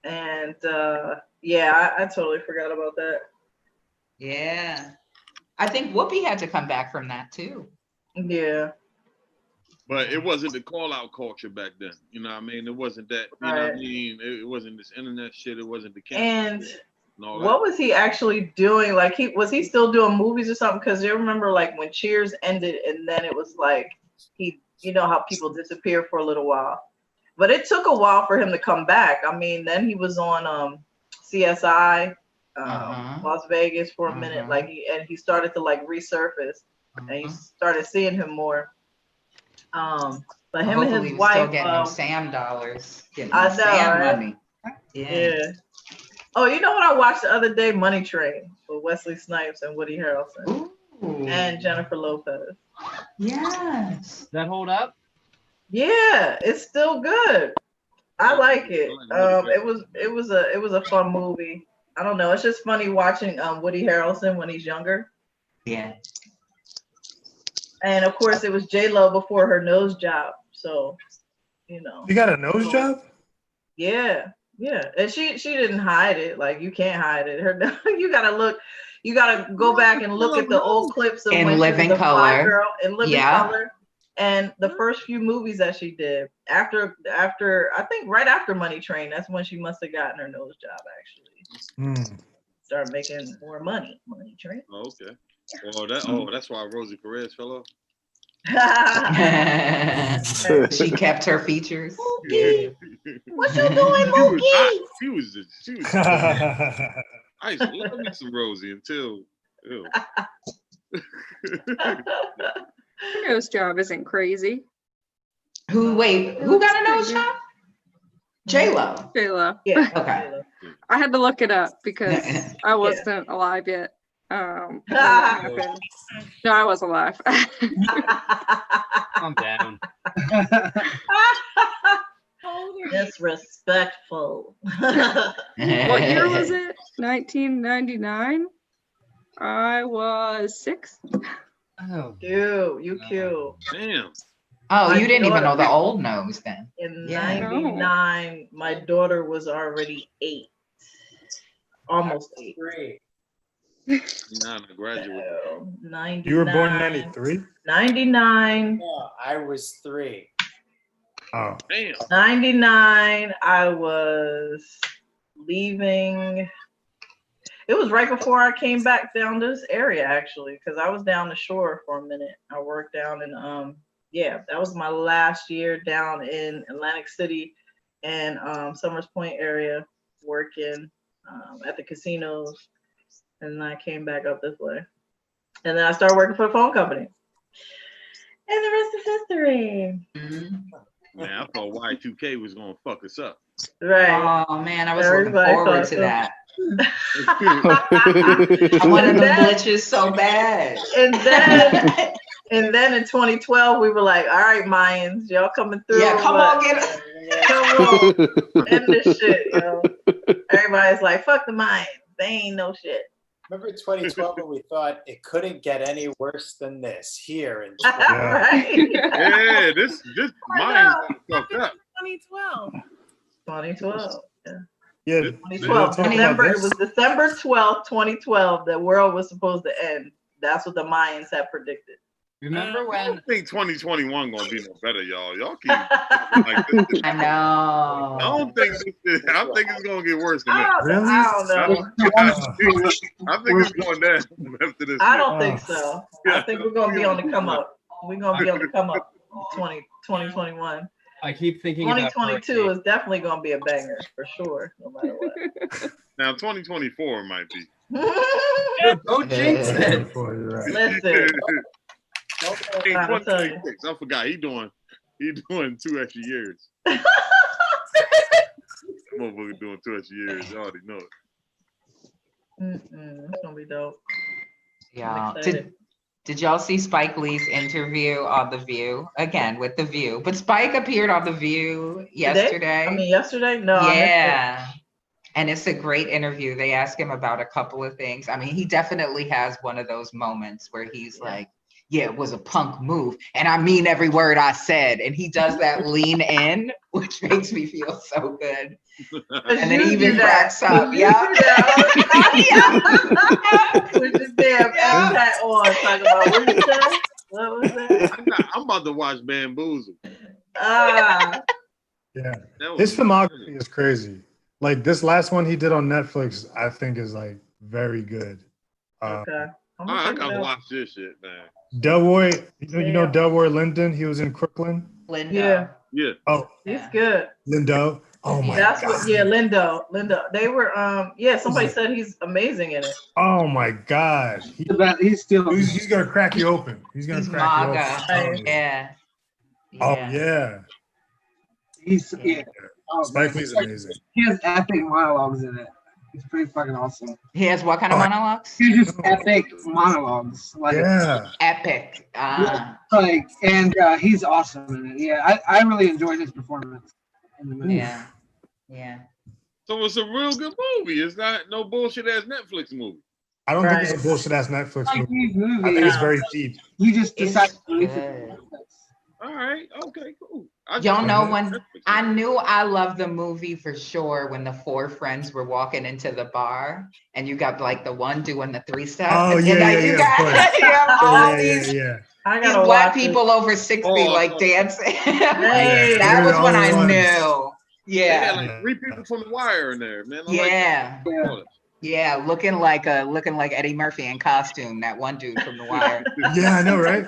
[SPEAKER 2] And yeah, I totally forgot about that.
[SPEAKER 1] Yeah. I think Whoopi had to come back from that too.
[SPEAKER 2] Yeah.
[SPEAKER 13] But it wasn't the call out culture back then. You know what I mean? It wasn't that, you know what I mean? It wasn't this internet shit. It wasn't the camera.
[SPEAKER 2] And
[SPEAKER 13] all
[SPEAKER 2] what was he actually doing? Like was he still doing movies or something? Because you remember like when Cheers ended and then it was like you know how people disappear for a little while. But it took a while for him to come back. I mean, then he was on CSI, Las Vegas for a minute. Like he started to like resurface and you started seeing him more. But him and his wife
[SPEAKER 1] still getting Sam dollars. Getting
[SPEAKER 2] I know,
[SPEAKER 1] Sam
[SPEAKER 2] right?
[SPEAKER 1] money.
[SPEAKER 2] Yeah. Oh, you know what I watched the other day? Money Train with Wesley Snipes and Woody Harrelson and Jennifer Lopez.
[SPEAKER 1] Yes.
[SPEAKER 14] That hold up?
[SPEAKER 2] Yeah, it's still good. I like it. It was a fun movie. I don't know. It's just funny watching Woody Harrelson when he's younger.
[SPEAKER 1] Yeah.
[SPEAKER 2] And of course, it was J-Lo before her nose job. So, you know.
[SPEAKER 6] You got a nose job?
[SPEAKER 2] Yeah, yeah. And she didn't hide it. Like you can't hide it. You gotta go back and look at the old clips of
[SPEAKER 1] In
[SPEAKER 2] when
[SPEAKER 1] Living
[SPEAKER 2] she was a
[SPEAKER 1] Color.
[SPEAKER 2] fly girl in Living Color. And the first few movies that she did after I think right after Money Train, that's when she must have gotten her nose job actually. Started making more money. Money Train.
[SPEAKER 13] Oh, okay. Well, that's why Rosie Perez fell off.
[SPEAKER 1] She kept her features.
[SPEAKER 2] Mookie, what you doing, Mookie?
[SPEAKER 13] She was. I used to love me some Rosie until. Ew.
[SPEAKER 7] Her nose job isn't crazy.
[SPEAKER 1] Who got a nose job? J-Lo.
[SPEAKER 7] J-Lo.
[SPEAKER 2] Yeah.
[SPEAKER 1] Okay.
[SPEAKER 7] I had to look it up because I wasn't alive yet. when that happened. No, I was alive.
[SPEAKER 11] Calm down.
[SPEAKER 2] Disrespectful.
[SPEAKER 7] What year was it? 1999. I was 6.
[SPEAKER 11] Oh,
[SPEAKER 2] you cute.
[SPEAKER 13] Damn.
[SPEAKER 1] Oh,
[SPEAKER 2] My
[SPEAKER 1] you didn't even know the
[SPEAKER 2] daughter-
[SPEAKER 1] old nose then.
[SPEAKER 2] In
[SPEAKER 1] Yeah.
[SPEAKER 2] 99, my daughter was already 8. Almost 8.
[SPEAKER 5] Great.
[SPEAKER 13] Not a graduate.
[SPEAKER 2] 99.
[SPEAKER 6] You were born in 93?
[SPEAKER 2] 99.
[SPEAKER 5] No, I was 3.
[SPEAKER 6] Oh.
[SPEAKER 13] Damn.
[SPEAKER 2] 99, I was leaving. It was right before I came back down this area, actually, because I was down the shore for a minute. I worked down in, that was my last year down in Atlantic City and Summers Point area, working at the casinos. And then I came back up this way. And then I started working for the phone company. And the rest is history.
[SPEAKER 13] Man, I thought Y2K was gonna fuck us up.
[SPEAKER 2] Right.
[SPEAKER 1] Oh man, I was
[SPEAKER 2] Everybody
[SPEAKER 1] looking forward
[SPEAKER 2] thought
[SPEAKER 1] to
[SPEAKER 2] so.
[SPEAKER 1] that. I wanted the glitches so bad.
[SPEAKER 2] And then in 2012, we were like, all right, Mayans, y'all coming through.
[SPEAKER 1] Yeah, come on, get it.
[SPEAKER 2] Come on. End this shit, yo. Everybody's like, fuck the Mayans. They ain't no shit.
[SPEAKER 5] Remember 2012 when we thought it couldn't get any worse than this here in
[SPEAKER 2] Right.
[SPEAKER 13] Yeah, this mine fucked up.
[SPEAKER 8] 2012.
[SPEAKER 2] 2012.
[SPEAKER 6] Yeah.
[SPEAKER 2] 2012. It was December 12th, 2012, the world was supposed to end. That's what the Mayans had predicted.
[SPEAKER 11] Remember
[SPEAKER 13] I
[SPEAKER 11] when?
[SPEAKER 13] don't think 2021 gonna be no better, y'all. Y'all keep like this.
[SPEAKER 1] I know.
[SPEAKER 13] I don't think this. I think it's gonna get worse than that.
[SPEAKER 6] Really?
[SPEAKER 2] I don't know.
[SPEAKER 13] I think it's going down after this.
[SPEAKER 2] I don't think so. I think we're gonna be on the come up. We're gonna be on the come up. 2021.
[SPEAKER 11] I keep thinking about
[SPEAKER 2] 2022 is definitely gonna be a banger for sure, no matter what.
[SPEAKER 13] Now 2024 might be.
[SPEAKER 11] Don't jinx it.
[SPEAKER 2] Listen.
[SPEAKER 13] Hey, 2026. I forgot. He doing 2 extra years. Motherfucker doing 2 extra years. I already know it.
[SPEAKER 2] It's gonna be dope.
[SPEAKER 1] Yeah. Did y'all see Spike Lee's interview on The View? Again, with The View. But Spike appeared on The View yesterday.
[SPEAKER 2] Yesterday? No.
[SPEAKER 1] Yeah. And it's a great interview. They ask him about a couple of things. I mean, he definitely has one of those moments where he's like, yeah, it was a punk move. And I mean every word I said. And he does that lean in, which makes me feel so good. And then he even cracks up. Yeah.
[SPEAKER 2] With his damn hat on, talking about what he said. What was that?
[SPEAKER 13] I'm about to watch Bamboozle.
[SPEAKER 6] Yeah. His filmography is crazy. Like this last one he did on Netflix, I think is like very good.
[SPEAKER 2] Okay.
[SPEAKER 13] I gotta watch this shit, man.
[SPEAKER 6] Delroy, you know Delroy Linden? He was in Crooklyn.
[SPEAKER 1] Lindo.
[SPEAKER 13] Yeah.
[SPEAKER 6] Oh,
[SPEAKER 2] he's good.
[SPEAKER 6] Lindo. Oh my
[SPEAKER 2] God.
[SPEAKER 6] God.
[SPEAKER 2] Lindo. They were somebody said he's amazing in it.
[SPEAKER 6] Oh my God. He's gonna crack you open. He's gonna crack you open.
[SPEAKER 1] Yeah.
[SPEAKER 6] Oh yeah. Spike Lee's amazing.
[SPEAKER 4] He has epic monologues in it. He's pretty fucking awesome.
[SPEAKER 1] He has what kind of monologues?
[SPEAKER 4] He's just epic monologues. Like,
[SPEAKER 1] Epic.
[SPEAKER 4] He's awesome in it. Yeah, I really enjoyed his performance in the movie.
[SPEAKER 1] Yeah.
[SPEAKER 13] So it's a real good movie. It's not no bullshit ass Netflix movie.
[SPEAKER 6] I don't think it's a bullshit ass Netflix movie. I think it's very deep.
[SPEAKER 4] You just decided to release it.
[SPEAKER 13] All right. Okay. Cool.
[SPEAKER 1] Y'all know when I knew I loved the movie for sure when the 4 friends were walking into the bar and you got like the one doing the 3-step.
[SPEAKER 6] Oh
[SPEAKER 1] and
[SPEAKER 6] yeah,
[SPEAKER 1] you got all these black people over 60 like dancing. That was when I knew. Yeah.
[SPEAKER 13] They had like 3 people from The Wire in there, man.
[SPEAKER 1] Yeah, looking like Eddie Murphy in costume. That one dude from The Wire.
[SPEAKER 6] Yeah, I know, right?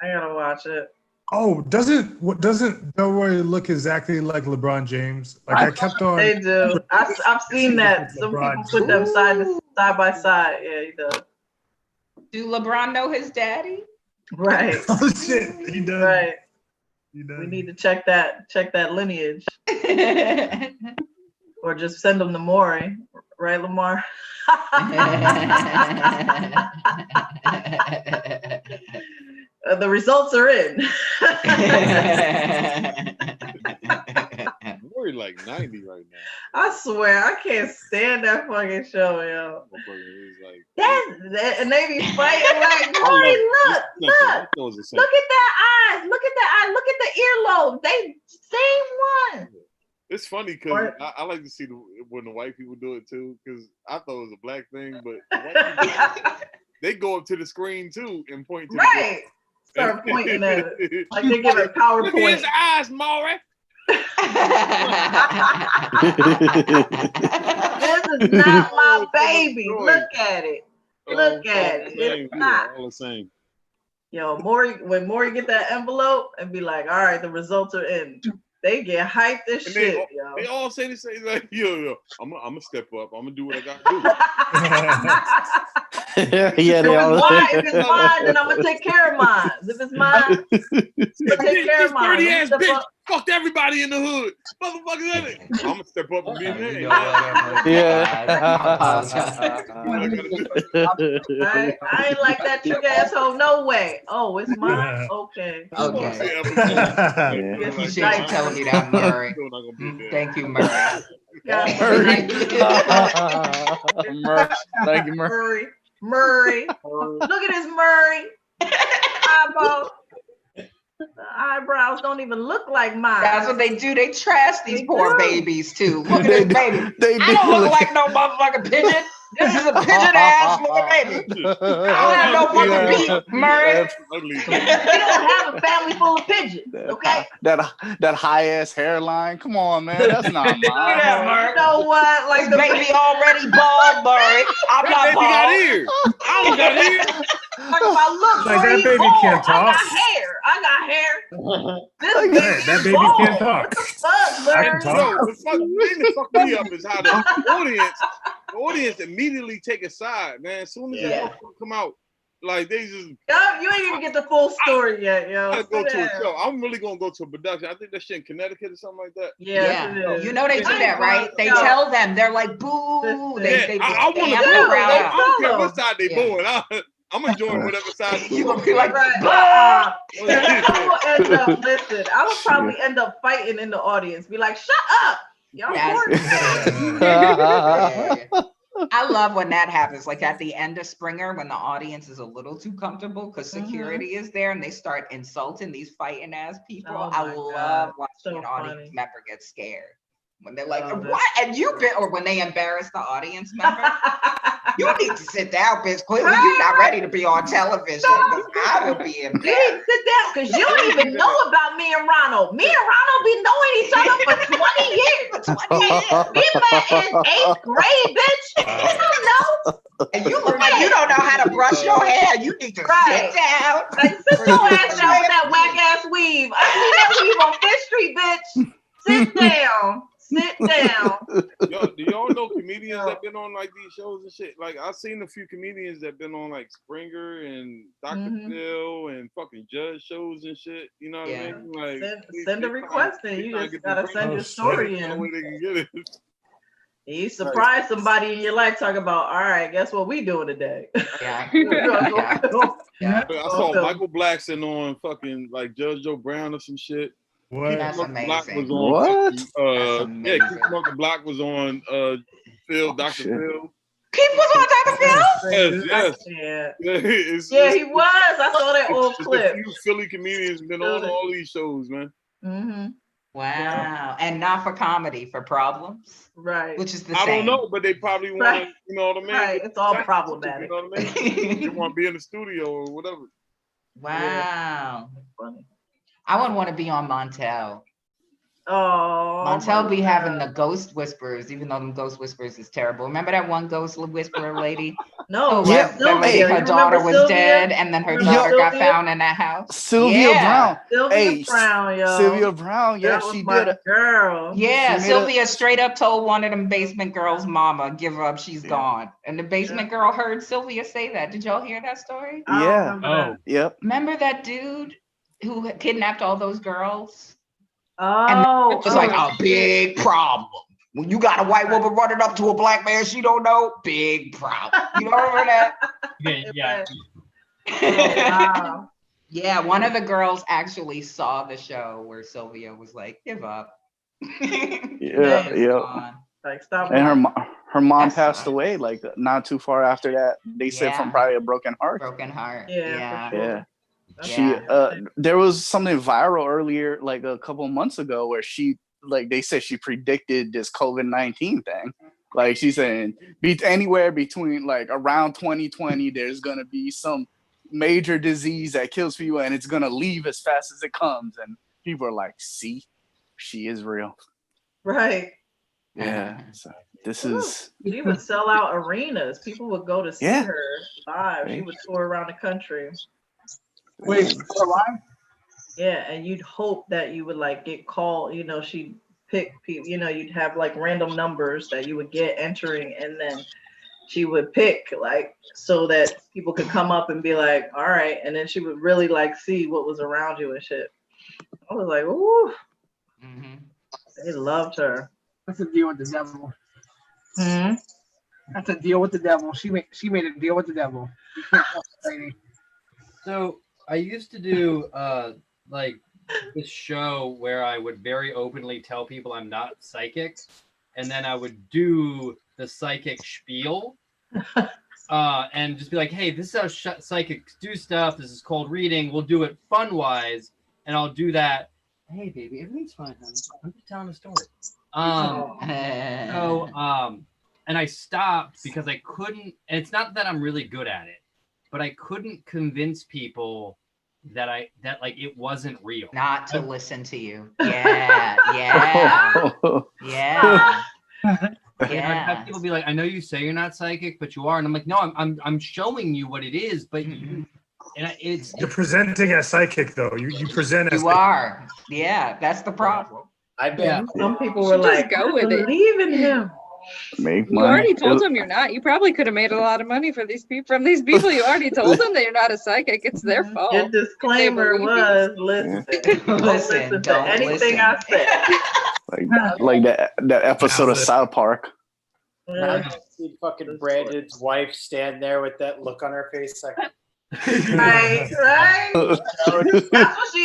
[SPEAKER 2] I gotta watch it.
[SPEAKER 6] Oh, doesn't Delroy look exactly like LeBron James? Like I kept on.
[SPEAKER 2] They do. I've seen that. Some people put them side by side. Yeah, he does.
[SPEAKER 1] Do LeBron know his daddy?
[SPEAKER 2] Right.
[SPEAKER 6] Oh shit, he does.
[SPEAKER 2] Right.
[SPEAKER 6] He does.
[SPEAKER 2] We need to check that lineage, or just send them to Maury. Right, Lamar? The results are in.
[SPEAKER 13] We're like 90 right now.
[SPEAKER 2] I swear, I can't stand that fucking show, yo.
[SPEAKER 13] Like,
[SPEAKER 2] and they be fighting like, Maury, look at that eyes, look at that eye, look at the earlobe. They same one.
[SPEAKER 13] It's funny because I like to see when the white people do it too, because I thought it was a black thing, but the white people, they go up to the screen too and point to
[SPEAKER 2] the start pointing at it like they give a PowerPoint.
[SPEAKER 13] Look at his eyes, Maury.
[SPEAKER 2] This is not my baby. Look at it. Look at it. It's not.
[SPEAKER 13] All the same.
[SPEAKER 2] Yo, when Maury get that envelope and be like, all right, the results are in. They get hyped as shit, yo.
[SPEAKER 13] They all say the same, like, yo, I'm gonna step up. I'm gonna do what I gotta do.
[SPEAKER 10] Yeah, they all.
[SPEAKER 2] If it's mine, then I'm gonna take care of mine. If it's mine, take care of mine.
[SPEAKER 13] Dirty ass bitch fucked everybody in the hood. Motherfuckers in it. I'm gonna step up and be there.
[SPEAKER 2] I ain't like that trick asshole. No way. Oh, it's mine. Okay.
[SPEAKER 1] Okay. Appreciate you telling me that, Murray. Thank you, Murray.
[SPEAKER 10] Thank you, Murray.
[SPEAKER 2] Murray. Look at his Murray. Eyeball. The eyebrows don't even look like mine.
[SPEAKER 1] That's what they do. They trash these poor babies too. Look at this baby. I don't look like no motherfucking pigeon. This is a pigeon ass little baby. I don't have no fucking beat, Murray.
[SPEAKER 2] We don't have a family full of pigeons, okay?
[SPEAKER 10] That high ass hairline. Come on, man. That's not mine.
[SPEAKER 2] You know what? Like
[SPEAKER 1] this baby already bald, Murray. I'm not bald.
[SPEAKER 13] Got ears. I don't got ears.
[SPEAKER 2] Like if I look
[SPEAKER 6] like that baby can't talk.
[SPEAKER 2] I got hair.
[SPEAKER 6] That baby can't talk.
[SPEAKER 2] I
[SPEAKER 6] can talk.
[SPEAKER 13] The thing that fucked me up is how the audience immediately take a side, man. As soon as they come out, like they just.
[SPEAKER 2] You ain't even get the full story yet, yo.
[SPEAKER 13] I go to a show. I'm really gonna go to a production. I think that shit in Connecticut or something like that.
[SPEAKER 2] Yeah.
[SPEAKER 1] You know they do that, right? They tell them they're like, boo.
[SPEAKER 13] I want to go. I don't care what side they booing. I'm enjoying whatever side
[SPEAKER 1] you gonna be like,
[SPEAKER 2] I would probably end up fighting in the audience. Be like, shut up. Y'all
[SPEAKER 1] I love when that happens, like at the end of Springer, when the audience is a little too comfortable because security is there and they start insulting these fighting ass people. I love watching an audience member get scared. When they're like, what? And or when they embarrass the audience member. You need to sit down, bitch. Clearly you're not ready to be on television. I will be embarrassed.
[SPEAKER 2] You need to sit down because you don't even know about me and Ronald. Me and Ronald been knowing each other for 20 years. 20 years. We met in 8th grade, bitch. You don't know.
[SPEAKER 1] And you look like you don't know how to brush your hair. You need to sit down.
[SPEAKER 2] Like, sit your ass down with that whack ass weave. I see that weave on Fifth Street, bitch. Sit down. Sit down.
[SPEAKER 13] Do y'all know comedians that been on like these shows and shit? Like I've seen a few comedians that been on like Springer and Dr. Phil and fucking Judge shows and shit. You know what I mean? Like
[SPEAKER 2] send a request in. You just gotta send your story in.
[SPEAKER 13] They can get it.
[SPEAKER 2] You surprise somebody in your life talking about, all right, guess what we doing today?
[SPEAKER 1] Yeah.
[SPEAKER 13] I saw Michael Blackson on fucking like Judge Joe Brown or some shit.
[SPEAKER 6] What?
[SPEAKER 1] That's amazing.
[SPEAKER 10] What?
[SPEAKER 13] Keith Smoke the Block was on Phil, Dr. Phil.
[SPEAKER 1] Keith was on Dr. Phil?
[SPEAKER 13] Yes.
[SPEAKER 2] Yeah, he was. I saw that old clip.
[SPEAKER 13] A few Philly comedians been on all these shows, man.
[SPEAKER 2] Mm-hmm.
[SPEAKER 1] Wow. And not for comedy, for problems.
[SPEAKER 2] Right.
[SPEAKER 1] Which is the
[SPEAKER 13] I
[SPEAKER 1] same.
[SPEAKER 13] don't know, but they probably want, you know what I mean?
[SPEAKER 2] Right. It's all problematic.
[SPEAKER 13] You know what I mean? They want to be in the studio or whatever.
[SPEAKER 1] Wow.
[SPEAKER 2] That's funny.
[SPEAKER 1] I would want to be on Montel.
[SPEAKER 2] Oh,
[SPEAKER 1] Montel be having the ghost whispers, even though them ghost whispers is terrible. Remember that one ghost whisperer lady?
[SPEAKER 2] No,
[SPEAKER 1] her daughter was dead, and then her daughter got found in that house.
[SPEAKER 10] Sylvia Brown.
[SPEAKER 2] Sylvia Brown, yo.
[SPEAKER 10] Sylvia Brown, yeah, she did a
[SPEAKER 2] girl.
[SPEAKER 1] Yeah, Sylvia straight up told one of them basement girls' mama, give her up, she's gone. And the basement girl heard Sylvia say that. Did y'all hear that story?
[SPEAKER 10] Yeah.
[SPEAKER 6] Oh,
[SPEAKER 10] yep.
[SPEAKER 1] Remember that dude who kidnapped all those girls?
[SPEAKER 2] Oh,
[SPEAKER 1] and it was like a big problem. When you got a white woman running up to a black man she don't know, big problem. You don't remember that?
[SPEAKER 11] Yeah.
[SPEAKER 2] Wow.
[SPEAKER 1] Yeah, one of the girls actually saw the show where Sylvia was like, give up.
[SPEAKER 10] Yeah.
[SPEAKER 2] Like, stop.
[SPEAKER 10] And her mom
[SPEAKER 1] That
[SPEAKER 10] passed
[SPEAKER 1] sucks.
[SPEAKER 10] away like not too far after that. They said from probably a broken heart.
[SPEAKER 1] Broken heart.
[SPEAKER 2] Yeah.
[SPEAKER 10] Yeah.
[SPEAKER 2] That's
[SPEAKER 10] She there was something viral earlier, like a couple months ago, where she they said she predicted this COVID-19 thing. Like she's saying anywhere between like around 2020, there's gonna be some major disease that kills people and it's gonna leave as fast as it comes. And people are like, see, she is real.
[SPEAKER 2] Right.
[SPEAKER 10] Yeah. So this is
[SPEAKER 2] She would sell out arenas. People would go to see her live. She would tour around the country.
[SPEAKER 4] Wait, live?
[SPEAKER 2] Yeah, and you'd hope that you would like get called, you know, she'd pick people, you know, you'd have like random numbers that you would get entering, and then she would pick like so that people could come up and be like, all right, and then she would really like see what was around you and shit. I was like, ooh. They loved her.
[SPEAKER 4] That's a deal with the devil.
[SPEAKER 2] Hmm?
[SPEAKER 4] That's a deal with the devil. She made a deal with the devil. You can't trust the lady.
[SPEAKER 11] So I used to do like this show where I would very openly tell people I'm not psychic, and then I would do the psychic spiel and just be like, hey, this is how psychics do stuff. This is called reading. We'll do it fun-wise, and I'll do that. Hey, baby, everything's fine, honey. I'm just telling a story. And I stopped because I couldn't, and it's not that I'm really good at it, but I couldn't convince people that like it wasn't real.
[SPEAKER 1] Not to listen to you. Yeah. Yeah.
[SPEAKER 11] I'd have people be like, I know you say you're not psychic, but you are. And I'm like, no, I'm showing you what it is, but
[SPEAKER 6] you're presenting as psychic though. You present as
[SPEAKER 1] you are. Yeah, that's the problem.
[SPEAKER 2] I bet some people were like,
[SPEAKER 7] go with it.
[SPEAKER 2] believe in him.
[SPEAKER 10] Make
[SPEAKER 7] You already told them you're not. You probably could have made a lot of money from these people. You already told them that you're not a psychic. It's their fault.
[SPEAKER 2] Your disclaimer was, listen, listen to anything I said.
[SPEAKER 10] like that episode of South Park.
[SPEAKER 5] I see fucking Brandon's wife stand there with that look on her face, like.
[SPEAKER 2] Right.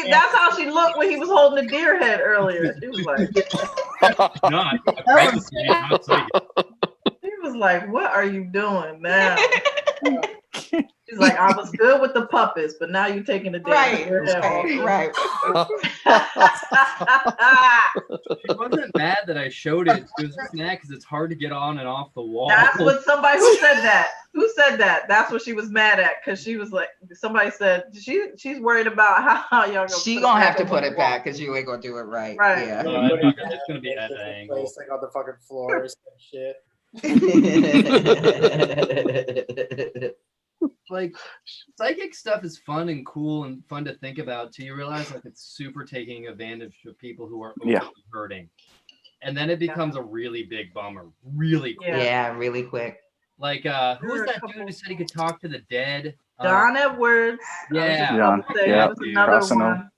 [SPEAKER 2] That's how she looked when he was holding the deer head earlier. She was like, he was like, what are you doing now? She's like, I was good with the puppets, but now you're taking the deer head.
[SPEAKER 1] Right.
[SPEAKER 11] She wasn't mad that I showed it. She was just mad because it's hard to get on and off the wall.
[SPEAKER 2] That's what somebody who said that. Who said that? That's what she was mad at, because she was like, somebody said she's worried about how y'all gonna.
[SPEAKER 1] She gonna have to put it back because you ain't gonna do it right.
[SPEAKER 2] Right.
[SPEAKER 1] Yeah.
[SPEAKER 11] It's gonna be at that angle.
[SPEAKER 5] Place, like on the fucking floors and shit.
[SPEAKER 11] Like psychic stuff is fun and cool and fun to think about till you realize like it's super taking advantage of people who are hurting, and then it becomes a really big bummer really quick.
[SPEAKER 1] Yeah, really quick.
[SPEAKER 11] Like who was that dude who said he could talk to the dead?
[SPEAKER 2] John Edwards.
[SPEAKER 11] Yeah.
[SPEAKER 2] There was another one.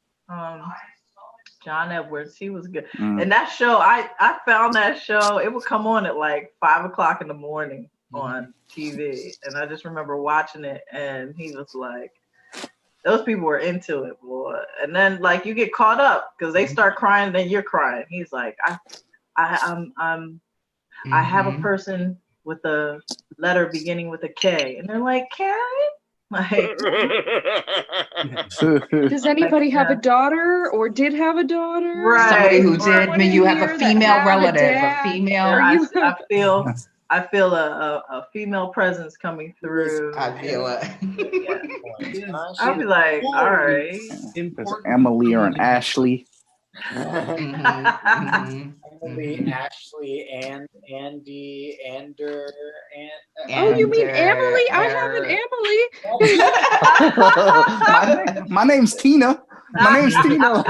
[SPEAKER 2] John Edwards, he was good. And that show, I found that show, it would come on at like 5 o'clock in the morning on TV. And I just remember watching it, and he was like, those people were into it, boy. And then like you get caught up because they start crying, then you're crying. He's like, I have a person with a letter beginning with a K. And they're like, Karen? Like,
[SPEAKER 7] does anybody have a daughter or did have a daughter?
[SPEAKER 2] Right.
[SPEAKER 1] Somebody who did. I mean, you have a female relative, a female.
[SPEAKER 2] I feel a female presence coming through.
[SPEAKER 1] I feel it.
[SPEAKER 2] I'll be like, all right.
[SPEAKER 10] There's Emily or an Ashley.
[SPEAKER 5] Emily, Ashley, and Andy, Ander, and
[SPEAKER 7] oh, you mean Emily? I have an Emily.
[SPEAKER 10] My name's Tina. My name's Tina.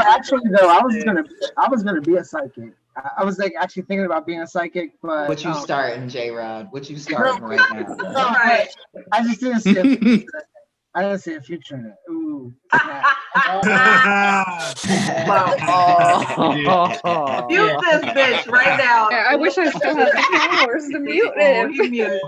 [SPEAKER 4] Actually, though, I was gonna be a psychic. I was like actually thinking about being a psychic, but
[SPEAKER 1] what you starting, J-Rod? What you starting right now?
[SPEAKER 4] Right. I just didn't see a future. I didn't see a future in it. Ooh.
[SPEAKER 2] Mute this bitch right now.
[SPEAKER 7] Yeah, I wish I still had the powers to mute
[SPEAKER 2] Oh,
[SPEAKER 7] him.
[SPEAKER 2] he muted.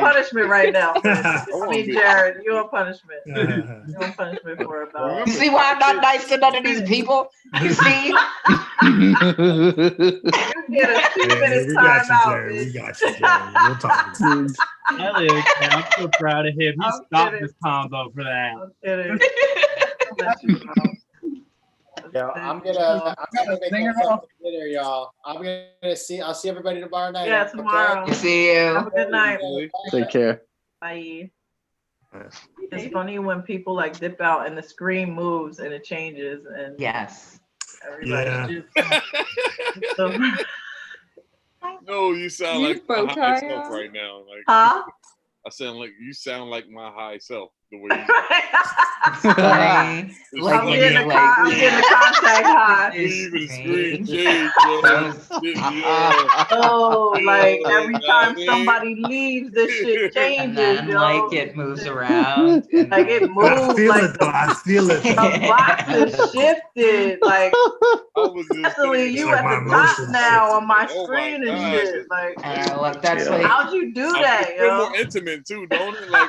[SPEAKER 2] Punishment right now. I mean, Jared, you're on punishment. You're on punishment for about.
[SPEAKER 1] You see why I'm not nice to none of these people? You see?
[SPEAKER 2] You get a 2-minute timeout.
[SPEAKER 6] We got you, Jared. We'll talk.
[SPEAKER 11] Elliot, I'm so proud of him. He stopped this combo for that.
[SPEAKER 2] I'm kidding.
[SPEAKER 5] Yo, I'm gonna make myself dinner, y'all. I'll see everybody tomorrow night.
[SPEAKER 2] Yeah, tomorrow.
[SPEAKER 1] Okay? See you.
[SPEAKER 2] Have a good night.
[SPEAKER 10] Take care.
[SPEAKER 2] Bye. It's funny when people like dip out and the screen moves and it changes and
[SPEAKER 1] yes.
[SPEAKER 2] Everybody
[SPEAKER 13] No, you sound like my high self right now. Like,
[SPEAKER 2] huh?
[SPEAKER 13] I sound like you sound like my high self. The way you
[SPEAKER 2] I'm getting the contact high.
[SPEAKER 13] Even screen change,
[SPEAKER 2] Oh, like every time somebody leaves, this shit changes.
[SPEAKER 1] And then, like it moves around.
[SPEAKER 2] Like it moves.
[SPEAKER 6] I feel
[SPEAKER 2] like
[SPEAKER 6] it though. I feel it.
[SPEAKER 2] The box is shifted. Like Cecily, you
[SPEAKER 6] like
[SPEAKER 2] at
[SPEAKER 6] my
[SPEAKER 2] the top
[SPEAKER 6] emotions
[SPEAKER 2] now on my
[SPEAKER 13] Oh
[SPEAKER 2] screen
[SPEAKER 13] my
[SPEAKER 2] and
[SPEAKER 13] God.
[SPEAKER 2] shit. Like
[SPEAKER 1] look, that's like
[SPEAKER 2] how'd you do that,
[SPEAKER 13] It's
[SPEAKER 2] yo?
[SPEAKER 13] more intimate too, don't it? Like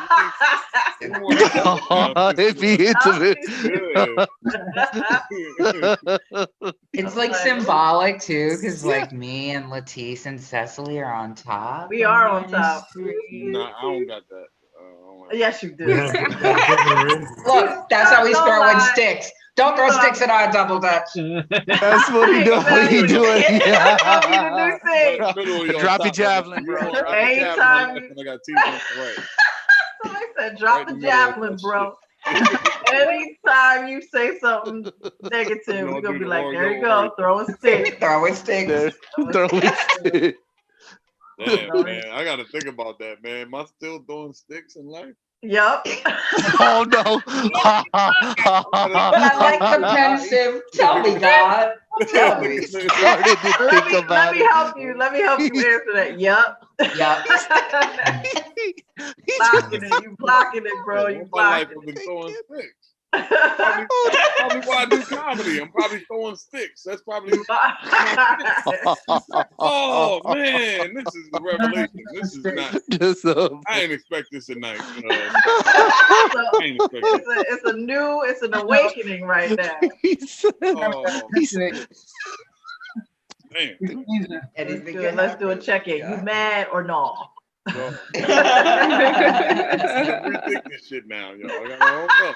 [SPEAKER 10] It'd be intimate.
[SPEAKER 1] it's like symbolic too, because like me and LaTice and Cecily are on top.
[SPEAKER 2] We are on top.
[SPEAKER 13] Nah, I don't got that.
[SPEAKER 2] Yes, you do.
[SPEAKER 1] Look, that's how he's throwing sticks. Don't throw sticks at our double dutch.
[SPEAKER 10] That's what he doing. What he doing? Drop your javelin, bro.
[SPEAKER 2] Anytime.
[SPEAKER 13] I got teeth on the right.
[SPEAKER 2] Somebody said, drop the javelin, bro. Anytime you say something negative, we're gonna be like, there you go, throwing sticks.
[SPEAKER 1] Throwing sticks.
[SPEAKER 10] Throwing sticks.
[SPEAKER 13] Damn, man, I gotta think about that, man. Am I still throwing sticks in life?
[SPEAKER 2] Yup.
[SPEAKER 10] Oh no.
[SPEAKER 1] But I like the pensive. Tell me, God. Tell me.
[SPEAKER 2] Let me help you. Let me help you answer that. Yup.
[SPEAKER 1] Yup.
[SPEAKER 2] Blocking it. You blocking it, bro. You blocking
[SPEAKER 13] it. Throwing sticks. Probably why I do comedy. I'm probably throwing sticks. That's probably. Oh man, this is a revelation. This is not. I didn't expect this tonight.
[SPEAKER 2] It's an awakening right now.
[SPEAKER 13] Damn.
[SPEAKER 2] Let's do a check-in. You mad or no?
[SPEAKER 13] Rethink this shit now, yo. I don't know.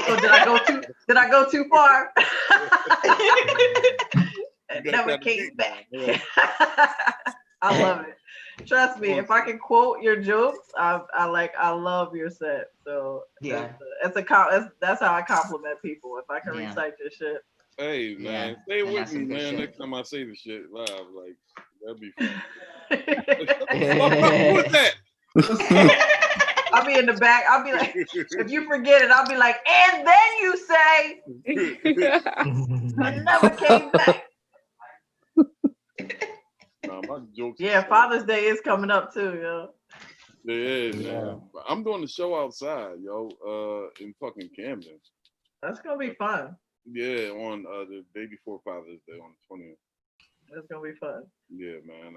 [SPEAKER 2] So did I go too far? Never came back. I love it. Trust me, if I can quote your jokes, I love your set. So
[SPEAKER 1] yeah,
[SPEAKER 2] that's how I compliment people. If I can recite your shit.
[SPEAKER 13] Hey man, stay with me, man. Next time I say the shit live, like that'd be fun. What's that?
[SPEAKER 2] I'll be in the back. I'll be like, if you forget it, I'll be like, and then you say, I never came back.
[SPEAKER 13] My jokes.
[SPEAKER 2] Yeah, Father's Day is coming up too, yo.
[SPEAKER 13] It is, man. I'm doing the show outside, yo, in fucking Camden.
[SPEAKER 2] That's gonna be fun.
[SPEAKER 13] Yeah, on the day before Father's Day on the 20th.
[SPEAKER 2] That's gonna be fun.
[SPEAKER 13] Yeah, man.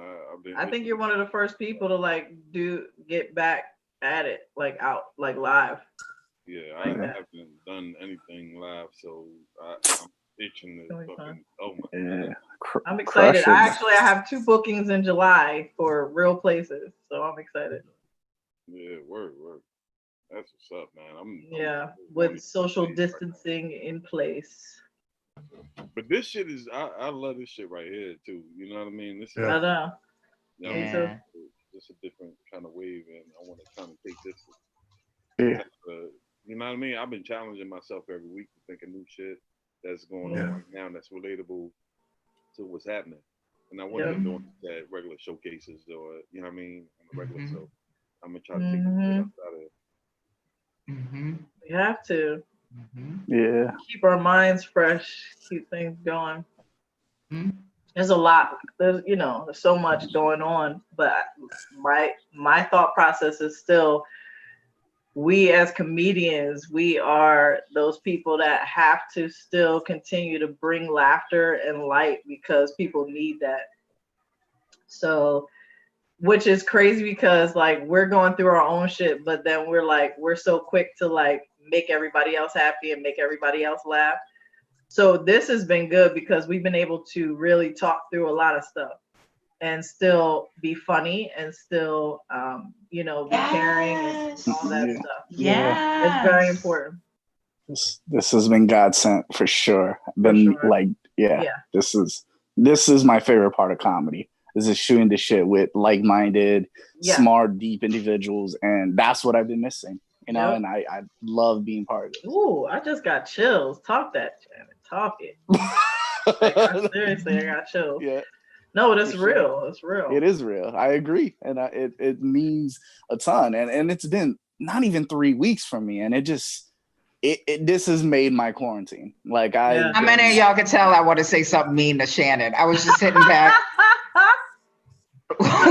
[SPEAKER 2] I think you're one of the first people to like get back at it, like out, like live.
[SPEAKER 13] Yeah, I haven't done anything live, so I'm itching to fucking. Oh my God.
[SPEAKER 2] I'm excited. I have 2 bookings in July for real places, so I'm excited.
[SPEAKER 13] Yeah, word. That's what's up, man.
[SPEAKER 2] I'm with social distancing in place.
[SPEAKER 13] But this shit is, I love this shit right here too. You know what I mean? This is,
[SPEAKER 2] I know.
[SPEAKER 13] Yeah. It's a different kind of wave, and I want to kind of take this. You know what I mean? I've been challenging myself every week to think of new shit that's going on right now that's relatable to what's happening. And I want to do that regular showcases or, you know what I mean, on the regular. So I'm gonna try to take the shit outside of it.
[SPEAKER 2] We have to.
[SPEAKER 10] Yeah.
[SPEAKER 2] Keep our minds fresh. Keep things going. There's a lot. There's so much going on. But my thought process is still we as comedians, we are those people that have to still continue to bring laughter and light because people need that. So, which is crazy because like we're going through our own shit, but then we're so quick to like make everybody else happy and make everybody else laugh. So this has been good because we've been able to really talk through a lot of stuff and still be funny and still, be caring and all that stuff.
[SPEAKER 10] Yeah.
[SPEAKER 2] It's very important.
[SPEAKER 10] This has been God sent for sure. This is my favorite part of comedy. Is just shooting the shit with like-minded, smart, deep individuals, and that's what I've been missing. And I love being part of it.
[SPEAKER 2] Ooh, I just got chills. Talk that, Shannon. Talk it. Seriously, I got chills.
[SPEAKER 10] Yeah.
[SPEAKER 2] No, that's real. It's real.
[SPEAKER 10] It is real. I agree, and it means a ton. And it's been not even 3 weeks for me, and this has made my quarantine. Like
[SPEAKER 1] how many of y'all can tell I want to say something mean to Shannon? I was just sitting back.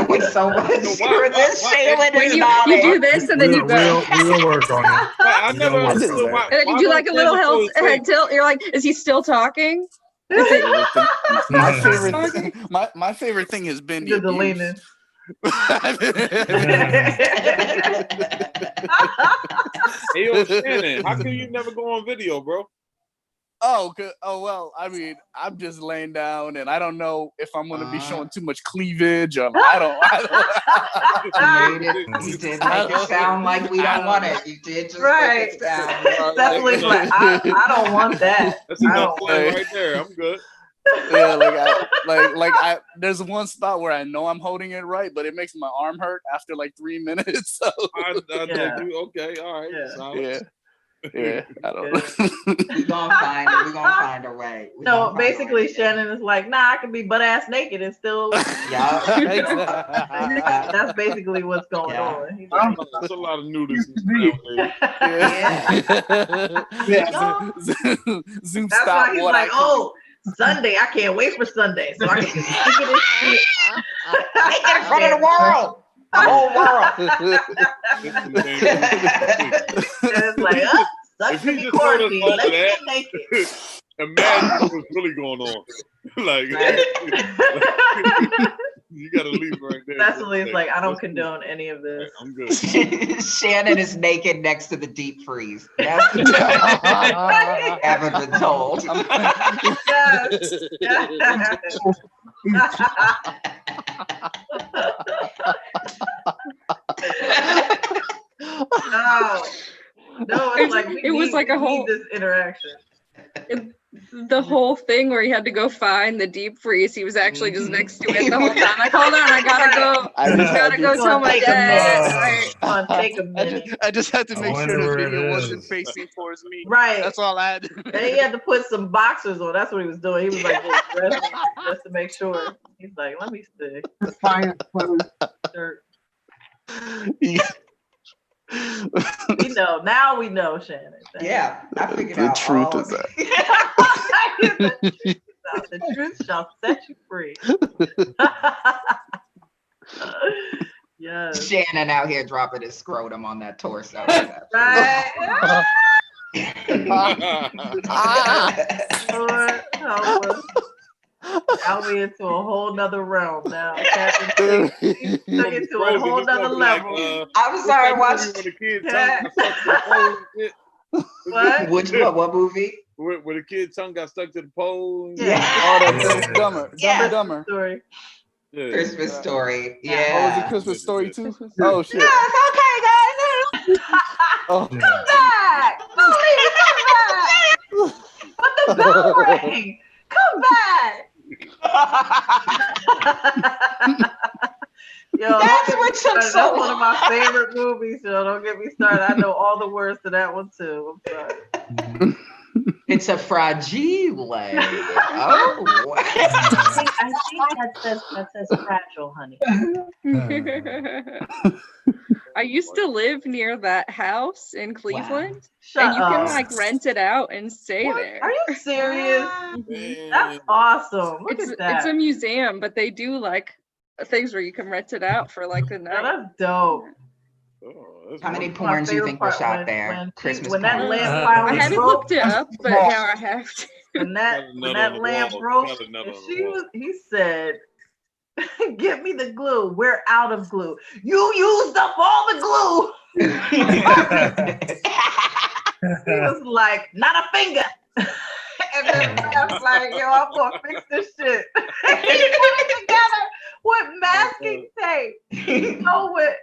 [SPEAKER 1] With so much this Shaylin is not
[SPEAKER 7] you do this and then you go.
[SPEAKER 6] We'll work on it.
[SPEAKER 13] I never understood
[SPEAKER 7] and then you do like a little head tilt. You're like, is he still talking?
[SPEAKER 10] My favorite thing has been the abuse.
[SPEAKER 13] Hey, yo, Shannon, how come you never go on video, bro?
[SPEAKER 10] Oh well, I mean, I'm just laying down, and I don't know if I'm going to be showing too much cleavage. Or I don't.
[SPEAKER 1] You did make it sound like we don't want it. You did just make it sound.
[SPEAKER 2] Definitely like I don't want that.
[SPEAKER 13] That's enough flag right there. I'm good.
[SPEAKER 10] Yeah, there's one spot where I know I'm holding it right, but it makes my arm hurt after like 3 minutes. So
[SPEAKER 13] okay, all right.
[SPEAKER 10] Yeah. Yeah, I don't.
[SPEAKER 1] We're gonna find it. We're gonna find a way.
[SPEAKER 2] No, basically, Shannon is like, nah, I can be butt ass naked and still. That's basically what's going on. He's like,
[SPEAKER 13] that's a lot of nudity.
[SPEAKER 10] Zoom
[SPEAKER 2] that's
[SPEAKER 10] stop.
[SPEAKER 2] why he's like, Sunday, I can't wait for Sunday, so I can just stick it in shit.
[SPEAKER 1] Make it in front of the world. The whole world.
[SPEAKER 2] It's like, sucks to be quarantined. Let's get naked.
[SPEAKER 13] Imagine what's really going on. Like, you gotta leave right there.
[SPEAKER 2] Cecily's like, I don't condone any of this.
[SPEAKER 13] I'm good.
[SPEAKER 1] Shannon is naked next to the deep freeze. That's what I haven't been told. No, it's like
[SPEAKER 7] it was like a whole
[SPEAKER 2] this interaction.
[SPEAKER 7] The whole thing where he had to go find the deep freeze, he was actually just next to it the whole time. Like, hold on, I gotta go tell my dad.
[SPEAKER 2] Take a minute.
[SPEAKER 10] I just had to make sure the video wasn't facing towards me.
[SPEAKER 2] Right.
[SPEAKER 10] That's all I had.
[SPEAKER 2] And he had to put some boxers on. That's what he was doing. He was like just to make sure. He's like, let me see.
[SPEAKER 4] Fine
[SPEAKER 2] Shirt. We know now. We know, Shannon.
[SPEAKER 1] Yeah, I figured
[SPEAKER 10] the
[SPEAKER 1] out.
[SPEAKER 10] Truth is that.
[SPEAKER 2] The truth shall set you free. Yes.
[SPEAKER 1] Shannon out here dropping his scrotum on that torso.
[SPEAKER 2] Right. Lord, help us. Now we into a whole nother realm now. Captain T, took it to a whole nother level.
[SPEAKER 1] I'm sorry, watch.
[SPEAKER 2] What?
[SPEAKER 1] What movie?
[SPEAKER 13] Where the kid's tongue got stuck to the pole.
[SPEAKER 1] Yeah.
[SPEAKER 10] Dumber.
[SPEAKER 2] Story.
[SPEAKER 13] Yeah.
[SPEAKER 1] Christmas Story. Yeah.
[SPEAKER 10] Oh, was it Christmas Story too? Oh shit.
[SPEAKER 2] Yeah, it's okay, guys.
[SPEAKER 10] Oh.
[SPEAKER 2] Come back. Please come back. Put the bell ring. Come back. Yo,
[SPEAKER 1] That's what took
[SPEAKER 2] that's
[SPEAKER 1] so
[SPEAKER 2] one of my favorite movies. Yo, don't get me started. I know all the words to that one too. I'm sorry.
[SPEAKER 1] It's a fragile. Oh.
[SPEAKER 2] I think that says fragile, honey.
[SPEAKER 7] I used to live near that house in Cleveland,
[SPEAKER 2] Shut
[SPEAKER 7] and you can
[SPEAKER 2] up.
[SPEAKER 7] like rent it out and stay there.
[SPEAKER 2] Are you serious? That's awesome. Look at that.
[SPEAKER 7] It's a museum, but they do like things where you can rent it out for like the night.
[SPEAKER 2] That's dope.
[SPEAKER 13] Oh,
[SPEAKER 1] How many
[SPEAKER 2] My
[SPEAKER 1] porns do you
[SPEAKER 2] favorite
[SPEAKER 1] think were
[SPEAKER 2] part
[SPEAKER 1] shot
[SPEAKER 2] when-
[SPEAKER 1] there? Christmas
[SPEAKER 2] when that
[SPEAKER 1] porn.
[SPEAKER 2] lamp
[SPEAKER 7] I
[SPEAKER 2] finally
[SPEAKER 7] haven't
[SPEAKER 2] broke,
[SPEAKER 7] looked it up, but now I have to.
[SPEAKER 2] when that lamp broke, and he said, "Get me the glue. We're out of glue. You used up all the glue." He was like, "Not a finger." And then I was like, "Yo, I'm gonna fix this shit." He put it together with masking tape.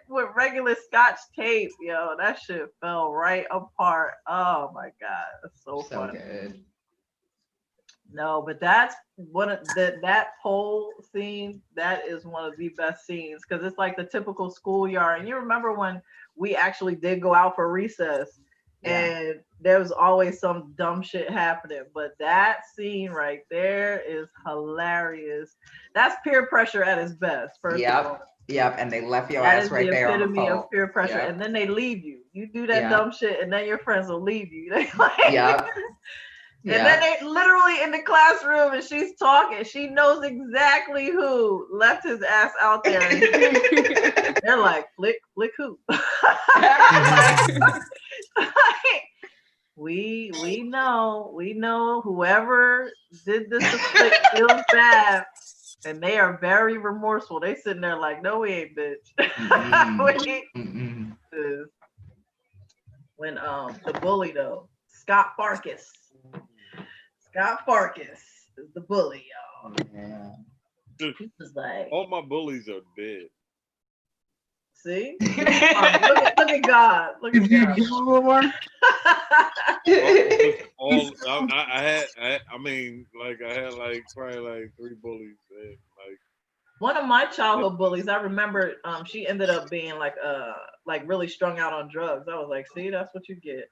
[SPEAKER 2] With regular Scotch tape, yo, that shit fell right apart. Oh my god, that's so funny.
[SPEAKER 1] Good.
[SPEAKER 2] No, but that's one of that pole scene. That is one of the best scenes because it's like the typical schoolyard. And you remember when we actually did go out for recess, and there was always some dumb shit happening. But that scene right there is hilarious. That's peer pressure at its best. First of all.
[SPEAKER 1] Yep, and they left your ass right there on the
[SPEAKER 2] epitome
[SPEAKER 1] pole.
[SPEAKER 2] of peer pressure,
[SPEAKER 1] Yep.
[SPEAKER 2] and then they leave you. You do that dumb shit, and then your friends will leave you. They like, and then they literally in the classroom, and she's talking. She knows exactly who left his ass out there. And they're like, flick who? We know whoever did this to Flick feels bad. And they are very remorseful. They sitting there like, no, we ain't, bitch. When the bully though, Scott Farkas is the bully, y'all.
[SPEAKER 13] Dude,
[SPEAKER 2] he was like,
[SPEAKER 13] all my bullies are dead.
[SPEAKER 2] See? Look at God. Look at God.
[SPEAKER 13] I had like probably like 3 bullies. And like
[SPEAKER 2] one of my childhood bullies, I remember she ended up being like really strung out on drugs. I was like, see, that's what you get.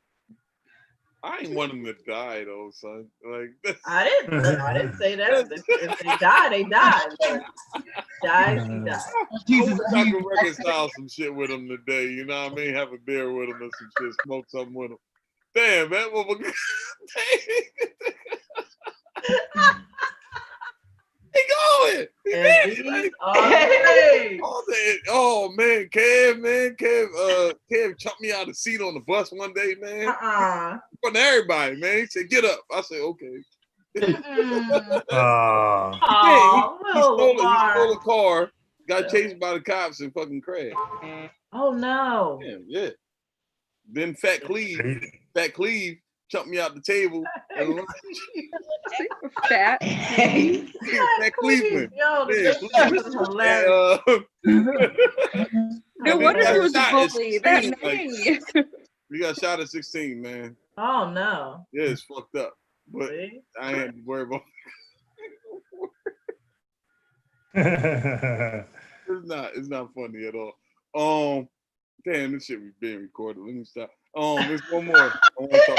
[SPEAKER 13] I ain't want them to die though, son. Like
[SPEAKER 2] I didn't say that. If they die, they die. Dies, he dies.
[SPEAKER 13] I can reconcile some shit with them today. You know what I mean? Have a beer with them or some shit, smoke something with them. Damn, man. He going. Oh man, Kev chucked me out of the seat on the bus one day, man. In front of everybody, man. He said, "Get up." I said, "Okay." He stole a car, got chased by the cops, and fucking crashed.
[SPEAKER 2] Oh no!
[SPEAKER 13] Yeah. Then Fat Cleve chucked me out the table. And
[SPEAKER 7] Fat
[SPEAKER 13] Cleveland.
[SPEAKER 2] Yo, this is hilarious.
[SPEAKER 7] No wonder he was a bully. That name.
[SPEAKER 13] We got shot at 16, man.
[SPEAKER 2] Oh no.
[SPEAKER 13] Yeah, it's fucked up. But I ain't had to worry about it. It's not funny at all. Damn, this shit was being recorded. Let me stop. There's one more. I want to talk about.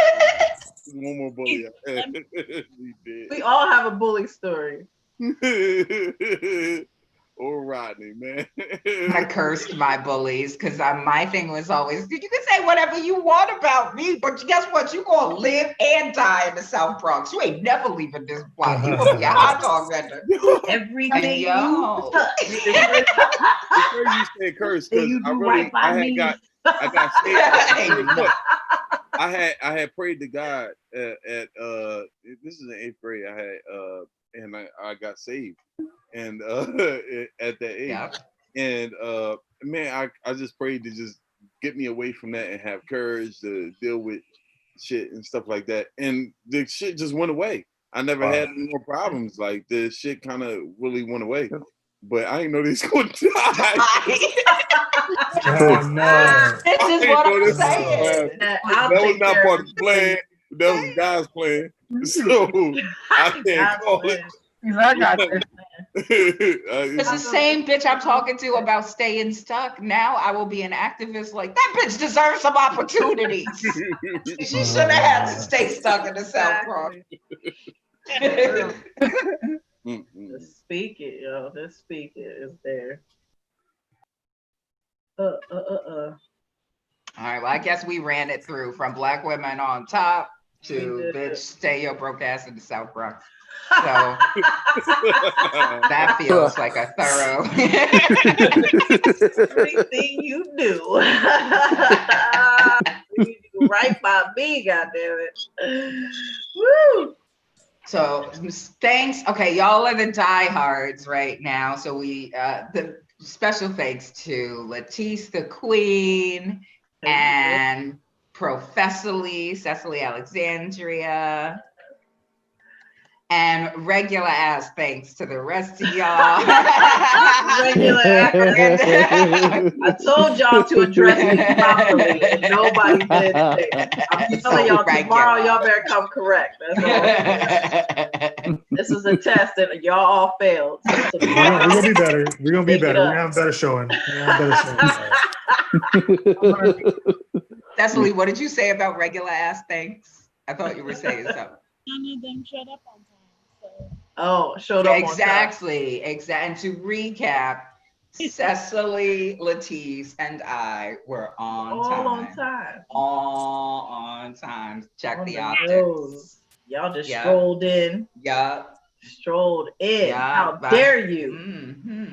[SPEAKER 13] There's one more bully.
[SPEAKER 2] We all have a bully story.
[SPEAKER 13] Or Rodney, man.
[SPEAKER 1] I cursed my bullies because my thing was always, you can say whatever you want about me, but guess what? You're going to live and die in the South Bronx. You ain't never leaving this block. You're going to be a hot dog vendor.
[SPEAKER 2] Everything
[SPEAKER 1] you
[SPEAKER 2] touch.
[SPEAKER 13] Before you say curse, because I got saved. I had prayed to God at this is in 8th grade. And I got saved, and at that age, and man, I just prayed to just get me away from that and have courage to deal with shit and stuff like that, and the shit just went away. I never had any more problems. Like the shit kind of really went away, but I didn't know they was gonna die.
[SPEAKER 6] Oh no!
[SPEAKER 1] This is what I'm saying.
[SPEAKER 13] That was not part of the plan. That was guys playing. So I can't call it.
[SPEAKER 1] It's the same bitch I'm talking to about staying stuck. Now I will be an activist like, that bitch deserves some opportunities. She should have had to stay stuck in the South Bronx.
[SPEAKER 2] Just speak it, yo. Just speak it. It's there.
[SPEAKER 1] All right, well, I guess we ran it through from Black women on top to bitch, stay your broke ass in the South Bronx. So that feels like a thorough.
[SPEAKER 2] Everything you do. You do right by me, goddammit. Woo!
[SPEAKER 1] So thanks. Okay, y'all are the diehards right now. So we the special thanks to LaTice the Queen and Professor Cecily Alexandria. And regular ass thanks to the rest of y'all.
[SPEAKER 2] Regular ass. I told y'all to address me properly, and nobody did. I'm telling y'all, tomorrow y'all better come correct. That's all. This is a test, and y'all all failed. So
[SPEAKER 6] We're gonna be better. We're gonna be better. We're gonna have better showing.
[SPEAKER 1] Cecily, what did you say about regular ass thanks? I thought you were saying something.
[SPEAKER 8] None of them showed up on time. So.
[SPEAKER 2] Oh, showed up
[SPEAKER 1] exactly. And to recap, Cecily, LaTice, and I were on time. All on time. Check the optics.
[SPEAKER 2] Y'all just strolled in.
[SPEAKER 1] Yup.
[SPEAKER 2] Strolled in. How dare you?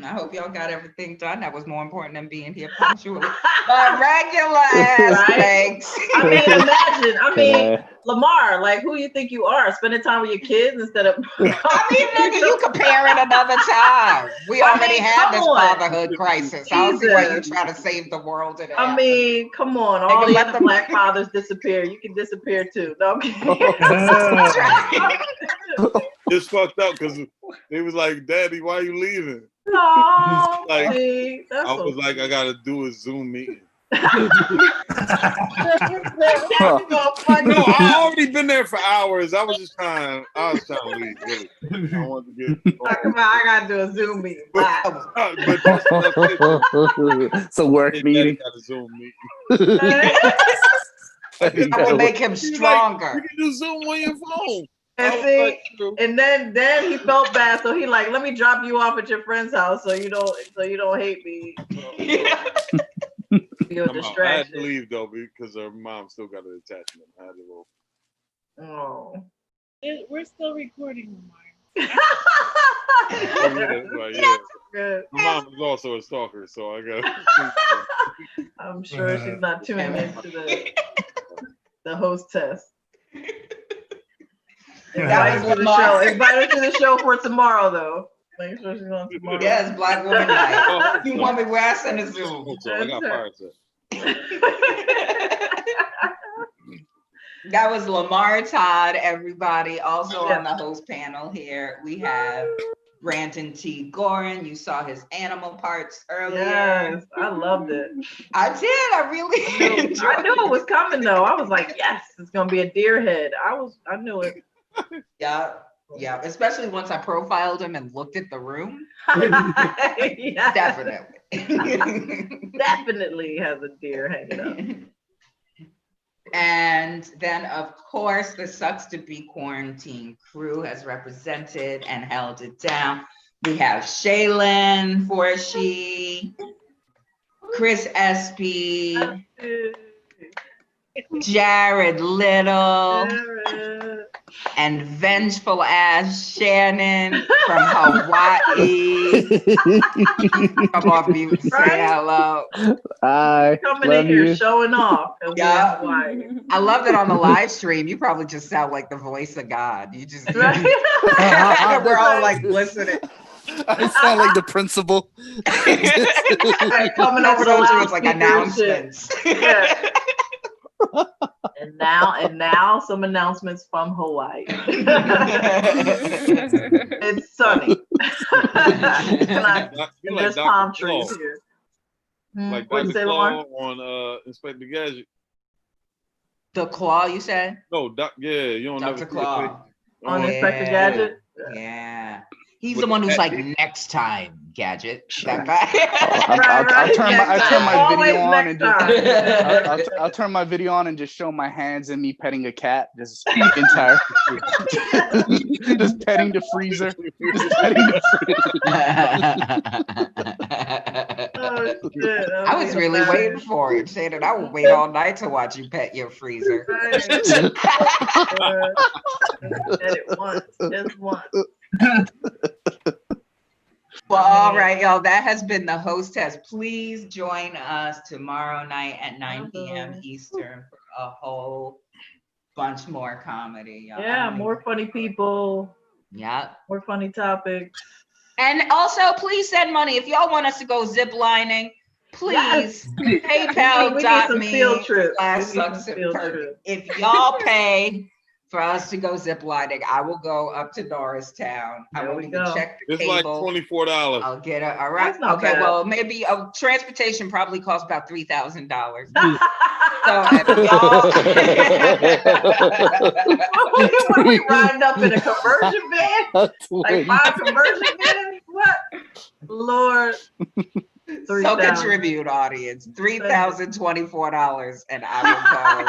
[SPEAKER 1] I hope y'all got everything done. That was more important than being here punctually. But regular ass thanks.
[SPEAKER 2] I mean, imagine. I mean, Lamar, like, who you think you are? Spending time with your kids instead of.
[SPEAKER 1] I mean, nigga, you comparing another time. We already had this fatherhood crisis. I don't see why you try to save the world in it.
[SPEAKER 2] I mean, come on. All the other black fathers disappear. You can disappear too. No, I'm kidding.
[SPEAKER 13] It's fucked up because they was like, "Daddy, why are you leaving?"
[SPEAKER 2] Oh,
[SPEAKER 13] like,
[SPEAKER 2] I
[SPEAKER 13] was like, "I gotta do a Zoom meeting." No, I already been there for hours. I was trying to leave. Really. I wanted to get.
[SPEAKER 2] Talking about I gotta do a Zoom meeting.
[SPEAKER 13] But
[SPEAKER 10] it's a work meeting.
[SPEAKER 13] Got a Zoom meeting.
[SPEAKER 1] That will make him stronger.
[SPEAKER 13] You can do Zoom on your phone.
[SPEAKER 2] And see, and then he felt bad, so he like, let me drop you off at your friend's house, so you don't hate me. Be a distraction.
[SPEAKER 13] I had to leave though because her mom still got an attachment. I had to go.
[SPEAKER 2] Oh,
[SPEAKER 8] we're still recording, Lamar.
[SPEAKER 2] Good.
[SPEAKER 13] My mom is also a stalker, so I got.
[SPEAKER 2] I'm sure she's not tuning into the host test. Invite her to the show for tomorrow, though. Make sure she's on tomorrow.
[SPEAKER 1] Yes, Black Woman Night. You want me where I send a Zoom?
[SPEAKER 13] I got fired.
[SPEAKER 1] That was Lamar Todd, everybody. Also on the host panel here, we have Brandon T. Gorin. You saw his animal parts earlier.
[SPEAKER 2] Yes, I loved it.
[SPEAKER 1] I did. I really enjoyed it.
[SPEAKER 2] I knew it was coming though. I was like, yes, it's gonna be a deer head. I knew it.
[SPEAKER 1] Yeah, especially once I profiled him and looked at the room.
[SPEAKER 2] Yeah.
[SPEAKER 1] Definitely
[SPEAKER 2] has a deer hanging up.
[SPEAKER 1] And then, of course, the Sucks to Be Quarantine crew has represented and held it down. We have Shaylin Forshee, Chris Espy, Jared Little, and vengeful ass Shannon from Hawaii. Come off mute and say hello.
[SPEAKER 10] Hi.
[SPEAKER 2] Coming in here showing off.
[SPEAKER 1] Yeah. I love that on the live stream. You probably just sound like the voice of God. You just we're all like listening.
[SPEAKER 10] I sound like the principal.
[SPEAKER 2] Coming over to
[SPEAKER 1] it's like announcements.
[SPEAKER 2] Yeah. And now some announcements from Hawaii. It's sunny. There's palm trees here.
[SPEAKER 13] Like Dr. Claw on Inspector Gadget.
[SPEAKER 1] The Claw, you said?
[SPEAKER 13] No, you don't
[SPEAKER 1] Dr.
[SPEAKER 13] never
[SPEAKER 1] Claw.
[SPEAKER 2] On Inspector Gadget?
[SPEAKER 1] Yeah. He's the one who's like, next time, Gadget. That guy.
[SPEAKER 10] I'll turn my video on and just show my hands and me petting a cat. Just entire. Just petting the freezer. Just petting the freezer.
[SPEAKER 2] Oh
[SPEAKER 1] I was really waiting for it, Shannon. I would wait all night to watch you pet your freezer.
[SPEAKER 2] Said it once, just once.
[SPEAKER 1] Well, all right, y'all. That has been the host test. Please join us tomorrow night at 9 p.m. Eastern for a whole bunch more comedy. Y'all.
[SPEAKER 2] Yeah, more funny people.
[SPEAKER 1] Yeah.
[SPEAKER 2] More funny topics.
[SPEAKER 1] And also, please send money. If y'all want us to go zip lining, please PayPal.me/sucks. If y'all pay for us to go zip lining, I will go up to Norristown. I won't even check the
[SPEAKER 13] It's
[SPEAKER 1] cable.
[SPEAKER 13] like $24.
[SPEAKER 1] I'll get it. All right. Okay.
[SPEAKER 2] bad.
[SPEAKER 1] Well, maybe transportation probably costs about $3,000. So if y'all,
[SPEAKER 2] what are we riding up in a conversion van? Like 5 conversion vans? What? Lord.
[SPEAKER 1] So contribute, audience. $3,024, and I will go.